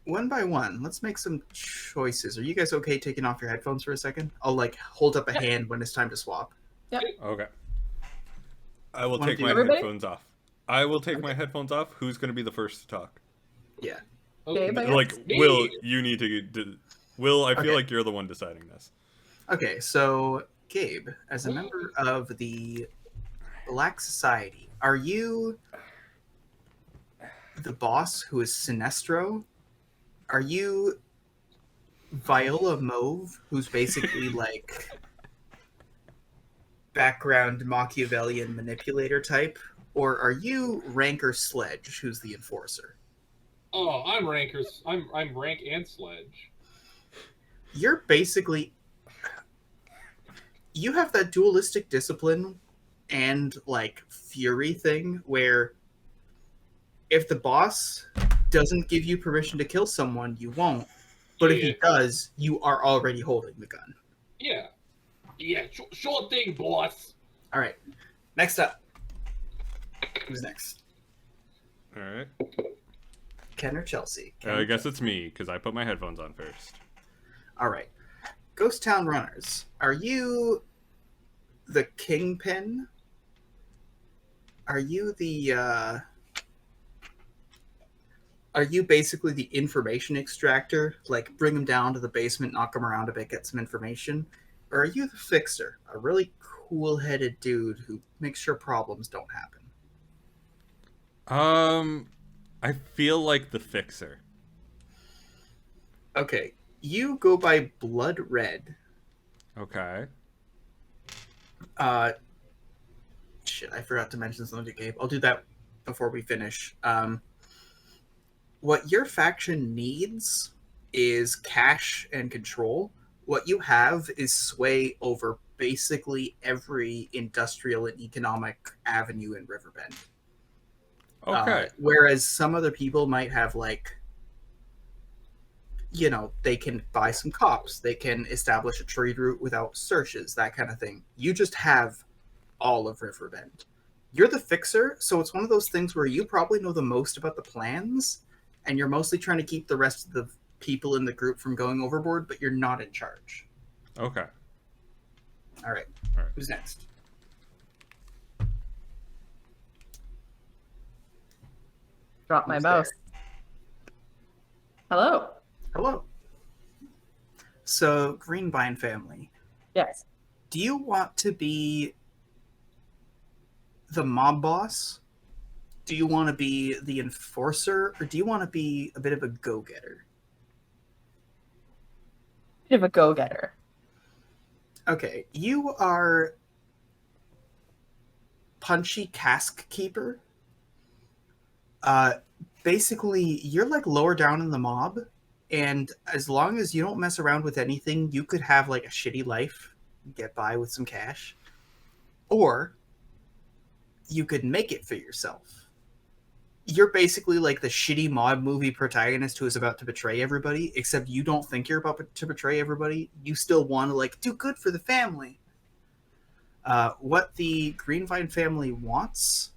Speaker 1: One by one, let's make some choices. Are you guys okay taking off your headphones for a second? I'll hold up a hand when it's time to swap.
Speaker 2: Okay. I will
Speaker 1: One
Speaker 2: take
Speaker 1: of you-
Speaker 2: my
Speaker 4: Everybody?
Speaker 2: headphones off. I will take
Speaker 1: Okay.
Speaker 2: my headphones off. Who's going to be the first to talk?
Speaker 1: Yeah.
Speaker 4: Gabe, I guess?
Speaker 2: Like,
Speaker 3: Me.
Speaker 2: Will, you need to... Will, I feel
Speaker 1: Okay.
Speaker 2: like you're the one deciding this.
Speaker 1: Okay, so Gabe, as a member of the Black Society, are you the boss who is Sinestro? Are you Viola Mauve, who's basically like background Machiavellian manipulator type? Or are you Ranker Sledge, who's the enforcer?
Speaker 3: Oh, I'm rankers. I'm rank and sledge.
Speaker 1: You're basically, you have that dualistic discipline and like fury thing where if the boss doesn't give you permission to kill someone, you won't. But if he
Speaker 3: Yeah.
Speaker 1: does, you are already holding the gun.
Speaker 3: Yeah. Yeah. Sure thing, boss.
Speaker 1: All right. Next up. Who's next?
Speaker 2: All right.
Speaker 1: Ken or Chelsea? Ken
Speaker 2: I
Speaker 1: or
Speaker 2: guess
Speaker 1: Chelsea?
Speaker 2: it's me, because I put my headphones on first.
Speaker 1: All right. Ghost Town Runners. Are you the kingpin? Are you the are you basically the information extractor? Like bring them down to the basement, knock them around a bit, get some information? Or are you the fixer? A really cool-headed dude who makes sure problems don't happen?
Speaker 2: I feel like the fixer.
Speaker 1: Okay. You go by Blood Red.
Speaker 2: Okay.
Speaker 1: Shit, I forgot to mention something to Gabe. I'll do that before we finish. What your faction needs is cash and control. What you have is sway over basically every industrial and economic avenue in Riverbend.
Speaker 2: Okay.
Speaker 1: Whereas some other people might have they can buy some cops, they can establish a trade route without searches, that kind of thing. You just have all of Riverbend. You're the fixer, so it's one of those things where you probably know the most about the plans, and you're mostly trying to keep the rest of the people in the group from going overboard, but you're not in charge.
Speaker 2: Okay.
Speaker 1: All right.
Speaker 2: All right.
Speaker 1: Who's next?
Speaker 4: Drop my
Speaker 1: Who's
Speaker 4: mouse. Hello.
Speaker 1: Hello. So, Greenvine family,
Speaker 4: Yes.
Speaker 1: do you want to be the mob boss? Do you want to be the enforcer? Or do you want to be a bit of a go-getter?
Speaker 4: Bit of a go-getter.
Speaker 1: Okay, you are Punchy Cask Keeper. Basically, you're like lower down in the mob, and as long as you don't mess around with anything, you could have like a shitty life, get by with some cash, or you could make it for yourself. You're basically like the shitty mob movie protagonist who is about to betray everybody, except you don't think you're about to betray everybody. You still want to like do good for the family. What the Greenvine family wants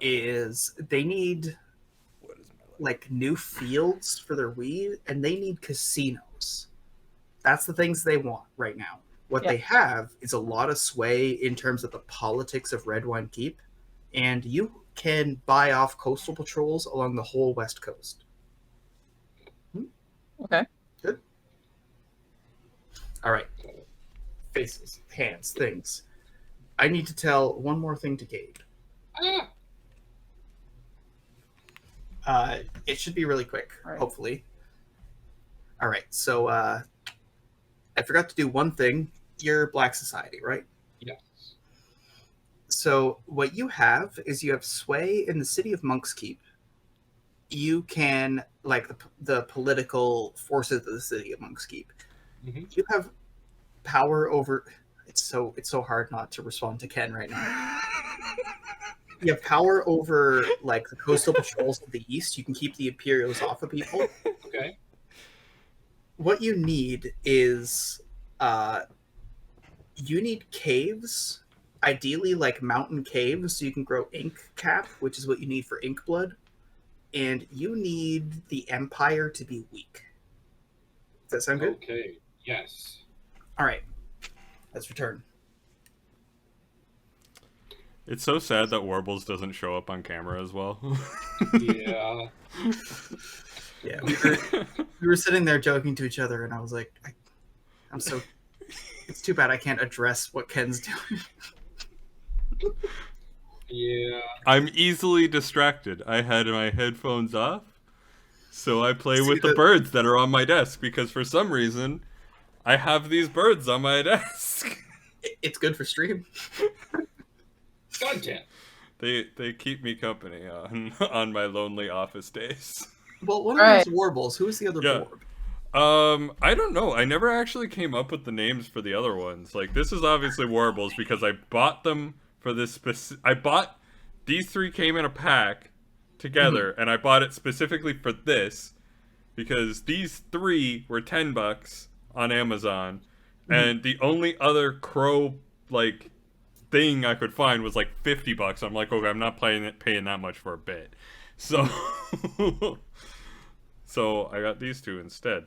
Speaker 1: is they need
Speaker 2: What is my life?
Speaker 1: like new fields for their weed, and they need casinos. That's the things they want right now. What
Speaker 4: Yeah.
Speaker 1: they have is a lot of sway in terms of the politics of Redwine Keep, and you can buy off coastal patrols along the whole west coast.
Speaker 4: Okay.
Speaker 1: Good. All right. Faces, hands, things. I need to tell one more thing to Gabe. It should be really quick,
Speaker 4: Right.
Speaker 1: hopefully. All right, so I forgot to do one thing. You're Black Society, right?
Speaker 3: Yes.
Speaker 1: So what you have is you have sway in the city of Monk's Keep. You can, like, the political forces of the city of Monk's Keep.
Speaker 3: Mm-hmm.
Speaker 1: You have power over. It's so hard not to respond to Ken right now. You have power over, like, the coastal patrols of the east. You can keep the Imperials off of people.
Speaker 3: Okay.
Speaker 1: What you need is, you need caves, ideally like mountain caves, so you can grow ink cap, which is what you need for ink blood. And you need the Empire to be weak. Does that sound good?
Speaker 3: Okay. Yes.
Speaker 1: All right. Let's return.
Speaker 2: It's so sad that Warbles doesn't show up on camera as well.
Speaker 3: Yeah.
Speaker 1: Yeah, we were sitting there joking to each other, and I was like, I'm so. It's too bad I can't address what Ken's doing.
Speaker 3: Yeah.
Speaker 2: I'm easily distracted. I had my headphones off, so I play
Speaker 1: See,
Speaker 2: with the birds that are on my desk because for some reason I have these birds on my desk.
Speaker 1: It's good for stream.
Speaker 3: Content.
Speaker 2: They keep me company on my lonely office days.
Speaker 1: Well, one of them is Warbles. Who is the other
Speaker 2: Yeah.
Speaker 1: Warb?
Speaker 2: I don't know. I never actually came up with the names for the other ones. Like, this is obviously Warbles because I bought them for this these three came in a pack together, and I bought it specifically for this because these three were $10 on Amazon, and the only other crow, like, thing I could find was like $50. I'm like, okay, I'm not paying that much for a bit. So, so I got these two instead.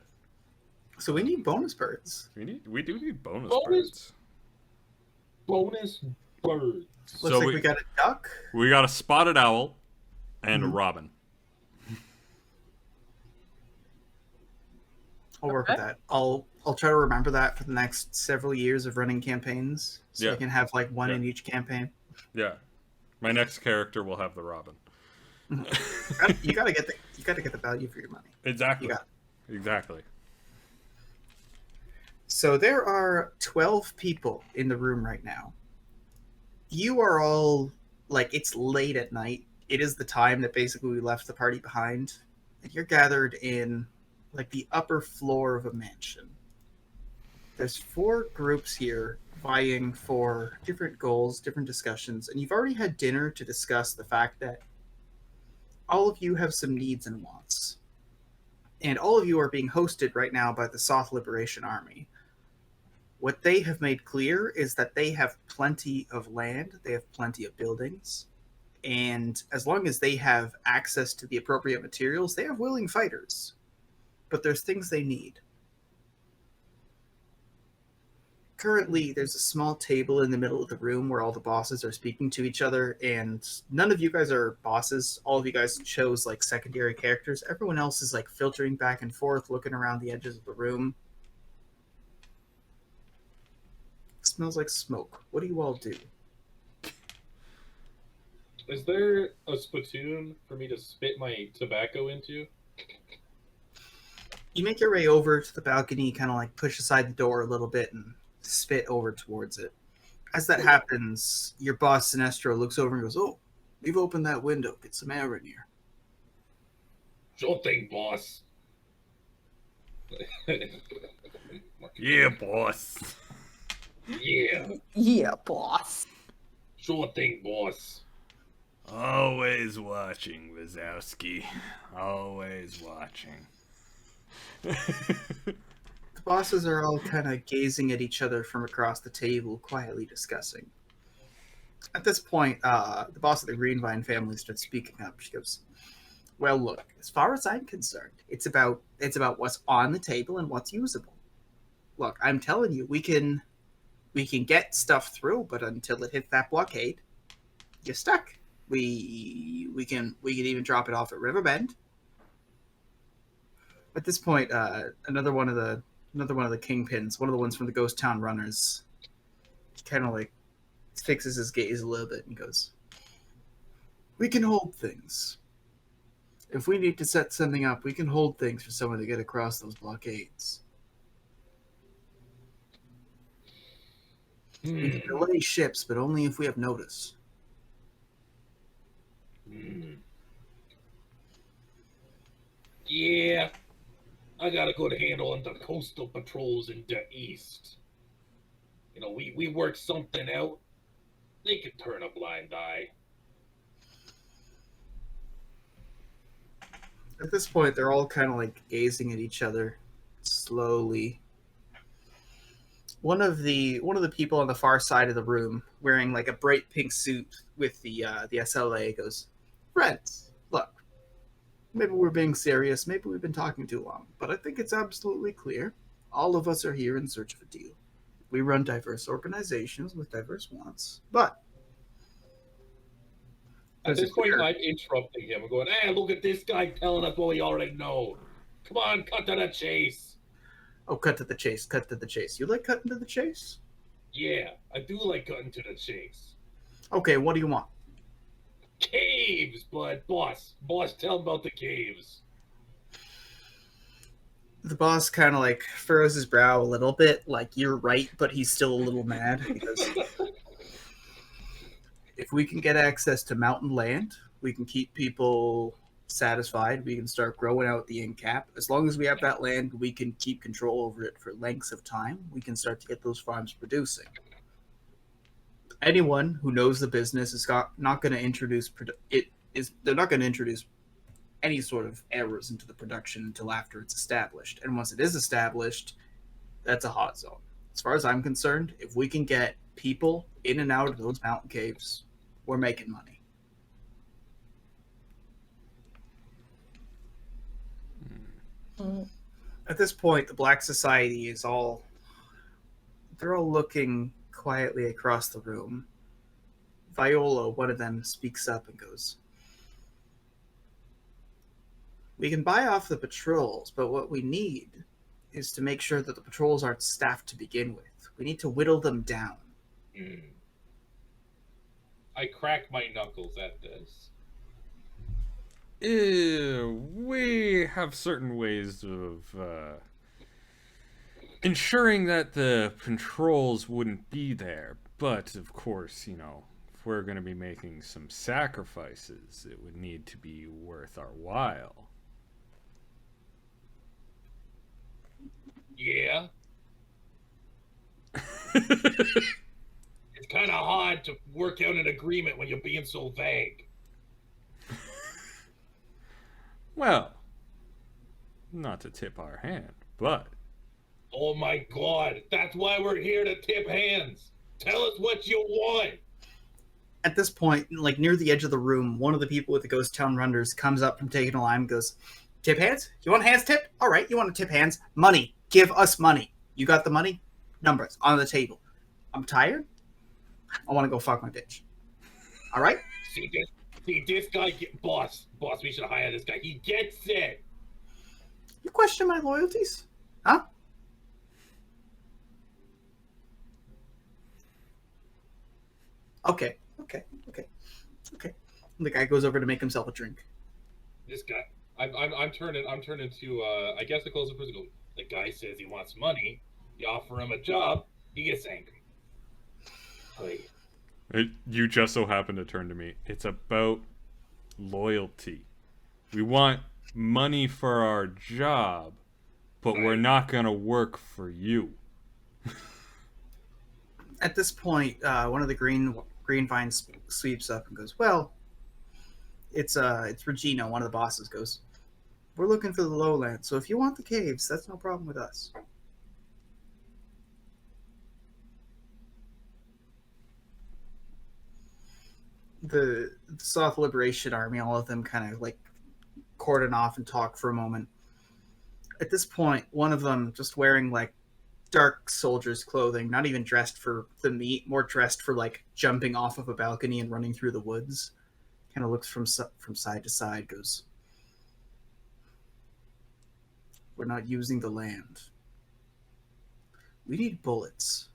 Speaker 1: So we need bonus birds.
Speaker 2: We do need bonus
Speaker 3: Bonus?
Speaker 2: birds.
Speaker 3: Bonus birds.
Speaker 1: Looks
Speaker 2: So
Speaker 1: like we got a duck.
Speaker 2: We got a spotted owl and a robin.
Speaker 1: I'll work with that. I'll try to remember that for the next several years of running campaigns, so I can have like one in each campaign.
Speaker 2: Yeah, my next character will have the robin.
Speaker 1: You gotta get the value for your money.
Speaker 2: Exactly.
Speaker 1: You got it.
Speaker 2: Exactly.
Speaker 1: So there are 12 people in the room right now. You are all, like, it's late at night. It is the time that basically we left the party behind. And you're gathered in, like, the upper floor of a mansion. There's 4 groups here vying for different goals, different discussions, and you've already had dinner to discuss the fact that all of you have some needs and wants. And all of you are being hosted right now by the Soth Liberation Army. What they have made clear is that they have plenty of land, they have plenty of buildings, and as long as they have access to the appropriate materials, they have willing fighters. But there's things they need. Currently, there's a small table in the middle of the room where all the bosses are speaking to each other, and none of you guys are bosses. All of you guys chose, like, secondary characters. Everyone else is, like, filtering back and forth, looking around the edges of the room. It smells like smoke. What do you all do?
Speaker 3: Is there a spittoon for me to spit my tobacco into?
Speaker 1: You make your way over to the balcony, kind of like push aside the door a little bit and spit over towards it. As that happens, your boss, Sinestro, looks over and goes, "Oh, we've opened that window. Get some air in here."
Speaker 3: Sure thing, boss.
Speaker 2: Yeah, boss.
Speaker 3: Yeah.
Speaker 4: Yeah, boss.
Speaker 3: Sure thing, boss.
Speaker 2: Always watching, Wazowski. Always watching.
Speaker 1: The bosses are all kind of gazing at each other from across the table, quietly discussing. At this point, the boss of the Greenvine family starts speaking up. She goes, "Well, look, as far as I'm concerned, it's about what's on the table and what's usable. Look, I'm telling you, we can get stuff through, but until it hits that blockade, you're stuck. We can even drop it off at Riverbend." At this point, another one of the kingpins, one of the ones from the Ghost Town Runners, kind of like fixes his gaze a little bit and goes, "We can hold things. If we need to set something up, we can hold things for someone to get across those blockades. We can delay ships, but only if we have notice."
Speaker 3: Yeah, I got a good handle on the coastal patrols in the east. You know, we work something out. They could turn a blind eye.
Speaker 1: At this point, they're all kind of like gazing at each other slowly. One of the people on the far side of the room, wearing like a bright pink suit with the SLA, goes, "Friends, look, maybe we're being serious, maybe we've been talking too long, but I think it's absolutely clear. All of us are here in search of a deal. We run diverse organizations with diverse wants, but
Speaker 3: At this point, I'm interrupting him and going, "Hey, look at this guy telling us what we already know. Come on, cut to the chase."
Speaker 1: Oh, cut to the chase, cut to the chase. You like cutting to the chase?
Speaker 3: Yeah, I do like cutting to the chase.
Speaker 1: Okay, what do you want?
Speaker 3: Caves, but boss, tell him about the caves.
Speaker 1: The boss kind of like furrows his brow a little bit, like, you're right, but he's still a little mad because if we can get access to mountain land, we can keep people satisfied. We can start growing out the incap. As long as we have that land, we can keep control over it for lengths of time. We can start to get those farms producing. Anyone who knows the business is not going to introduce they're not going to introduce any sort of errors into the production until after it's established. And once it is established, that's a hot zone. As far as I'm concerned, if we can get people in and out of those mountain caves, we're making money. At this point, the Black Society is they're all looking quietly across the room. Viola, one of them, speaks up and goes, "We can buy off the patrols, but what we need is to make sure that the patrols aren't staffed to begin with. We need to whittle them down."
Speaker 3: I crack my knuckles at this.
Speaker 2: We have certain ways of ensuring that the patrols wouldn't be there, but of course, if we're going to be making some sacrifices, it would need to be worth our while.
Speaker 3: Yeah. It's kind of hard to work out an agreement when you're being so vague.
Speaker 2: Well, not to tip our hand, but...
Speaker 3: Oh my god, that's why we're here, to tip hands. Tell us what you want.
Speaker 1: At this point, like near the edge of the room, one of the people with the Ghost Town Runners comes up from taking a lime and goes, "Tip hands? You want hands tipped? All right, you want to tip hands? Money. Give us money. You got the money? Numbers on the table. I'm tired. I want to go fuck my bitch. All right?"
Speaker 3: See this guy, boss, we should hire this guy. He gets it.
Speaker 1: You question my loyalties? Huh? Okay. The guy goes over to make himself a drink.
Speaker 3: This guy, I'm turning to, I guess the closer person goes, the guy says he wants money. You offer him a job, he gets angry.
Speaker 2: You just so happen to turn to me. It's about loyalty. We want money for our job, but we're not going to work for you.
Speaker 1: At this point, one of the green vines sweeps up and goes, "Well, it's Regina," one of the bosses, goes, "We're looking for the lowland, so if you want the caves, that's no problem with us." The Soft Liberation Army, all of them kind of like cordon off and talk for a moment. At this point, one of them, just wearing like dark soldier's clothing, not even dressed for the meat, more dressed for like jumping off of a balcony and running through the woods, kind of looks from side to side, goes, "We're not using the land. We need bullets."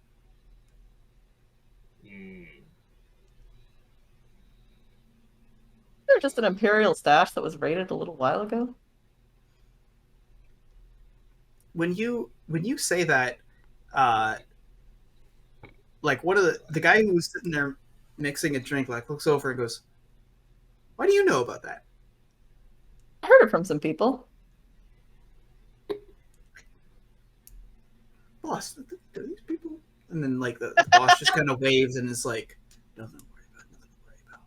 Speaker 4: just an Imperial stash that was raided a little while ago?
Speaker 1: When you say that, like one of the guy who was sitting there mixing a drink like looks over and goes, "Why do you know about that?"
Speaker 4: I heard it from some people.
Speaker 1: Boss, do these people? And then like the boss just kind of waves and is like, nothing to worry about, nothing to worry about.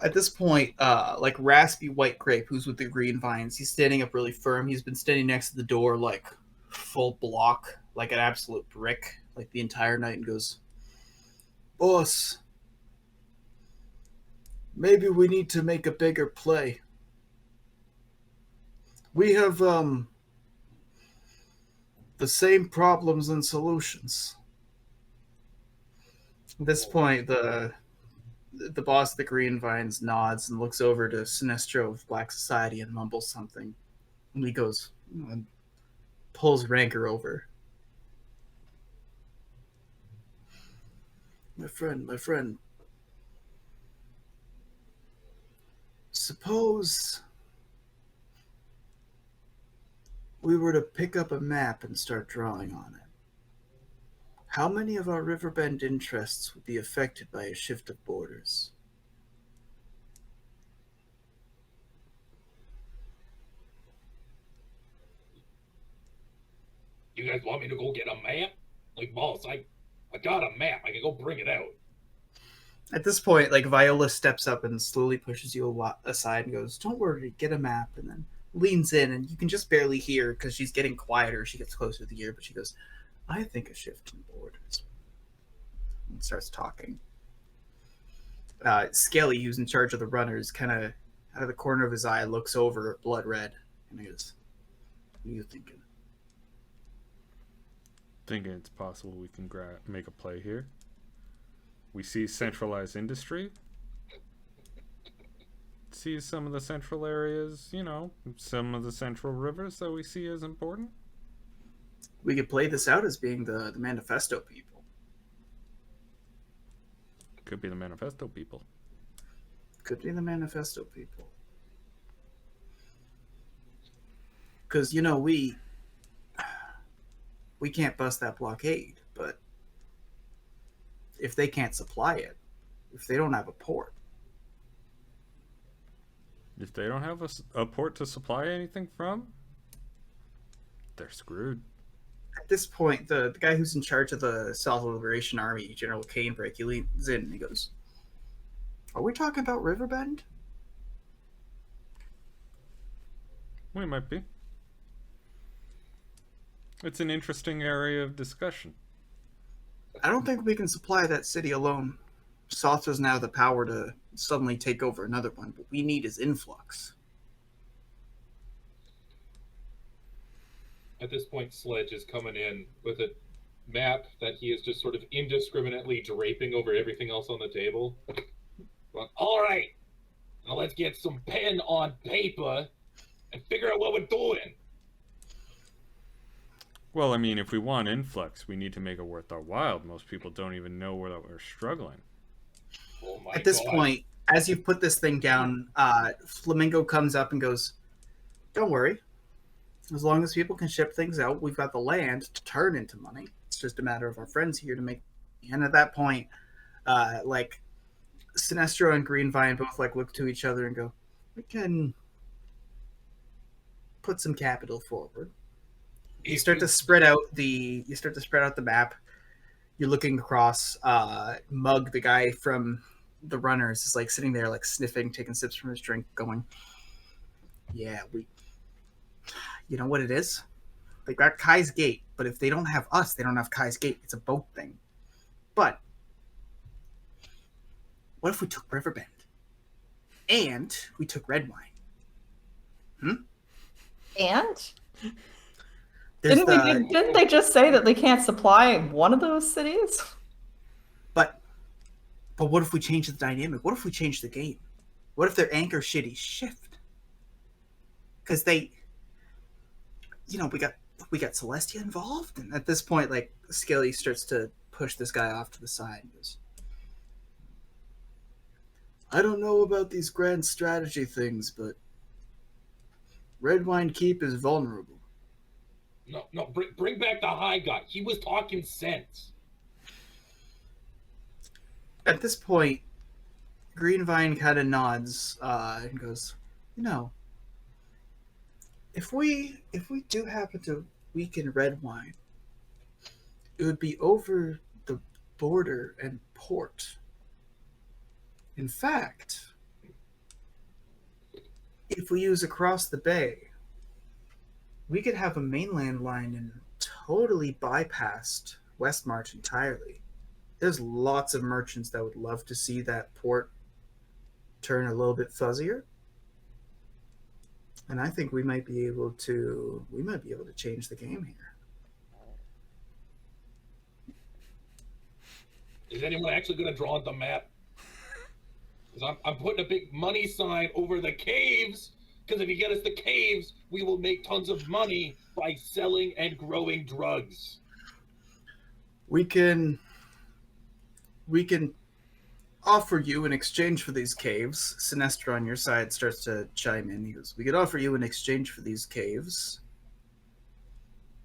Speaker 1: At this point, like Raspy White Grape, who's with the green vines, he's standing up really firm. He's been standing next to the door like full block, like an absolute brick, like the entire night, and goes, "Boss, maybe we need to make a bigger play. We have the same problems and solutions." At this point, the boss of the Green Vines nods and looks over to Sinestro of Black Society and mumbles something. And he goes and pulls Ranker over. My friend. Suppose we were to pick up a map and start drawing on it. How many of our Riverbend interests would be affected by a shift of borders?
Speaker 3: You guys want me to go get a map? Like, boss, I got a map. I can go bring it out.
Speaker 1: At this point, like Viola steps up and slowly pushes you aside and goes, "Don't worry, get a map," and then leans in, and you can just barely hear because she's getting quieter. She gets closer to the ear, but she goes, "I think a shift in borders," and starts talking. Skelly, who's in charge of the runners, kind of out of the corner of his eye looks over at Blood Red and he goes, "What are you thinking?"
Speaker 2: Thinking it's possible we can make a play here. We see centralized industry. See some of the central areas, some of the central rivers that we see as important.
Speaker 1: We could play this out as being the Manifesto people.
Speaker 2: Could be the Manifesto people.
Speaker 1: Could be the Manifesto people. Because, we can't bust that blockade, but if they can't supply it, if they don't have a port.
Speaker 2: If they don't have a port to supply anything from, they're screwed.
Speaker 1: At this point, the guy who's in charge of the South Liberation Army, General Canebrake, he leans in and he goes, "Are we talking about Riverbend?"
Speaker 2: We might be. It's an interesting area of discussion.
Speaker 1: I don't think we can supply that city alone. Soth doesn't have the power to suddenly take over another one. What we need is influx.
Speaker 3: At this point, Sledge is coming in with a map that he is just sort of indiscriminately draping over everything else on the table. Well, all right, now let's get some pen on paper and figure out what we're doing.
Speaker 2: Well, I mean, if we want influx, we need to make it worth our while. Most people don't even know where we're struggling.
Speaker 3: Oh my
Speaker 1: At this
Speaker 3: God.
Speaker 1: point, as you put this thing down, Flamingo comes up and goes, "Don't worry. As long as people can ship things out, we've got the land to turn into money. It's just a matter of our friends here to make." And at that point, Sinestro and Greenvine both look to each other and go, "We can put some capital forward." You start to spread out the map. You're looking across. Mug, the guy from the runners, is sitting there sniffing, taking sips from his drink, going, "Yeah, you know what it is? They got Kai's Gate, but if they don't have us, they don't have Kai's Gate. It's a boat thing. But what if we took Riverbend and we took Redwine?
Speaker 4: And?
Speaker 1: There's
Speaker 4: Didn't they just say that they can't supply one of those cities?
Speaker 1: But what if we change the dynamic? What if we change the game? What if their anchor shitties shift? Because we got Celestia involved, and at this point, Skelly starts to push this guy off to the side and goes, I don't know about these grand strategy things, but Redwine Keep is vulnerable.
Speaker 3: No, bring back the high guy. He was talking sense.
Speaker 1: At this point, Greenvine kind of nods and goes, if we do happen to weaken Redwine, it would be over the border and port. In fact, if we use across the bay, we could have a mainland line and totally bypassed Westmarch entirely. There's lots of merchants that would love to see that port turn a little bit fuzzier. And I think we might be able to change the game here.
Speaker 3: Is anyone actually going to draw the map? Because I'm putting a big money sign over the caves. Because if you get us the caves, we will make tons of money by selling and growing drugs.
Speaker 1: We can offer you in exchange for these caves. Sinestra on your side starts to chime in. He goes, we could offer you in exchange for these caves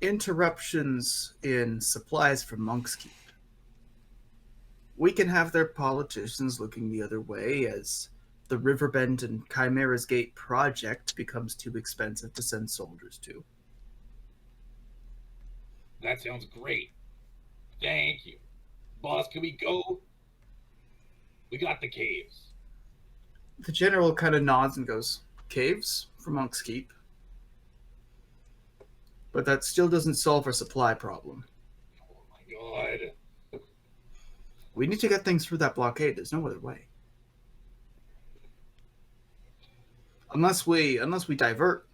Speaker 1: interruptions in supplies from Monk's Keep. We can have their politicians looking the other way as the Riverbend and Chimera's Gate project becomes too expensive to send soldiers to.
Speaker 3: That sounds great. Thank you. Boss, can we go? We got the caves.
Speaker 1: The general kind of nods and goes, caves for Monk's Keep. But that still doesn't solve our supply problem.
Speaker 3: Oh my god.
Speaker 1: We need to get things through that blockade. There's no other way. Unless we divert.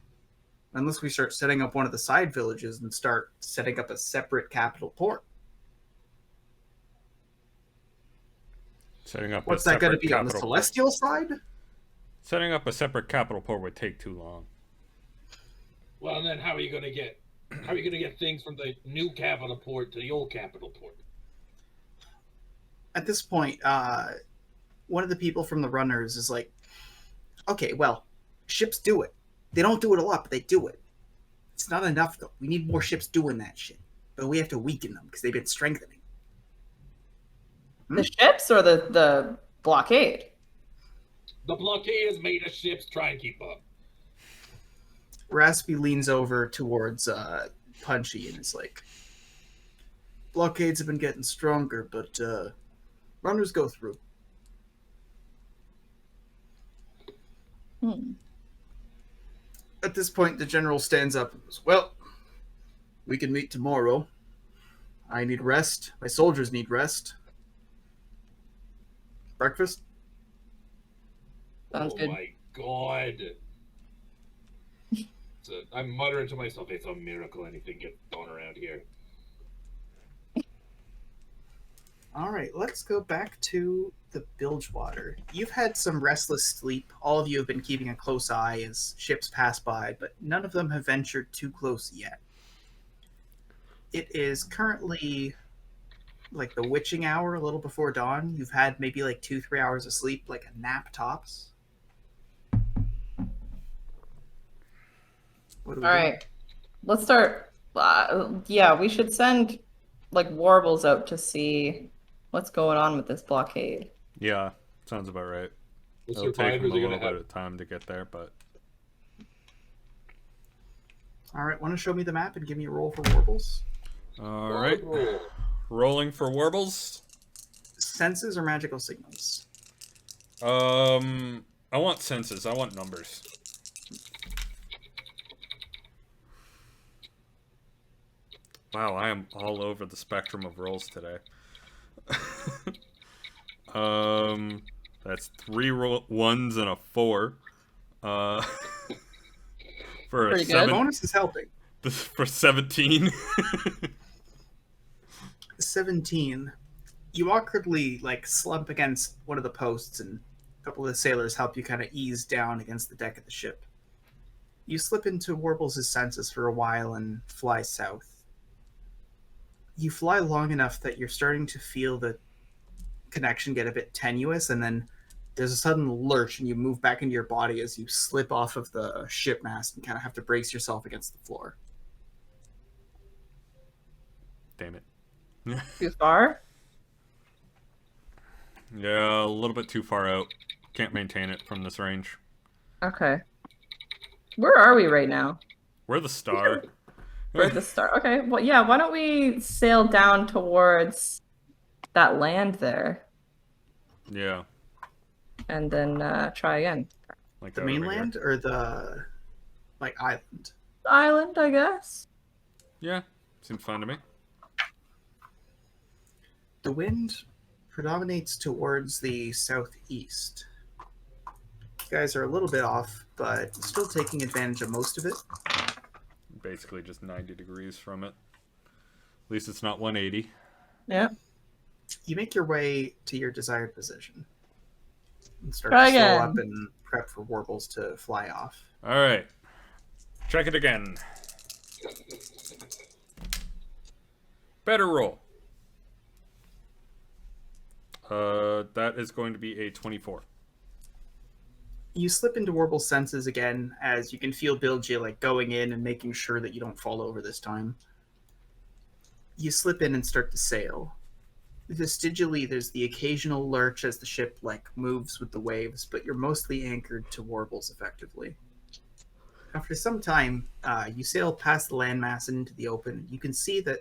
Speaker 1: Unless we start setting up one of the side villages and start setting up a separate capital port.
Speaker 2: Setting up
Speaker 1: What's that going to be on the Celestial side?
Speaker 2: Setting up a separate capital port would take too long.
Speaker 3: Well, and then how are you going to get things from the new capital port to the old capital port?
Speaker 1: At this point, one of the people from the runners is like, okay, well, ships do it. They don't do it a lot, but they do it. It's not enough, though. We need more ships doing that shit. But we have to weaken them because they've been strengthening.
Speaker 4: The ships or the blockade?
Speaker 3: The blockade is made of ships. Try and keep up.
Speaker 1: Raspy leans over towards Punchy and is like, blockades have been getting stronger, but runners go through. At this point, the general stands up and goes, well, we can meet tomorrow. I need rest. My soldiers need rest. Breakfast?
Speaker 4: Sounds good.
Speaker 3: Oh my god. I'm muttering to myself, it's a miracle anything gets thrown around here.
Speaker 1: All right, let's go back to the Bilgewater. You've had some restless sleep. All of you have been keeping a close eye as ships pass by, but none of them have ventured too close yet. It is currently like the witching hour, a little before dawn. You've had maybe like 2-3 hours of sleep, like a nap tops. What do we do?
Speaker 4: Alright. Let's start. Yeah, we should send like warbles out to see what's going on with this blockade.
Speaker 2: Yeah, sounds about right.
Speaker 3: The
Speaker 2: It'll take them a
Speaker 3: survivors are
Speaker 2: little
Speaker 3: going to
Speaker 2: bit
Speaker 3: have...
Speaker 2: of time to get there, but...
Speaker 1: All right, want to show me the map and give me a roll for warbles?
Speaker 2: All right. Rolling for warbles.
Speaker 1: Senses or magical signals?
Speaker 2: I want senses. I want numbers. Wow, I am all over the spectrum of rolls today. That's 3 1s and a 4. For
Speaker 4: Pretty
Speaker 2: a
Speaker 4: good.
Speaker 2: 7.
Speaker 1: Bonus is helping.
Speaker 2: For 17.
Speaker 1: 17. You awkwardly slump against one of the posts, and a couple of the sailors help you kind of ease down against the deck of the ship. You slip into Warbles' senses for a while and fly south. You fly long enough that you're starting to feel the connection get a bit tenuous, and then There's a sudden lurch, and you move back into your body as you slip off of the ship mast and kind of have to brace yourself against the floor.
Speaker 2: Damn it.
Speaker 4: Too far?
Speaker 2: Yeah, a little bit too far out. Can't maintain it from this range.
Speaker 4: Okay. Where are we right now?
Speaker 2: We're the star.
Speaker 4: We're at the start. Okay, well, yeah, why don't we sail down towards that land there
Speaker 2: Yeah.
Speaker 4: and then try again.
Speaker 2: Like
Speaker 1: The
Speaker 2: that over
Speaker 1: mainland
Speaker 2: here.
Speaker 1: or the island?
Speaker 4: Island, I guess.
Speaker 2: Yeah. Seems fun to me.
Speaker 1: The wind predominates towards the southeast. You guys are a little bit off, but still taking advantage of most of it.
Speaker 2: Basically just 90 degrees from it. At least it's not 180.
Speaker 4: Yeah.
Speaker 1: You make your way to your desired position and start
Speaker 4: Try
Speaker 1: to slow
Speaker 4: again.
Speaker 1: up and prep for warbles to fly off.
Speaker 2: Alright. Check it again. Better roll. That is going to be a 24.
Speaker 1: You slip into Warble's senses again as you can feel Bilge like going in and making sure that you don't fall over this time. You slip in and start to sail. Vestigially, there's the occasional lurch as the ship like moves with the waves, but you're mostly anchored to Warbles effectively. After some time, you sail past the landmass and into the open. You can see that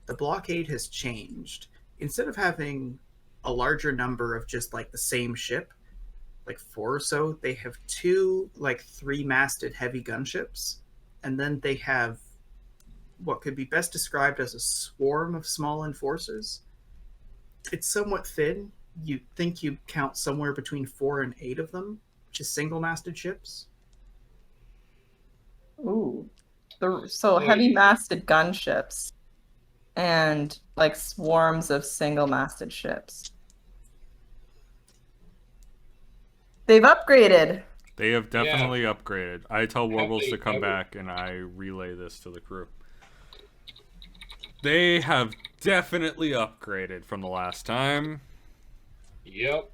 Speaker 1: the blockade has changed. Instead of having a larger number of just like the same ship, like 4 or so, they have 2 like 3-masted heavy gunships, and then they have what could be best described as a swarm of small enforcers. It's somewhat thin. You think you count somewhere between 4 and 8 of them, which is single-masted ships.
Speaker 4: Ooh. So heavy-masted gunships and like swarms of single-masted ships. They've upgraded.
Speaker 2: They have definitely upgraded. I tell Warbles to come
Speaker 3: ever-
Speaker 2: back and I relay this to the crew. They have definitely upgraded from the last time.
Speaker 3: Yep.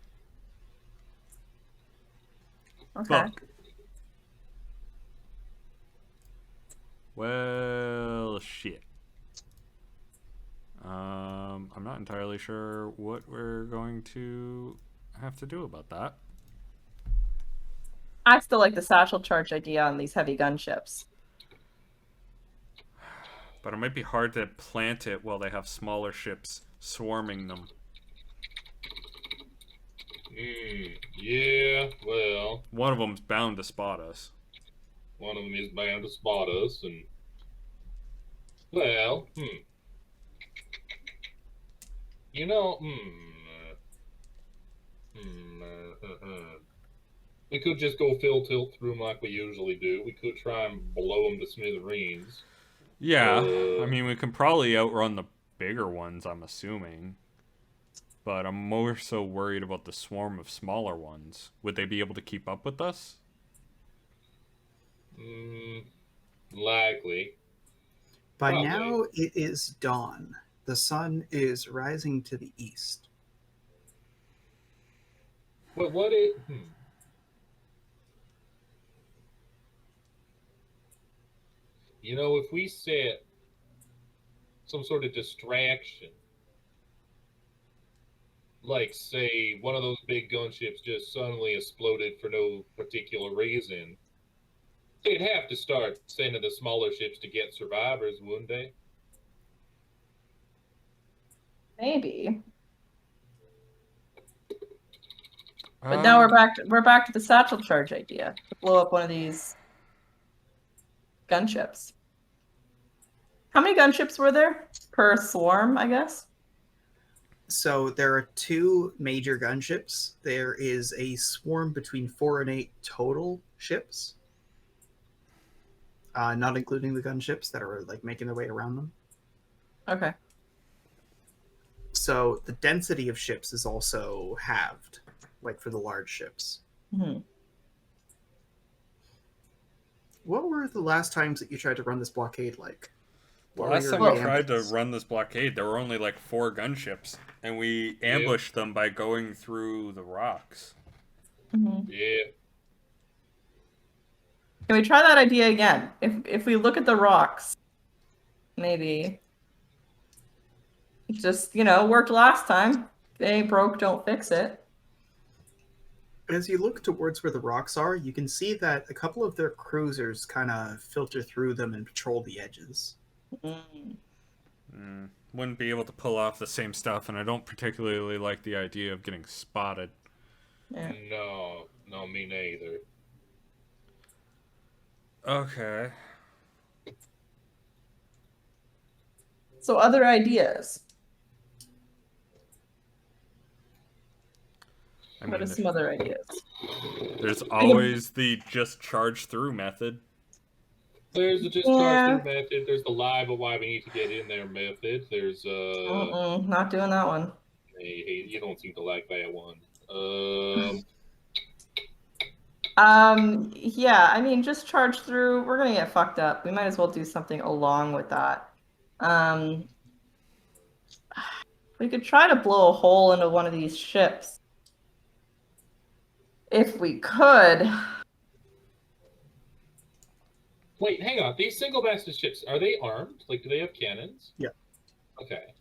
Speaker 4: Okay.
Speaker 2: Look. Well, shit. I'm not entirely sure what we're going to have to do about that.
Speaker 4: I still like the satchel charge idea on these heavy gunships.
Speaker 2: But it might be hard to plant it while they have smaller ships swarming them.
Speaker 3: Yeah, well,
Speaker 2: One of them's bound to spot us.
Speaker 3: one of them is bound to spot us, and well, you know, we could just go full tilt through them like we usually do. We could try and blow them to smithereens.
Speaker 2: Yeah, I mean, we can probably outrun the bigger ones, I'm assuming. But I'm more so worried about the swarm of smaller ones. Would they be able to keep up with us?
Speaker 3: Likely.
Speaker 1: By
Speaker 3: Probably.
Speaker 1: now, it is dawn. The sun is rising to the east.
Speaker 3: But what it? You know, if we set some sort of distraction, like say one of those big gunships just suddenly exploded for no particular reason, they'd have to start sending the smaller ships to get survivors, wouldn't they?
Speaker 4: Maybe. But now we're back to the satchel charge idea. To blow up one of these gunships. How many gunships were there per swarm, I guess?
Speaker 1: So there are 2 major gunships. There is a swarm between 4 and 8 total ships, not including the gunships that are like making their way around them.
Speaker 4: Okay.
Speaker 1: So the density of ships is also halved, like for the large ships.
Speaker 4: Mm-hmm.
Speaker 1: What were the last times that you tried to run this blockade like?
Speaker 2: The
Speaker 1: What were
Speaker 2: last
Speaker 1: your
Speaker 2: time we tried to
Speaker 1: gambits?
Speaker 2: run this blockade, there were only like 4 gunships. And we ambushed them by going through the rocks.
Speaker 4: Mhm.
Speaker 3: Yeah.
Speaker 4: Can we try that idea again? If we look at the rocks, maybe it just worked last time. If it ain't broke, don't fix it.
Speaker 1: As you look towards where the rocks are, you can see that a couple of their cruisers kind of filter through them and patrol the edges.
Speaker 2: Wouldn't be able to pull off the same stuff, and I don't particularly like the idea of getting spotted.
Speaker 4: Yeah.
Speaker 3: No, me neither.
Speaker 2: Okay.
Speaker 4: So other ideas. What are some other ideas?
Speaker 2: There's always the just charge through method.
Speaker 3: There's the just charge through method. There's the lie but why we need to get in there method. There's
Speaker 4: not doing that one.
Speaker 3: Hey, you don't seem to like that one.
Speaker 4: Yeah, I mean, just charge through. We're gonna get fucked up. We might as well do something along with that. We could try to blow a hole into one of these ships. If we could.
Speaker 3: Wait, hang on. These single-masted ships, are they armed? Like, do they have cannons?
Speaker 1: Yeah.
Speaker 3: Okay.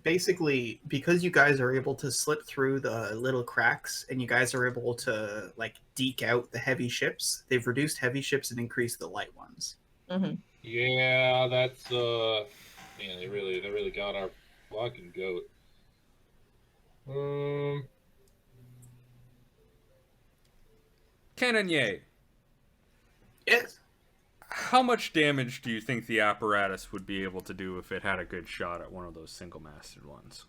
Speaker 1: Basically, because you guys are able to slip through the little cracks and you guys are able to like deke out the heavy ships, they've reduced heavy ships and increased the light ones.
Speaker 4: Mm-hmm.
Speaker 3: Yeah, that's man, they really got our fucking goat.
Speaker 2: Canonier,
Speaker 1: Yes.
Speaker 2: how much damage do you think the apparatus would be able to do if it had a good shot at one of those single-masted ones?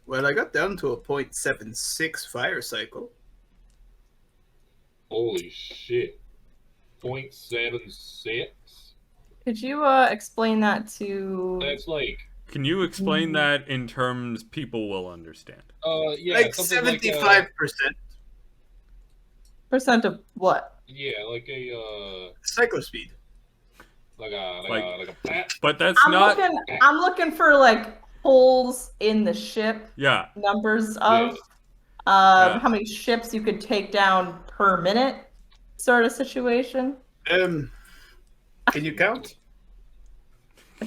Speaker 1: Well, I got down to a 0.76 fire cycle.
Speaker 3: Holy shit. 0.76?
Speaker 4: Could you explain that to...
Speaker 3: That's like...
Speaker 2: Can you explain that in terms people will understand?
Speaker 3: Yeah,
Speaker 1: like 75%.
Speaker 4: Percent of what?
Speaker 3: Yeah, like a
Speaker 1: Cycle speed.
Speaker 3: like a bat.
Speaker 2: But that's not.
Speaker 4: I'm looking for like holes in the ship.
Speaker 2: Yeah.
Speaker 4: Numbers of
Speaker 2: Yeah.
Speaker 4: how many ships you could take down per minute, sort of situation.
Speaker 1: Can you count?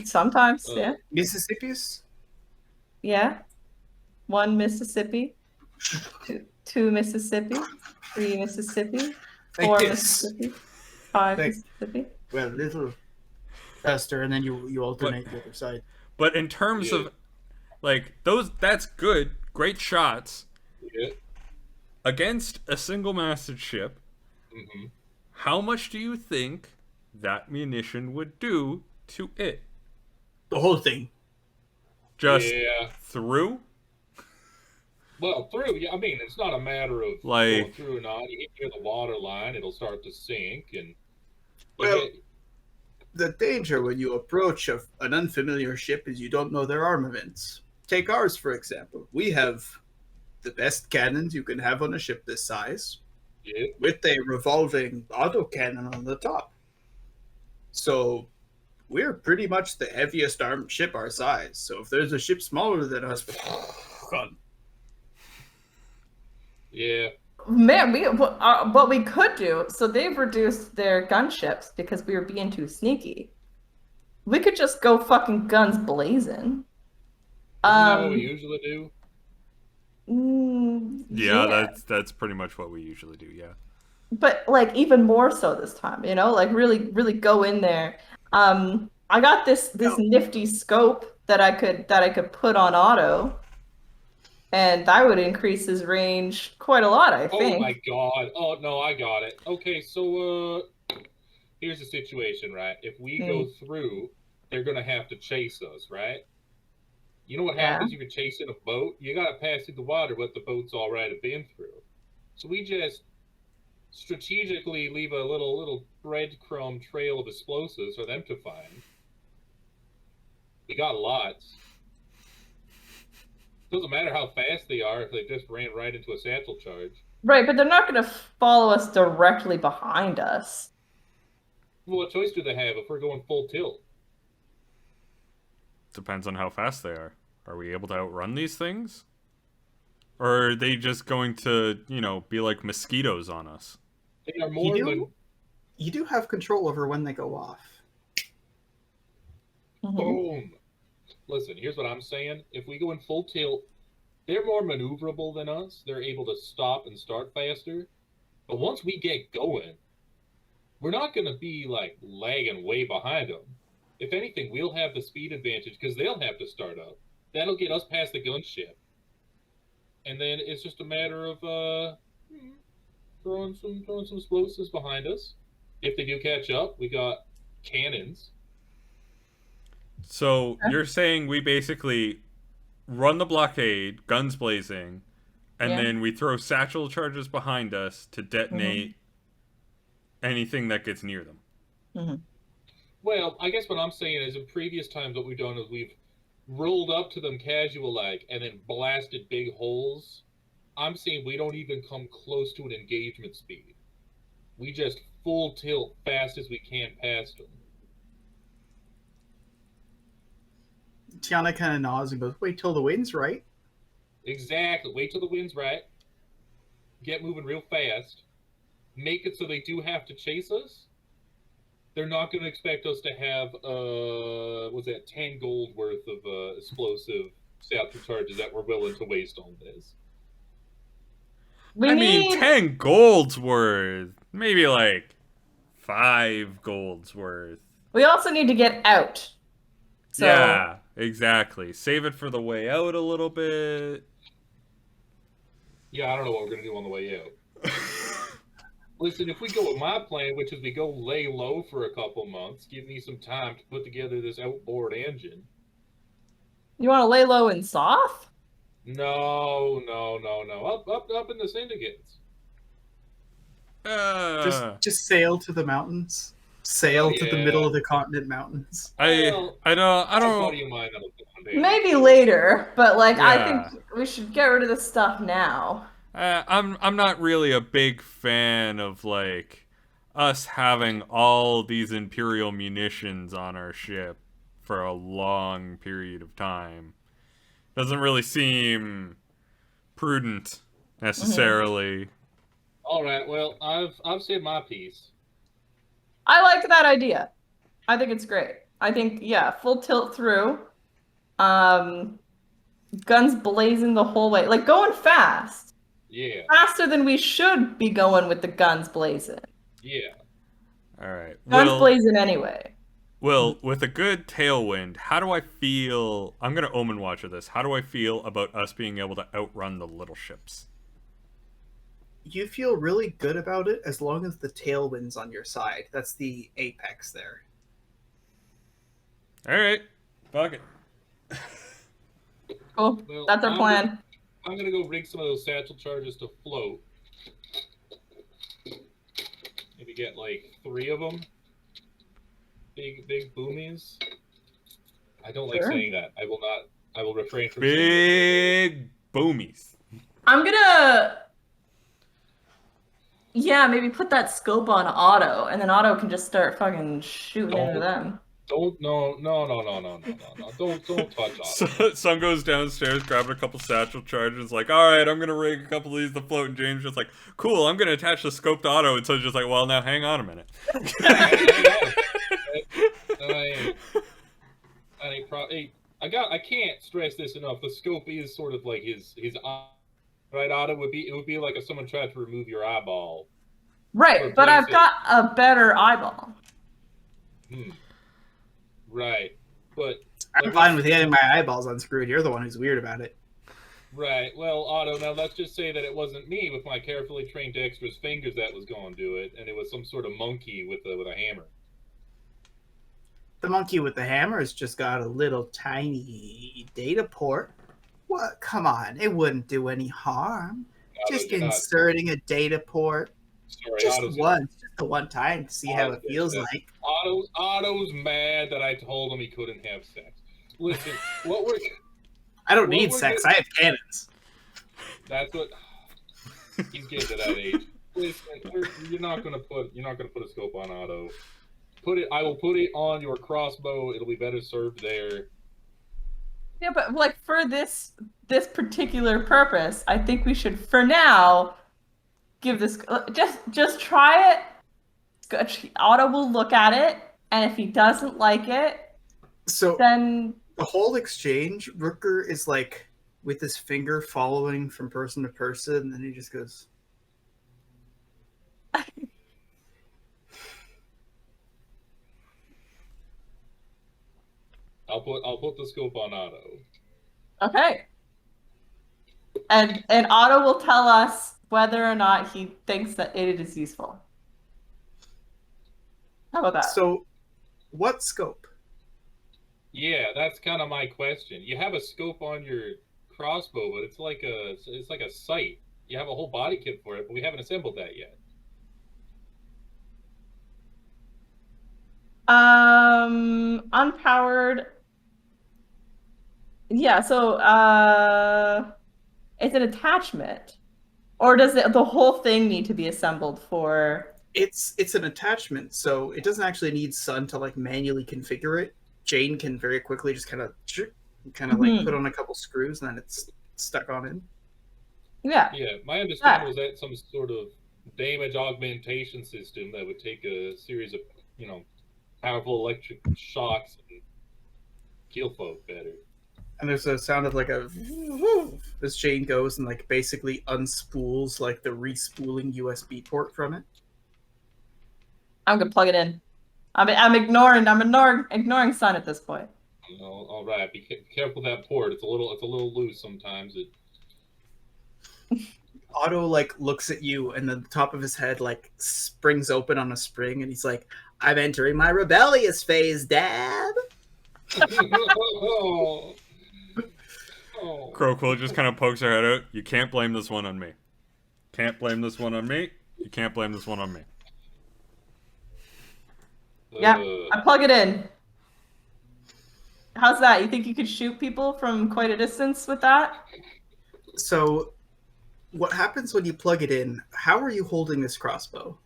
Speaker 4: Sometimes, yeah.
Speaker 1: Mississippi's?
Speaker 4: Yeah. 1 Mississippi. Two Mississippi. 3 Mississippi. 4
Speaker 1: Yes.
Speaker 4: Mississippi. 5
Speaker 1: Thanks.
Speaker 4: Mississippi.
Speaker 1: Well, a little faster, and then you alternate the other side.
Speaker 2: But in terms of like that's good, great shots.
Speaker 3: Yeah.
Speaker 2: Against a single-masted ship.
Speaker 3: Mm-hmm.
Speaker 2: How much do you think that munition would do to it?
Speaker 1: The whole thing.
Speaker 2: Just through?
Speaker 3: Well, through, yeah, I mean, it's not a matter of
Speaker 2: like
Speaker 3: going through or not. You hit near the water line, it'll start to sink, and
Speaker 1: well, the danger when you approach an unfamiliar ship is you don't know their armaments. Take ours, for example. We have the best cannons you can have on a ship this size, with a revolving autocannon on the top. So we're pretty much the heaviest armed ship our size. So if there's a ship smaller than us, gone.
Speaker 3: Yeah.
Speaker 4: Man, what we could do, so they've reduced their gunships because we were being too sneaky. We could just go fucking guns blazing.
Speaker 3: Isn't that what we usually do?
Speaker 2: Yeah, that's pretty much what we usually do, yeah.
Speaker 4: But like even more so this time, like really go in there. I got this nifty scope that I could put on auto. And that would increase his range quite a lot, I think.
Speaker 3: Oh my god. Oh no, I got it. Okay, so here's the situation, right? If we go through, they're gonna have to chase us, right? You know what happens if you're chasing a boat? You gotta pass through the water what the boat's already been through. So we just strategically leave a little breadcrumb trail of explosives for them to find. We got lots. Doesn't matter how fast they are if they just ran right into a satchel charge.
Speaker 4: Right, but they're not going to follow us directly behind us.
Speaker 3: Well, what choice do they have if we're going full tilt?
Speaker 2: Depends on how fast they are. Are we able to outrun these things? Or are they just going to, be like mosquitoes on us?
Speaker 3: They are more
Speaker 1: You do have control over when they go off.
Speaker 3: Boom. Listen, here's what I'm saying. If we go in full tilt, they're more maneuverable than us. They're able to stop and start faster. But once we get going, we're not going to be like lagging way behind them. If anything, we'll have the speed advantage because they'll have to start up. That'll get us past the gunship. And then it's just a matter of throwing some explosives behind us. If they do catch up, we got cannons.
Speaker 2: So you're saying we basically run the blockade, guns blazing, and then we throw satchel charges behind us to detonate anything that gets near them.
Speaker 3: Well, I guess what I'm saying is in previous times what we've done is we've rolled up to them casual-like and then blasted big holes. I'm saying we don't even come close to an engagement speed. We just full tilt fast as we can past them.
Speaker 1: Tiana kind of nods and goes, wait till the wind's right.
Speaker 3: Exactly. Wait till the wind's right. Get moving real fast. Make it so they do have to chase us. They're not going to expect us to have, 10 gold worth of explosive satchel charges that we're willing to waste on this.
Speaker 4: I
Speaker 2: mean, 10 gold's worth. Maybe like 5 gold's worth.
Speaker 4: We also need to get out. So...
Speaker 2: Yeah, exactly. Save it for the way out a little bit.
Speaker 3: Yeah, I don't know what we're going to do on the way out. Listen, if we go with my plan, which is we go lay low for a couple months, give me some time to put together this outboard engine.
Speaker 4: You want to lay low in Soth?
Speaker 3: No. Up in the syndicates.
Speaker 1: Just sail to the mountains. Sail to the middle of the continent mountains.
Speaker 2: I don't.
Speaker 4: Maybe later, but I think we should get rid of this stuff now.
Speaker 2: I'm not really a big fan of us having all these Imperial munitions on our ship for a long period of time. Doesn't really seem prudent necessarily.
Speaker 3: All right, well, I've said my piece.
Speaker 4: I like that idea. I think it's great. I think full tilt through. Guns blazing the whole way, going fast.
Speaker 3: Yeah.
Speaker 4: Faster than we should be going with the guns blazing.
Speaker 3: Yeah.
Speaker 2: All right.
Speaker 4: Guns blazing anyway.
Speaker 2: Will, with a good tailwind, how do I feel? I'm going to Omen Watcher this. How do I feel about us being able to outrun the little ships?
Speaker 1: You feel really good about it as long as the tailwind's on your side. That's the apex there.
Speaker 2: All right. Fuck it.
Speaker 4: Cool.
Speaker 3: Well,
Speaker 4: that's our plan.
Speaker 3: I'm going to go rig some of those satchel charges to float. Maybe get 3 of them. Big boomies. I don't like saying that. I will refrain from saying
Speaker 2: big boomies.
Speaker 4: I'm gonna maybe put that scope on Otto, and then Otto can just start fucking shooting into them.
Speaker 3: No. Don't touch Otto.
Speaker 2: Sun goes downstairs, grabbing a couple satchel charges, all right, I'm gonna rig a couple of these to float, and James just cool, I'm gonna attach the scope to Otto, and Sun's just well, now hang on a minute.
Speaker 3: I can't stress this enough. The scope is sort of like his eye, right? Otto it would be like if someone tried to remove your eyeball.
Speaker 4: Right, but I've got a better eyeball.
Speaker 3: Right, but
Speaker 1: I'm fine with getting my eyeballs unscrewed. You're the one who's weird about it.
Speaker 3: Right. Well, Otto, now let's just say that it wasn't me with my carefully trained dexterous fingers that was going to do it, and it was some sort of monkey with a hammer.
Speaker 1: The monkey with the hammer has just got a little tiny data port. What? Come on, it wouldn't do any harm. Just inserting a data port.
Speaker 3: Sorry,
Speaker 1: just
Speaker 3: Otto's
Speaker 1: once, just the one time to see how it feels like.
Speaker 3: Otto's mad that I told him he couldn't have sex. Listen,
Speaker 1: I don't need sex. I have cannons.
Speaker 3: That's what he's getting to that age. Listen, you're not gonna put a scope on Otto. I will put it on your crossbow. It'll be better served there.
Speaker 4: Yeah, but like for this particular purpose, I think we should, for now, give this just try it. Otto will look at it, and if he doesn't like it,
Speaker 1: So
Speaker 4: then
Speaker 1: the whole exchange, Rooker is like with his finger following from person to person, and then he just goes.
Speaker 3: I'll put the scope on Otto.
Speaker 4: okay. And Otto will tell us whether or not he thinks that it is useful. How about that?
Speaker 1: So, what scope?
Speaker 3: Yeah, that's kind of my question. You have a scope on your crossbow, but it's like a sight. You have a whole body kit for it, but we haven't assembled that yet.
Speaker 4: Unpowered. Yeah, so it's an attachment. Or does the whole thing need to be assembled for
Speaker 1: It's an attachment, so it doesn't actually need Sun to like manually configure it. Jane can very quickly just kind of like put on a couple screws, and then it's stuck on in.
Speaker 4: Yeah.
Speaker 3: Yeah, my understanding was that some sort of damage augmentation system that would take a series of, powerful electric shocks and kill folk better.
Speaker 1: And there's a sound of like a as Jane goes and like basically unspools like the respooling USB port from it.
Speaker 4: I'm gonna plug it in. I'm ignoring Sun at this point.
Speaker 3: All right, be careful with that port. It's a little loose sometimes.
Speaker 1: Otto like looks at you, and the top of his head like springs open on a spring, and he's like, "I'm entering my rebellious phase, Dad."
Speaker 3: Oh.
Speaker 2: Crowquill just kind of pokes her head out. You can't blame this one on me. Can't blame this one on me. You can't blame this one on me.
Speaker 4: Yeah, I plug it in. How's that? You think you could shoot people from quite a distance with that?
Speaker 1: So, what happens when you plug it in? How are you holding this crossbow?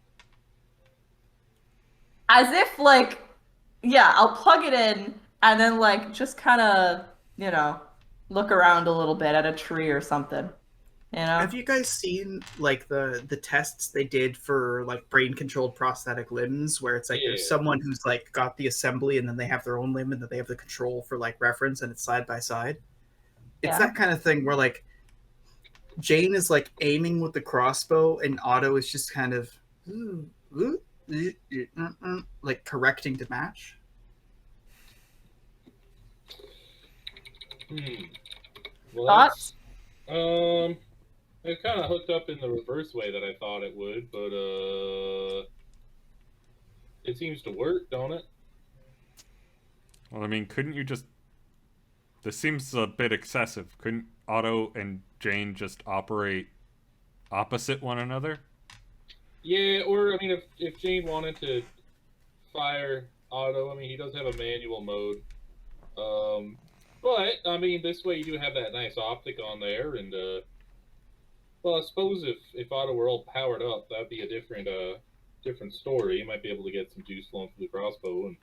Speaker 4: As if like, yeah, I'll plug it in and then like just kind of, look around a little bit at a tree or something.
Speaker 1: Have you guys seen like the tests they did for like brain controlled prosthetic limbs, where it's like there's someone who's like got the assembly and then they have their own limb and then they have the control for like reference and it's side by side? It's that kind of thing where like Jane is like aiming with the crossbow and Otto is just kind of like correcting to match.
Speaker 3: Well,
Speaker 4: thoughts?
Speaker 3: It kind of hooked up in the reverse way that I thought it would, but it seems to work, don't it?
Speaker 2: Well, I mean, couldn't you just... This seems a bit excessive. Couldn't Otto and Jane just operate opposite one another?
Speaker 3: Yeah, or, I mean, if Jane wanted to fire Otto, I mean, he does have a manual mode. But, I mean, this way you do have that nice optic on there, and, well, I suppose if Otto were all powered up, that'd be a different story. You might be able to get some juice flowing through the crossbow.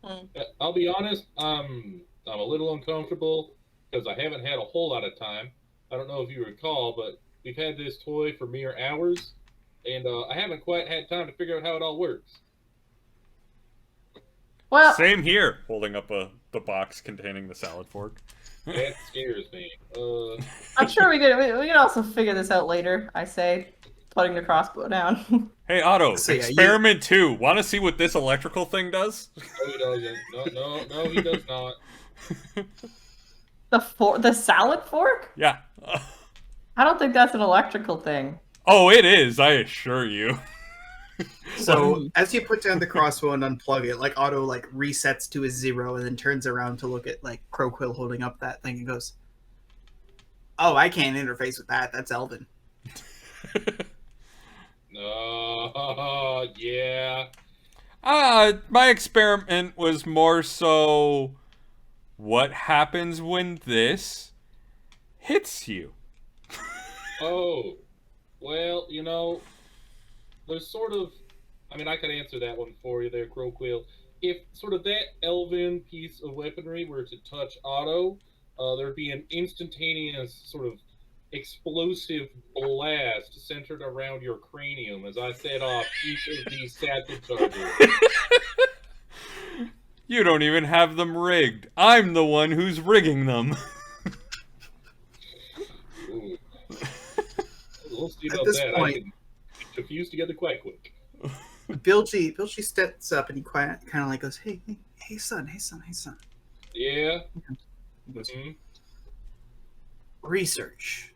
Speaker 3: And I'll be honest, I'm a little uncomfortable because I haven't had a whole lot of time. I don't know if you recall, but we've had this toy for mere hours, and I haven't quite had time to figure out how it all works.
Speaker 4: Well,
Speaker 2: Same here, holding up the box containing the salad fork.
Speaker 3: That scares me.
Speaker 4: I'm sure we can also figure this out later, I say, putting the crossbow down.
Speaker 2: Hey, Otto,
Speaker 1: So, yeah,
Speaker 2: experiment 2. Want to see what this electrical thing does?
Speaker 3: No, he doesn't. No, he does not.
Speaker 4: The salad fork?
Speaker 2: Yeah.
Speaker 4: I don't think that's an electrical thing.
Speaker 2: Oh, it is, I assure you.
Speaker 1: So as you put down the crossbow and unplug it, like Otto like resets to his 0 and then turns around to look at like Crowquill holding up that thing and goes, "Oh, I can't interface with that. That's Elven."
Speaker 3: Yeah.
Speaker 2: My experiment was more so what happens when this hits you.
Speaker 3: Oh, well, there's sort of, I mean, I could answer that one for you there, Crowquill. if sort of that elven piece of weaponry were to touch Otto, there'd be an instantaneous sort of explosive blast centered around your cranium as I set off each of these satchel charges.
Speaker 2: You don't even have them rigged. I'm the one who's rigging them.
Speaker 3: Ooh. We'll see
Speaker 1: At
Speaker 3: about
Speaker 1: this
Speaker 3: that.
Speaker 1: point-
Speaker 3: I can get fused together quite quick.
Speaker 1: Bilgy steps up and he kind of like goes, hey, son.
Speaker 3: Yeah.
Speaker 1: He goes,
Speaker 3: Mhm.
Speaker 1: research.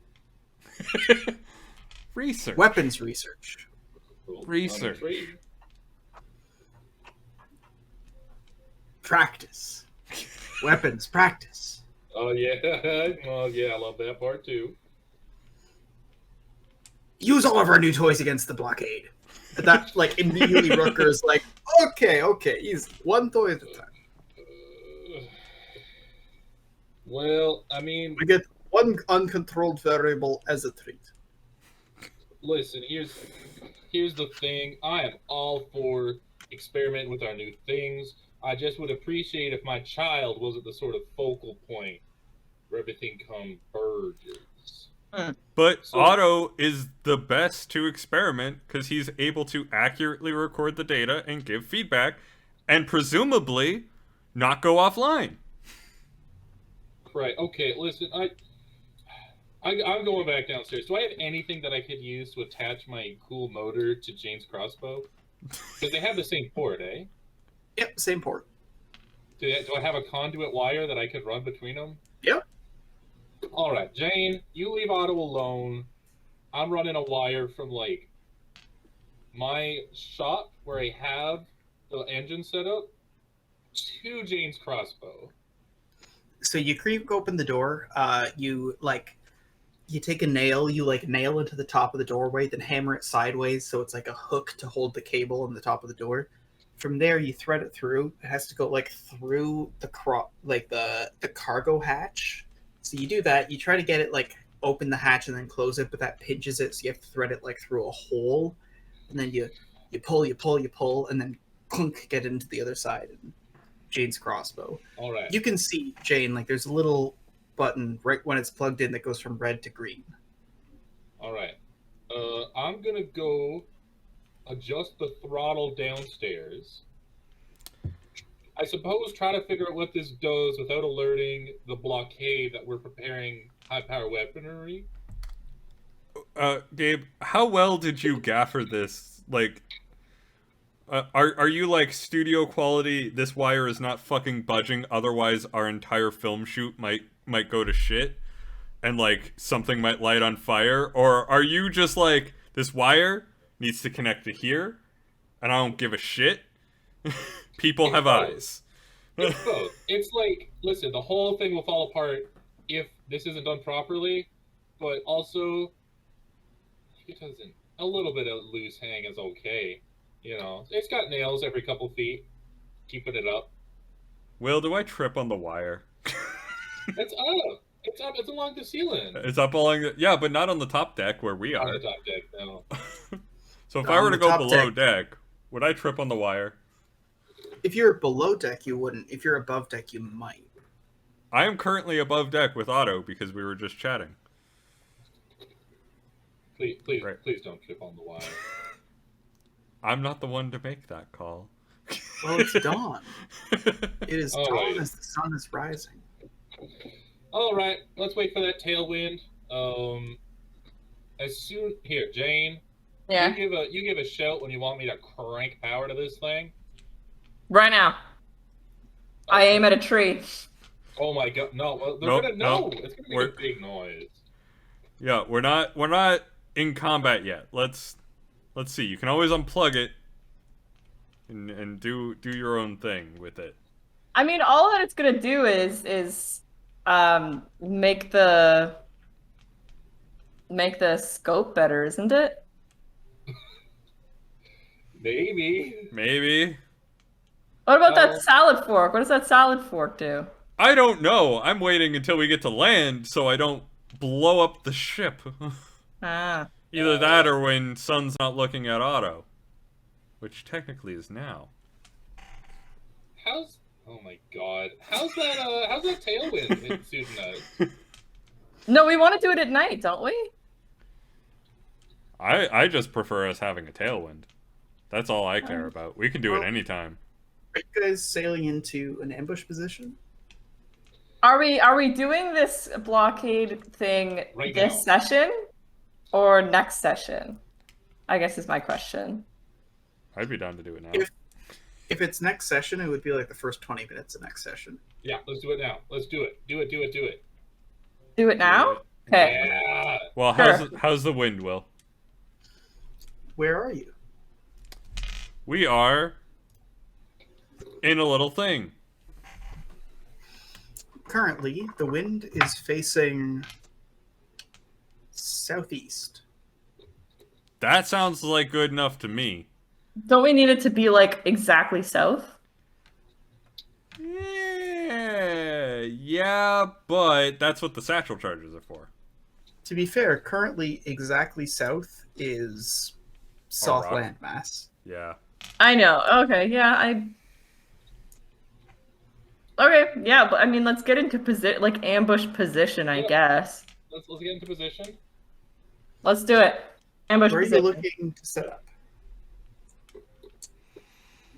Speaker 2: Research.
Speaker 1: Weapons research.
Speaker 3: Cool.
Speaker 2: Research.
Speaker 3: I'm intrigued.
Speaker 1: Practice. Weapons practice.
Speaker 3: Oh yeah. Well, yeah, I love that part too.
Speaker 1: Use all of our new toys against the blockade. And that, like, immediately Rutger's like, okay, use one toy at a time.
Speaker 3: Well, I mean,
Speaker 1: We get one uncontrolled variable as a treat.
Speaker 3: listen, here's the thing. I am all for experimenting with our new things. I just would appreciate if my child wasn't the sort of focal point where everything converges.
Speaker 2: But
Speaker 3: So-
Speaker 2: Otto is the best to experiment because he's able to accurately record the data and give feedback, and presumably not go offline.
Speaker 3: Right. Okay. Listen, I'm going back downstairs. Do I have anything that I could use to attach my cool motor to Jane's crossbow? Because they have the same port, eh?
Speaker 1: Yep, same port.
Speaker 3: Do I have a conduit wire that I could run between them?
Speaker 1: Yep.
Speaker 3: All right, Jane, you leave Otto alone. I'm running a wire from like my shop where I have the engine set up to Jane's crossbow.
Speaker 1: So you creak open the door. You take a nail. You nail into the top of the doorway, then hammer it sideways so it's like a hook to hold the cable on the top of the door. From there, you thread it through. It has to go through the cargo hatch. So you do that. You try to get it open the hatch and then close it, but that pinches it, so you have to thread it through a hole. And then you pull, and then clunk, get it into the other side. And Jane's crossbow.
Speaker 3: All right.
Speaker 1: You can see, Jane, there's a little button right when it's plugged in that goes from red to green.
Speaker 3: All right. I'm gonna go adjust the throttle downstairs. I suppose try to figure out what this does without alerting the blockade that we're preparing high-power weaponry.
Speaker 2: Gabe, how well did you gaffer this? Are you studio quality? This wire is not fucking budging. Otherwise, our entire film shoot might go to shit, and something might light on fire. Or are you just this wire needs to connect to here, and I don't give a shit. People have eyes.
Speaker 3: It's both. It's listen, the whole thing will fall apart if this isn't done properly, but also, it doesn't. A little bit of loose hang is okay. It's got nails every couple feet, keeping it up.
Speaker 2: Will, do I trip on the wire?
Speaker 3: It's up. It's up. It's along the ceiling.
Speaker 2: It's up along the... Yeah, but not on the top deck where we
Speaker 3: On
Speaker 2: are.
Speaker 3: the top deck, no.
Speaker 2: So if
Speaker 1: No,
Speaker 2: I were
Speaker 1: on
Speaker 2: to
Speaker 1: the
Speaker 2: go
Speaker 1: top
Speaker 2: below deck, would I trip on the wire?
Speaker 1: If you're below deck, you wouldn't. If you're above deck, you might.
Speaker 2: I am currently above deck with Otto because we were just chatting.
Speaker 3: Please
Speaker 2: Right.
Speaker 3: don't trip on the wire.
Speaker 2: I'm not the one to make that call.
Speaker 1: Well, it's dawn. It is
Speaker 3: All
Speaker 1: dawn
Speaker 3: right.
Speaker 1: as the sun is rising.
Speaker 3: All right, let's wait for that tailwind. Here, Jane.
Speaker 4: Yeah.
Speaker 3: You give a shout when you want me to crank power to this thing.
Speaker 4: Right now. I aim at a tree.
Speaker 3: Oh my god, no! Well, they're
Speaker 2: Nope,
Speaker 3: gonna know.
Speaker 2: nope.
Speaker 3: It's gonna make
Speaker 2: We're-
Speaker 3: a big noise.
Speaker 2: Yeah, we're not in combat yet. Let's see. You can always unplug it and do your own thing with it.
Speaker 4: I mean, all that it's gonna do is make the scope better, isn't it?
Speaker 3: Maybe.
Speaker 2: Maybe.
Speaker 4: What about
Speaker 3: Well-
Speaker 4: that salad fork? What does that salad fork do?
Speaker 2: I don't know. I'm waiting until we get to land so I don't blow up the ship.
Speaker 4: Ah.
Speaker 2: Either that or when Sun's not looking at Otto. Which technically is now.
Speaker 3: how's oh my god, how's that tailwind suiting us?
Speaker 4: No, we want to do it at night, don't we?
Speaker 2: I just prefer us having a tailwind. That's all I care about. We can do it
Speaker 1: Well-
Speaker 2: anytime.
Speaker 1: Are you guys sailing into an ambush position?
Speaker 4: Are we doing this blockade thing
Speaker 3: Right
Speaker 4: this
Speaker 3: now.
Speaker 4: session or next session? I guess is my question.
Speaker 2: I'd be down to do it now.
Speaker 1: If it's next session, it would be like the first 20 minutes of next session.
Speaker 3: Yeah, let's do it now. Let's do it. Do it.
Speaker 4: Do it now? Okay.
Speaker 3: Yeah.
Speaker 2: Well,
Speaker 4: Sure.
Speaker 2: how's the wind, Will?
Speaker 1: Where are you?
Speaker 2: We are in a little thing.
Speaker 1: Currently, the wind is facing southeast.
Speaker 2: That sounds like good enough to me.
Speaker 4: Don't we need it to be like exactly south?
Speaker 2: Yeah, but that's what the satchel charges are for.
Speaker 1: To be fair, currently exactly south is soft
Speaker 2: rock.
Speaker 1: landmass.
Speaker 2: Yeah.
Speaker 4: I know. Okay, yeah, Okay, yeah, but I mean, let's get into like ambush position, I
Speaker 3: Yeah.
Speaker 4: guess.
Speaker 3: Let's get into position.
Speaker 4: Let's do it. Ambush
Speaker 1: Where are you
Speaker 4: position.
Speaker 1: looking to set up?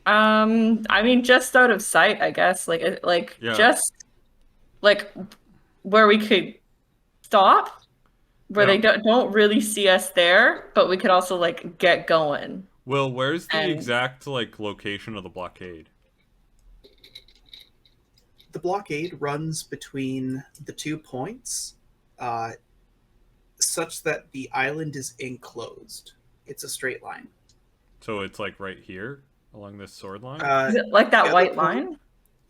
Speaker 4: I mean, just out of sight, I guess. Like
Speaker 2: Yeah.
Speaker 4: just like where we could stop, where
Speaker 2: Yeah.
Speaker 4: they don't really see us there, but we could also like get going.
Speaker 2: Will, where's the
Speaker 4: And-
Speaker 2: exact location of the blockade?
Speaker 1: The blockade runs between the 2 points, such that the island is enclosed. It's a straight line.
Speaker 2: So it's right here along this sword line?
Speaker 4: Is it like that
Speaker 1: the
Speaker 4: white
Speaker 1: other point-
Speaker 4: line?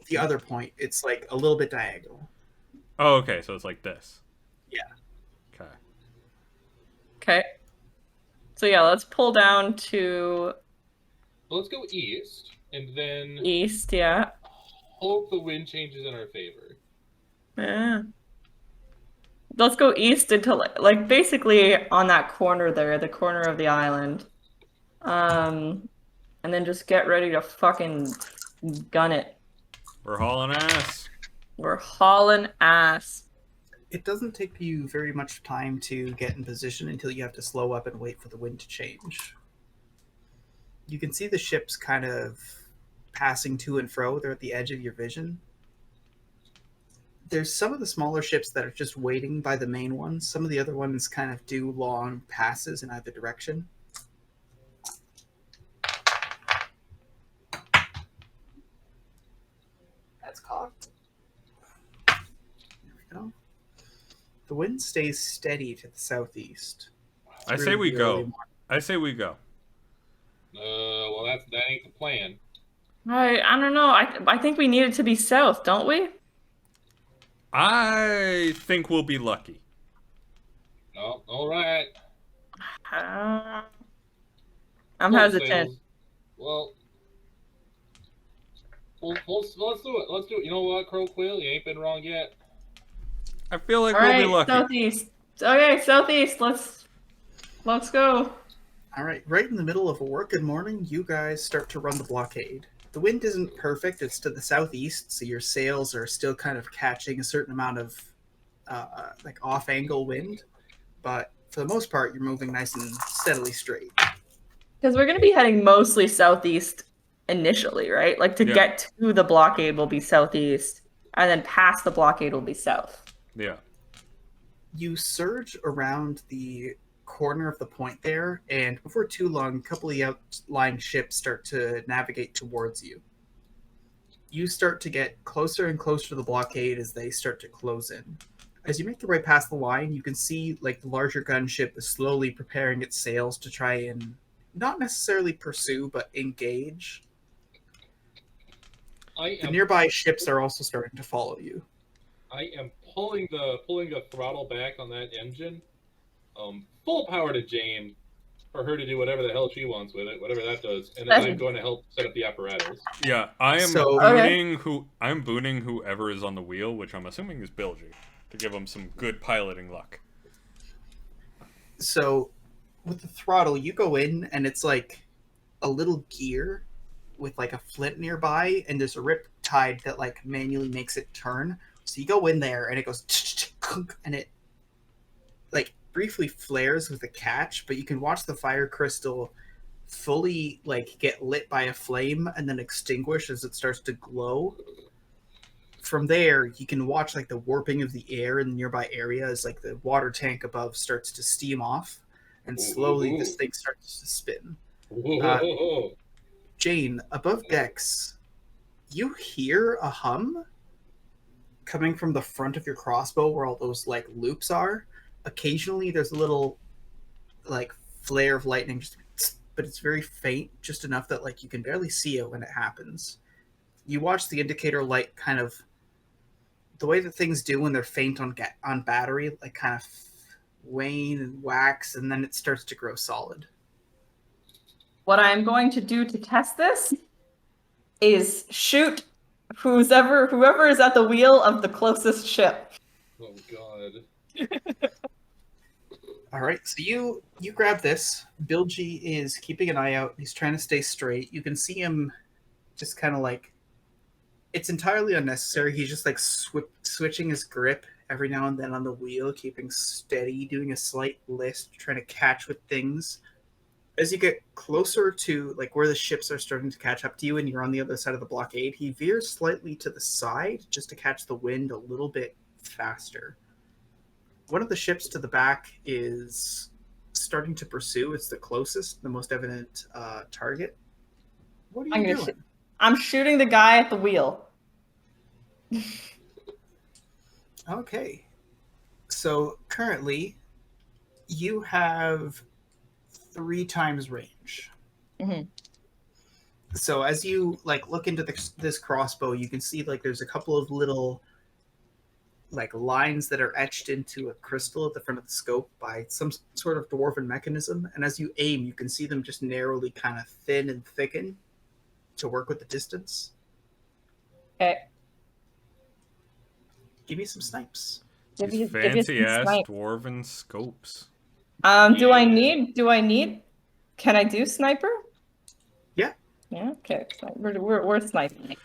Speaker 1: The other point, it's like a little bit diagonal.
Speaker 2: Oh, okay, so it's like this.
Speaker 1: Yeah.
Speaker 2: Okay.
Speaker 4: Okay. So yeah, let's pull down to
Speaker 3: Well, let's go east, and then
Speaker 4: east. Yeah.
Speaker 3: hope the wind changes in our favor.
Speaker 4: Yeah. Let's go east until like basically on that corner there, the corner of the island. And then just get ready to fucking gun it.
Speaker 2: We're hauling ass.
Speaker 4: We're hauling ass.
Speaker 1: It doesn't take you very much time to get in position until you have to slow up and wait for the wind to change. You can see the ships kind of passing to and fro. They're at the edge of your vision. There's some of the smaller ships that are just waiting by the main ones. Some of the other ones kind of do long passes in either direction. That's cocked. There we go. The wind stays steady to the southeast.
Speaker 2: I say
Speaker 1: through
Speaker 2: we
Speaker 1: the
Speaker 2: go.
Speaker 1: early morning.
Speaker 2: I say we go.
Speaker 3: Well, that ain't the plan.
Speaker 4: I don't know. I think we need it to be south, don't we?
Speaker 2: I think we'll be lucky.
Speaker 3: Oh, all right.
Speaker 4: I'm
Speaker 3: Full
Speaker 4: hesitant.
Speaker 3: sails. Well, let's do it. Let's do it. You know what, Crow Quill? You ain't been wrong yet.
Speaker 2: I feel like
Speaker 4: All
Speaker 2: we'll
Speaker 4: right,
Speaker 2: be lucky.
Speaker 4: southeast. Okay, southeast. Let's go.
Speaker 1: All right, right in the middle of a working morning, you guys start to run the blockade. The wind isn't perfect; it's to the southeast, so your sails are still kind of catching a certain amount of off-angle wind. But for the most part, you're moving nice and steadily straight.
Speaker 4: Because we're gonna be heading mostly southeast initially, right? Like to
Speaker 2: Yeah.
Speaker 4: get to the blockade will be southeast, and then past the blockade will be south.
Speaker 2: Yeah.
Speaker 1: You surge around the corner of the point there, and before too long, a couple of the outlying ships start to navigate towards you. You start to get closer and closer to the blockade as they start to close in. As you make your way past the line, you can see the larger gunship is slowly preparing its sails to try and not necessarily pursue, but engage. The nearby ships are also starting to follow you.
Speaker 3: I am pulling the throttle back on that engine. Full power to Jane for her to do whatever the hell she wants with it, whatever that does, and then I'm going to help set up the apparatus.
Speaker 2: Yeah, I am
Speaker 1: So-
Speaker 2: I'm booning whoever is on the wheel, which I'm assuming is Bilgy, to give him some good piloting luck.
Speaker 1: So with the throttle, you go in and it's like a little gear with like a flint nearby, and there's a rip tide that like manually makes it turn. So you go in there, and it goes, and it like briefly flares with a catch, but you can watch the fire crystal fully like get lit by a flame and then extinguish as it starts to glow. From there, you can watch like the warping of the air in the nearby area as like the water tank above starts to steam off, and slowly this thing starts to spin. Jane, above decks, you hear a hum coming from the front of your crossbow where all those like loops are. Occasionally there's a little like flare of lightning, but it's very faint, just enough that like you can barely see it when it happens. You watch the indicator light kind of the way that things do when they're faint on battery, like kind of wane and wax, and then it starts to grow solid.
Speaker 4: What I'm going to do to test this is shoot whoever is at the wheel of the closest ship.
Speaker 3: Oh god.
Speaker 1: All right, so you grab this. Bilgy is keeping an eye out. He's trying to stay straight. You can see him just kind of like, it's entirely unnecessary. He's just like switching his grip every now and then on the wheel, keeping steady, doing a slight list, trying to catch with things. As you get closer to like where the ships are starting to catch up to you and you're on the other side of the blockade, he veers slightly to the side just to catch the wind a little bit faster. One of the ships to the back is starting to pursue. It's the closest, the most evident target. What are you doing?
Speaker 4: I'm shooting the guy at the wheel.
Speaker 1: Okay. So currently, you have 3 times range.
Speaker 4: Mm-hmm.
Speaker 1: So as you like look into this crossbow, you can see like there's a couple of little like lines that are etched into a crystal at the front of the scope by some sort of dwarven mechanism. And as you aim, you can see them just narrowly kind of thin and thicken to work with the distance.
Speaker 4: Okay.
Speaker 1: Give me some snipes.
Speaker 2: These fancy ass dwarven scopes.
Speaker 4: Do I need? Can I do sniper?
Speaker 1: Yeah.
Speaker 4: Yeah. Okay. So we're sniping.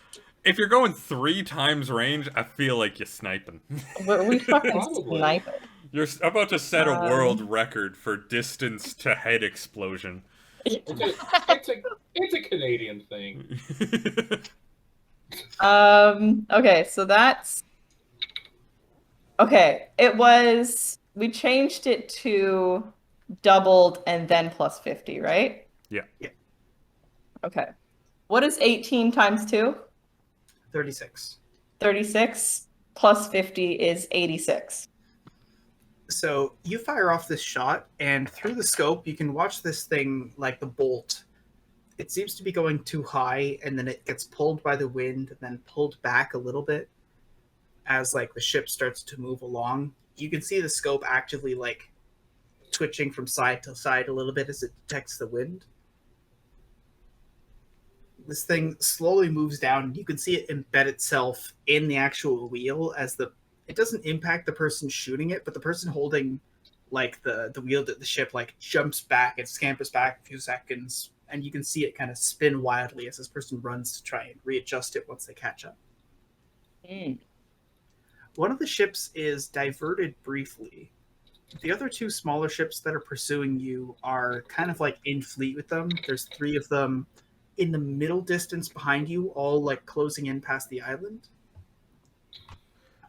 Speaker 2: If you're going 3 times range, I feel like you're sniping.
Speaker 4: We fucking sniping.
Speaker 2: You're about to set a world record for distance to head explosion.
Speaker 3: It's a Canadian thing.
Speaker 4: Okay, so that's okay. We changed it to doubled and then plus 50, right?
Speaker 2: Yeah.
Speaker 4: Okay. What is 18 times 2?
Speaker 1: 36.
Speaker 4: 36 plus 50 is 86.
Speaker 1: So you fire off this shot, and through the scope, you can watch this thing like the bolt. It seems to be going too high, and then it gets pulled by the wind, and then pulled back a little bit as like the ship starts to move along. You can see the scope actively like twitching from side to side a little bit as it detects the wind. This thing slowly moves down, and you can see it embed itself in the actual wheel as it doesn't impact the person shooting it, but the person holding like the wheel to the ship like jumps back and scampers back a few seconds, and you can see it kind of spin wildly as this person runs to try and readjust it once they catch up. One of the ships is diverted briefly. The other 2 smaller ships that are pursuing you are kind of like in fleet with them. There's 3 of them in the middle distance behind you, all like closing in past the island.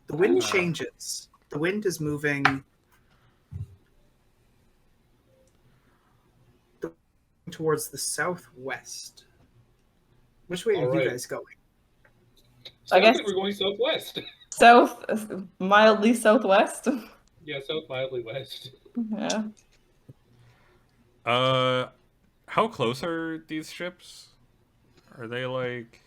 Speaker 1: The wind changes. The wind is moving towards the southwest. Which way are you guys going?
Speaker 3: I guess we're going southwest.
Speaker 4: South, mildly southwest.
Speaker 3: Yeah, south mildly west.
Speaker 4: Yeah.
Speaker 2: How close are these ships? Are they like?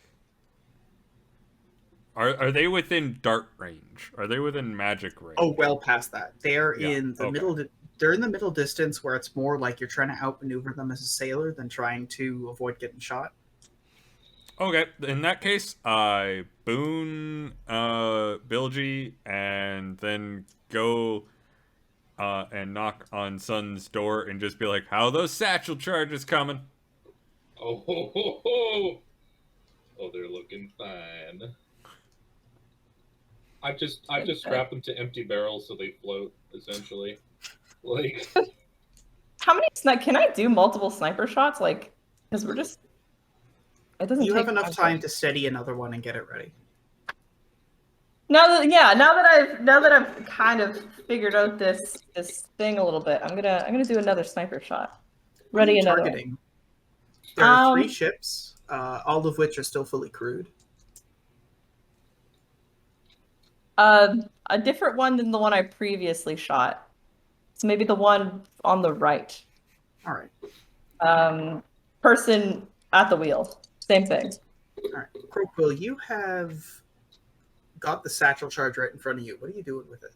Speaker 2: Are they within dart range? Are they within magic range?
Speaker 1: Oh, well past that. They're in the middle. They're in the middle distance where it's more like you're trying to outmaneuver them as a sailor than trying to avoid getting shot.
Speaker 2: Okay, in that case, I boon Bilgy and then go and knock on Sun's door and just be like, "How are those satchel charges coming?"
Speaker 3: Oh ho ho ho! Oh, they're looking fine. I've just strapped them to empty barrels so they float, essentially. Like,
Speaker 4: How many can I do multiple sniper shots? Like, because we're just. It doesn't.
Speaker 1: You
Speaker 4: take
Speaker 1: have enough
Speaker 4: much.
Speaker 1: time to steady another one and get it ready.
Speaker 4: Now that I've kind of figured out this thing a little bit, I'm gonna do another sniper shot.
Speaker 1: What are
Speaker 4: Ready
Speaker 1: you
Speaker 4: another
Speaker 1: targeting?
Speaker 4: one.
Speaker 1: There are 3 ships, all of which are still fully crewed.
Speaker 4: A different one than the one I previously shot. So maybe the one on the right.
Speaker 1: All right.
Speaker 4: Person at the wheel. Same thing.
Speaker 1: All right. Croquill, you have got the satchel charge right in front of you. What are you doing with it?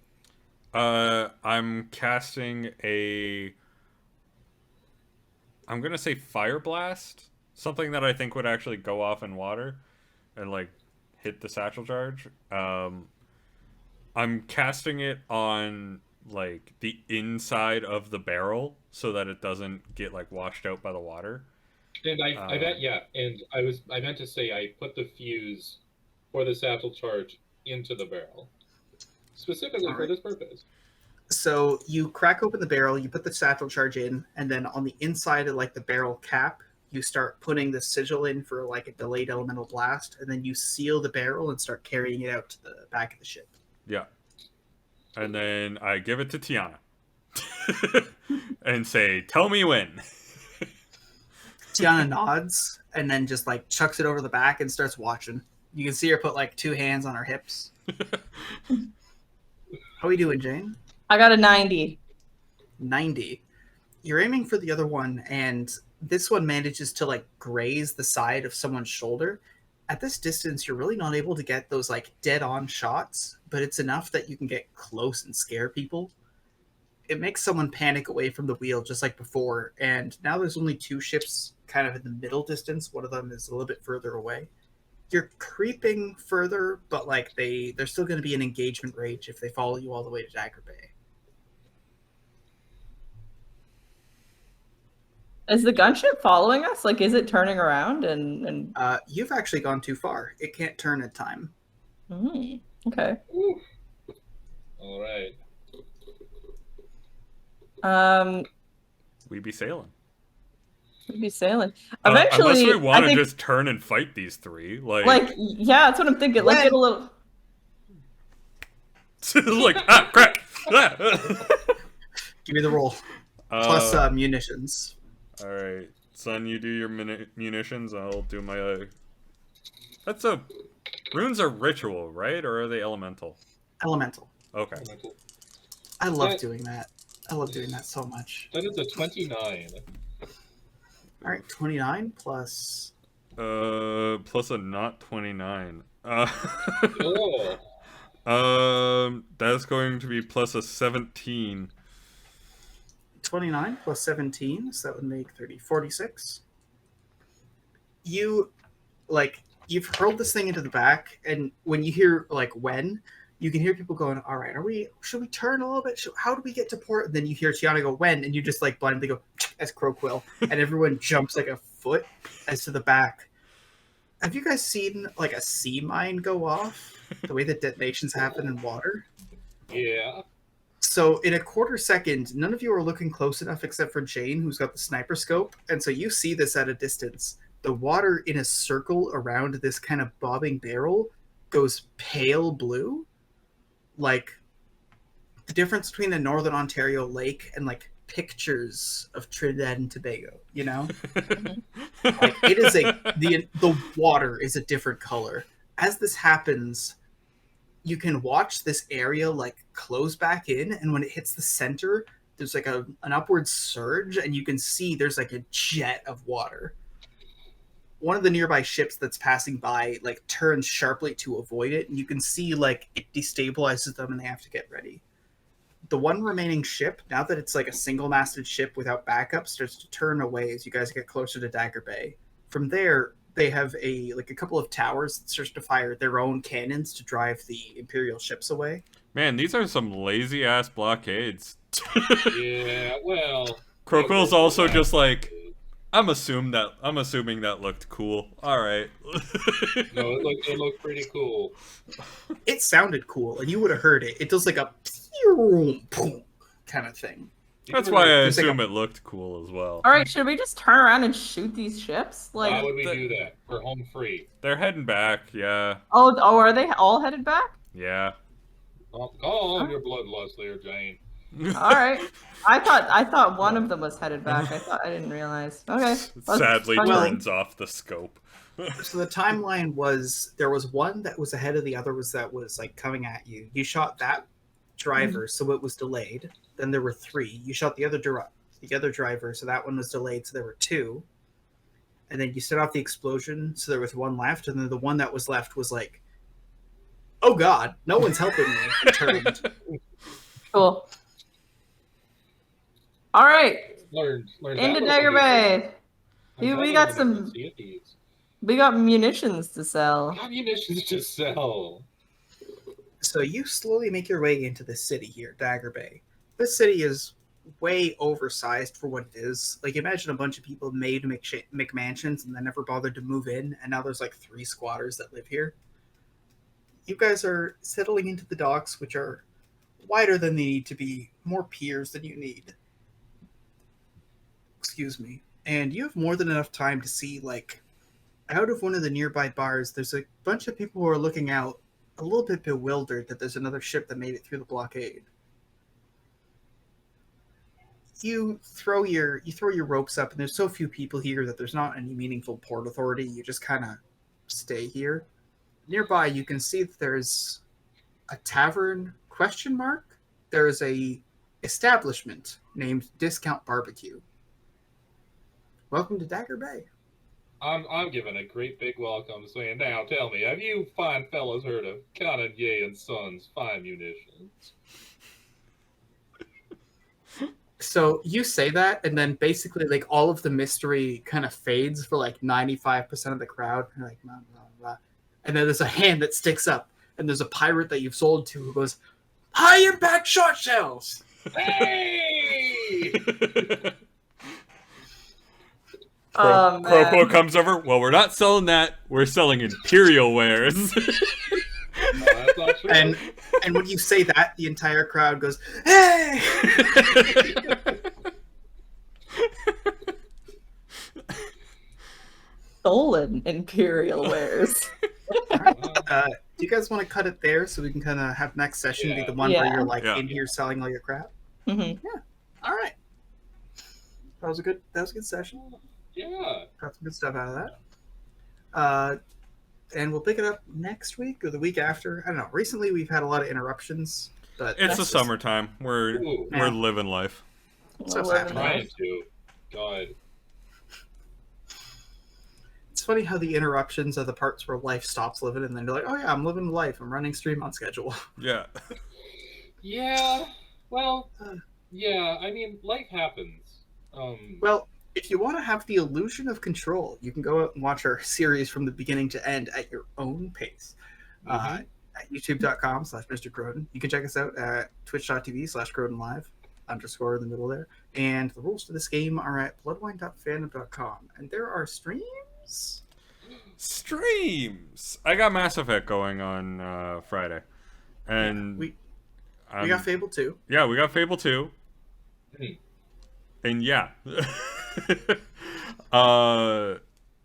Speaker 2: I'm casting a... I'm gonna say fire blast. Something that I think would actually go off in water and, like, hit the satchel charge. I'm casting it on, like, the inside of the barrel so that it doesn't get, like, washed out by the water.
Speaker 3: and I meant, yeah, and I meant to say I put the fuse for the satchel charge into the barrel, specifically for this purpose.
Speaker 1: So you crack open the barrel, you put the satchel charge in, and then on the inside of, like, the barrel cap, you start putting the sigil in for, like, a delayed elemental blast, and then you seal the barrel and start carrying it out to the back of the ship.
Speaker 2: Yeah. And then I give it to Tiana. And say, tell me when.
Speaker 1: Tiana nods and then just, like, chucks it over the back and starts watching. You can see her put, like, 2 hands on her hips. How are we doing, Jane?
Speaker 4: I got a 90.
Speaker 1: 90. You're aiming for the other one, and this one manages to, like, graze the side of someone's shoulder. At this distance, you're really not able to get those, like, dead-on shots, but it's enough that you can get close and scare people. It makes someone panic away from the wheel, just like before, and now there's only 2 ships kind of in the middle distance. One of them is a little bit further away. You're creeping further, but, like, they're still going to be in engagement range if they follow you all the way to Dagger Bay.
Speaker 4: Is the gunship following us? Like, is it turning around and?
Speaker 1: You've actually gone too far. It can't turn at time.
Speaker 4: Okay.
Speaker 3: Ooh. All right.
Speaker 2: We be sailing.
Speaker 4: We'd be sailing. Eventually,
Speaker 2: unless we want
Speaker 4: I
Speaker 2: to
Speaker 4: think,
Speaker 2: just turn and fight these 3.
Speaker 4: yeah, that's what I'm thinking. Let's get a little.
Speaker 2: Like, crap.
Speaker 1: Give me the roll. Plus munitions.
Speaker 2: Alright. Son, you do your munitions, I'll do my... Runes are ritual, right? Or are they elemental?
Speaker 1: Elemental.
Speaker 2: Okay.
Speaker 1: I love doing that. I love doing that so much.
Speaker 3: That is a 29.
Speaker 1: Alright, 29 plus...
Speaker 2: plus a not 29.
Speaker 3: Oh.
Speaker 2: That's going to be plus a 17.
Speaker 1: 29 plus 17, so that would make 30. 46. You've hurled this thing into the back, and when you hear, like, when, you can hear people going, all right, should we turn a little bit? How do we get to port? And then you hear Tiana go, when? And you just, like, blindly go, as Croquill, and everyone jumps, like, a foot as to the back. Have you guys seen, like, a sea mine go off? The way that detonations happen in water?
Speaker 3: Yeah.
Speaker 1: So in a quarter second, none of you are looking close enough except for Jane, who's got the sniper scope. And so you see this at a distance. The water in a circle around this kind of bobbing barrel goes pale blue. Like the difference between a Northern Ontario lake and, like, pictures of Trinidad and Tobago, you know? Like, it is the water is a different color. As this happens, you can watch this area, like, close back in, and when it hits the center, there's, like, an upward surge, and you can see there's, like, a jet of water. One of the nearby ships that's passing by, like, turns sharply to avoid it, and you can see, like, it destabilizes them and they have to get ready. The one remaining ship, now that it's, like, a single-masted ship without backup, starts to turn away as you guys get closer to Dagger Bay. From there, they have a couple of towers that start to fire their own cannons to drive the Imperial ships away.
Speaker 2: Man, these are some lazy-ass blockades.
Speaker 3: Yeah, well...
Speaker 2: Crocquill's also just like, I'm assuming that looked cool. All right.
Speaker 3: No, it looked pretty cool.
Speaker 1: It sounded cool, and you would have heard it. It does like a kind of thing.
Speaker 2: That's why I
Speaker 1: There's like
Speaker 2: assume
Speaker 1: a-
Speaker 2: it looked cool as well.
Speaker 4: All right, should we just turn around and shoot these ships? Like,
Speaker 3: Why would we do that? We're home free.
Speaker 2: They're heading back. Yeah.
Speaker 4: oh, are they all headed back?
Speaker 2: Yeah.
Speaker 3: Oh, go on your bloodlust there, Jane.
Speaker 4: All right. I thought one of them was headed back. I didn't realize. Okay.
Speaker 2: Sadly
Speaker 4: Well,
Speaker 2: turns off the scope.
Speaker 1: So the timeline was there was one that was ahead of the other that was like coming at you. You shot that driver, so it was delayed. Then there were 3. You shot the other driver, so that one was delayed, so there were 2. And then you set off the explosion, so there was 1 left, and then the one that was left was like, oh god, no one's helping me. And turned.
Speaker 4: Cool. All right.
Speaker 3: Learned
Speaker 4: Into
Speaker 3: that
Speaker 4: Dagger
Speaker 3: lesson.
Speaker 4: Bay.
Speaker 3: I'm
Speaker 4: We
Speaker 3: glad
Speaker 4: got
Speaker 3: I learned
Speaker 4: some-
Speaker 3: it from Sea of Thieves.
Speaker 4: We got munitions to sell.
Speaker 3: Ammunitions to sell.
Speaker 1: So you slowly make your way into the city here, Dagger Bay. This city is way oversized for what it is. Like, imagine a bunch of people made McMansions and then never bothered to move in, and now there's like 3 squatters that live here. You guys are settling into the docks, which are wider than they need to be, more piers than you need. Excuse me. And you have more than enough time to see, like, out of one of the nearby bars, there's a bunch of people who are looking out, a little bit bewildered that there's another ship that made it through the blockade. You throw your ropes up, and there's so few people here that there's not any meaningful port authority. You just kind of stay here. Nearby, you can see that there's a tavern ? There is a establishment named Discount Barbecue. Welcome to Dagger Bay.
Speaker 3: I'm giving a great big welcome, saying, now tell me, have you fine fellas heard of Canonier and Sons Fine Munitions?
Speaker 1: So you say that, and then basically, like, all of the mystery kind of fades for like 95% of the crowd. You're like, blah, blah, blah. And then there's a hand that sticks up, and there's a pirate that you've sold to who goes, high impact short shells.
Speaker 3: Hey!
Speaker 4: Oh, man.
Speaker 2: Cropo comes over. Well, we're not selling that. We're selling Imperial wares.
Speaker 3: No, that's not true.
Speaker 1: And when you say that, the entire crowd goes, hey!
Speaker 4: Stolen Imperial wares.
Speaker 1: Do you guys want to cut it there so we can kind of have next session be the one where
Speaker 4: Yeah.
Speaker 1: you're like
Speaker 2: Yeah.
Speaker 1: in here selling all your crap?
Speaker 4: hmm
Speaker 1: All right. That was a good session.
Speaker 3: Yeah.
Speaker 1: Got some good stuff out of that. And we'll pick it up next week or the week after. I don't know. Recently, we've had a lot of interruptions, but
Speaker 2: It's
Speaker 1: that's
Speaker 2: the
Speaker 1: just-
Speaker 2: summertime. We're
Speaker 3: Ooh,
Speaker 1: Yeah.
Speaker 2: we're living life.
Speaker 1: Stuff's
Speaker 4: Well,
Speaker 1: happening.
Speaker 3: trying to. God.
Speaker 1: It's funny how the interruptions are the parts where life stops living, and then you're like, "Oh yeah, I'm living life. I'm running stream on schedule."
Speaker 2: Yeah.
Speaker 3: Yeah. Well, yeah, I mean, life happens.
Speaker 1: Well, if you want to have the illusion of control, you can go out and watch our series from the beginning to end at your own pace. At youtube.com/Mr. Croden. You can check us out at twitch.tv/CrodenLive _ in the middle there. And the rules to this game are at bloodwine.fandom.com. And there are streams.
Speaker 2: Streams. I got Mass Effect going on Friday, and
Speaker 1: We got Fable 2.
Speaker 2: Yeah, we got Fable 2.
Speaker 3: Hmm.
Speaker 2: And yeah.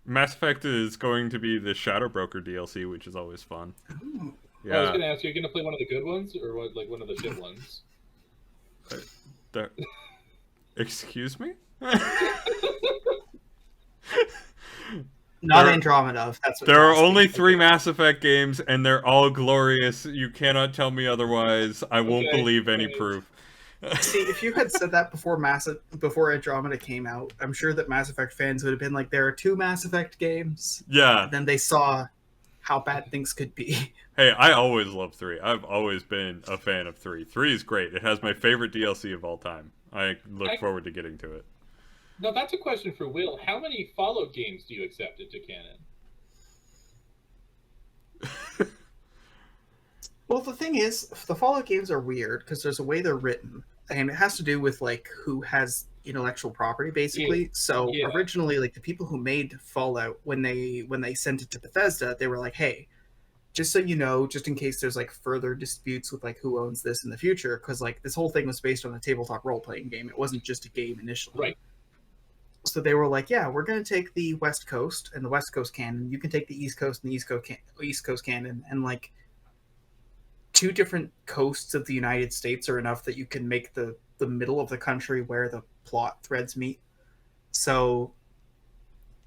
Speaker 2: Mass Effect is going to be the Shadow Broker DLC, which is always fun.
Speaker 1: Ooh.
Speaker 3: I was
Speaker 2: Yeah.
Speaker 3: gonna ask you, are you gonna play one of the good ones or what, like one of the shit ones?
Speaker 2: There- Excuse me?
Speaker 1: Not
Speaker 2: There-
Speaker 1: Andromeda. If that's what
Speaker 2: There
Speaker 1: you're
Speaker 2: are
Speaker 1: asking.
Speaker 2: only 3 Mass Effect games, and they're all glorious. You cannot tell me otherwise. I won't
Speaker 3: Okay,
Speaker 2: believe any
Speaker 3: okay.
Speaker 2: proof.
Speaker 1: See, if you had said that before Andromeda came out, I'm sure that Mass Effect fans would have been like, there are 2 Mass Effect games.
Speaker 2: Yeah.
Speaker 1: Then they saw how bad things could be.
Speaker 2: Hey, I always loved 3. I've always been a fan of 3. 3 is great. It has my favorite DLC of all time. I look forward to getting to it.
Speaker 3: No, that's a question for Will. How many Fallout games do you accept into canon?
Speaker 1: Well, the thing is, the Fallout games are weird because there's a way they're written, and it has to do with like who has intellectual property, basically. So
Speaker 3: Yeah.
Speaker 1: originally, like the people who made Fallout, when they sent it to Bethesda, they were like, "Hey, just so you know, just in case there's like further disputes with like who owns this in the future, because like this whole thing was based on a tabletop role playing game. It wasn't just a game initially."
Speaker 3: Right.
Speaker 1: So they were like, "Yeah, we're going to take the West Coast and the West Coast canon. You can take the East Coast and the East Coast canon, and like two different coasts of the United States are enough that you can make the middle of the country where the plot threads meet." So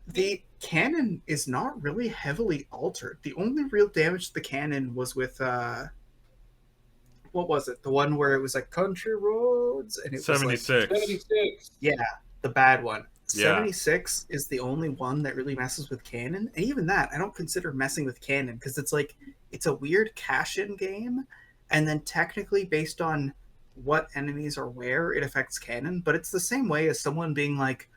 Speaker 1: the canon is not really heavily altered. The only real damage to the canon was with what was it? The one where it was like country roads and it
Speaker 2: 76.
Speaker 1: was like
Speaker 3: 76.
Speaker 1: yeah, the bad one.
Speaker 2: Yeah.
Speaker 1: 76 is the only one that really messes with canon, and even that I don't consider messing with canon because it's like it's a weird cash-in game, and then technically based on what enemies are where, it affects canon. But it's the same way as someone being like,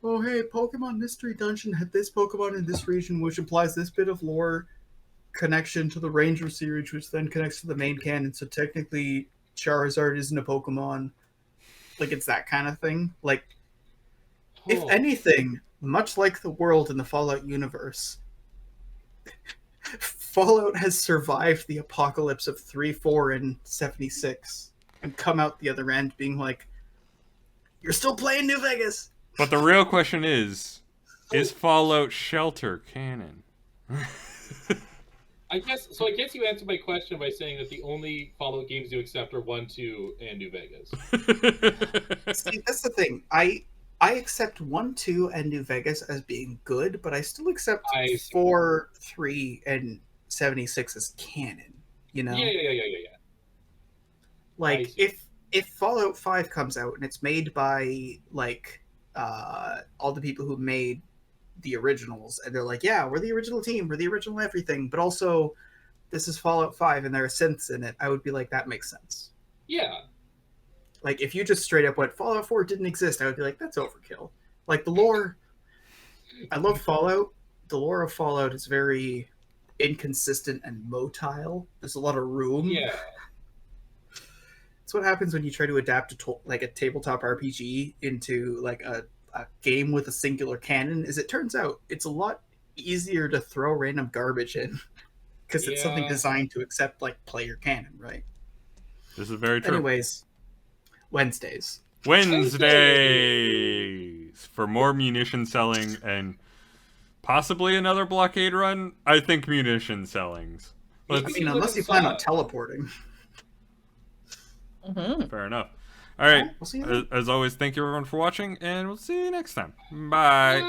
Speaker 1: "Oh hey, Pokemon Mystery Dungeon had this Pokemon in this region, which implies this bit of lore connection to the Ranger series, which then connects to the main canon. So technically, Charizard isn't a Pokemon." Like it's that kind of thing. Like, if anything, much like the world in the Fallout universe, Fallout has survived the apocalypse of 3, 4, and 76 and come out the other end being like, "You're still playing New Vegas."
Speaker 2: But the real question is Fallout Shelter canon?
Speaker 3: I guess you answered my question by saying that the only Fallout games you accept are 1, 2, and New Vegas.
Speaker 1: See, that's the thing. I accept 1, 2, and New Vegas as being good, but I still accept 4, 3, and 76 as canon. You know?
Speaker 3: Yeah.
Speaker 1: Like if Fallout 5 comes out and it's made by like all the people who made the originals, and they're like, "Yeah, we're the original team, we're the original everything, but also this is Fallout 5 and there are synths in it," I would be like, that makes sense.
Speaker 3: Yeah.
Speaker 1: Like if you just straight up went Fallout 4 didn't exist, I would be like, that's overkill. Like the lore, I love Fallout. The lore of Fallout is very inconsistent and motile. There's a lot of room.
Speaker 3: Yeah.
Speaker 1: It's what happens when you try to adapt like a tabletop RPG into like a game with a singular canon. Is it turns out it's a lot easier to throw random garbage in because it's something designed to accept like player canon, right?
Speaker 2: This is very true.
Speaker 1: Anyways, Wednesdays
Speaker 2: for more munition selling and possibly another blockade run. I think munition sellings.
Speaker 1: I mean, unless you plan on teleporting.
Speaker 2: Fair enough. All right.
Speaker 1: We'll see you then.
Speaker 2: As always, thank you everyone for watching, and we'll see you next time. Bye.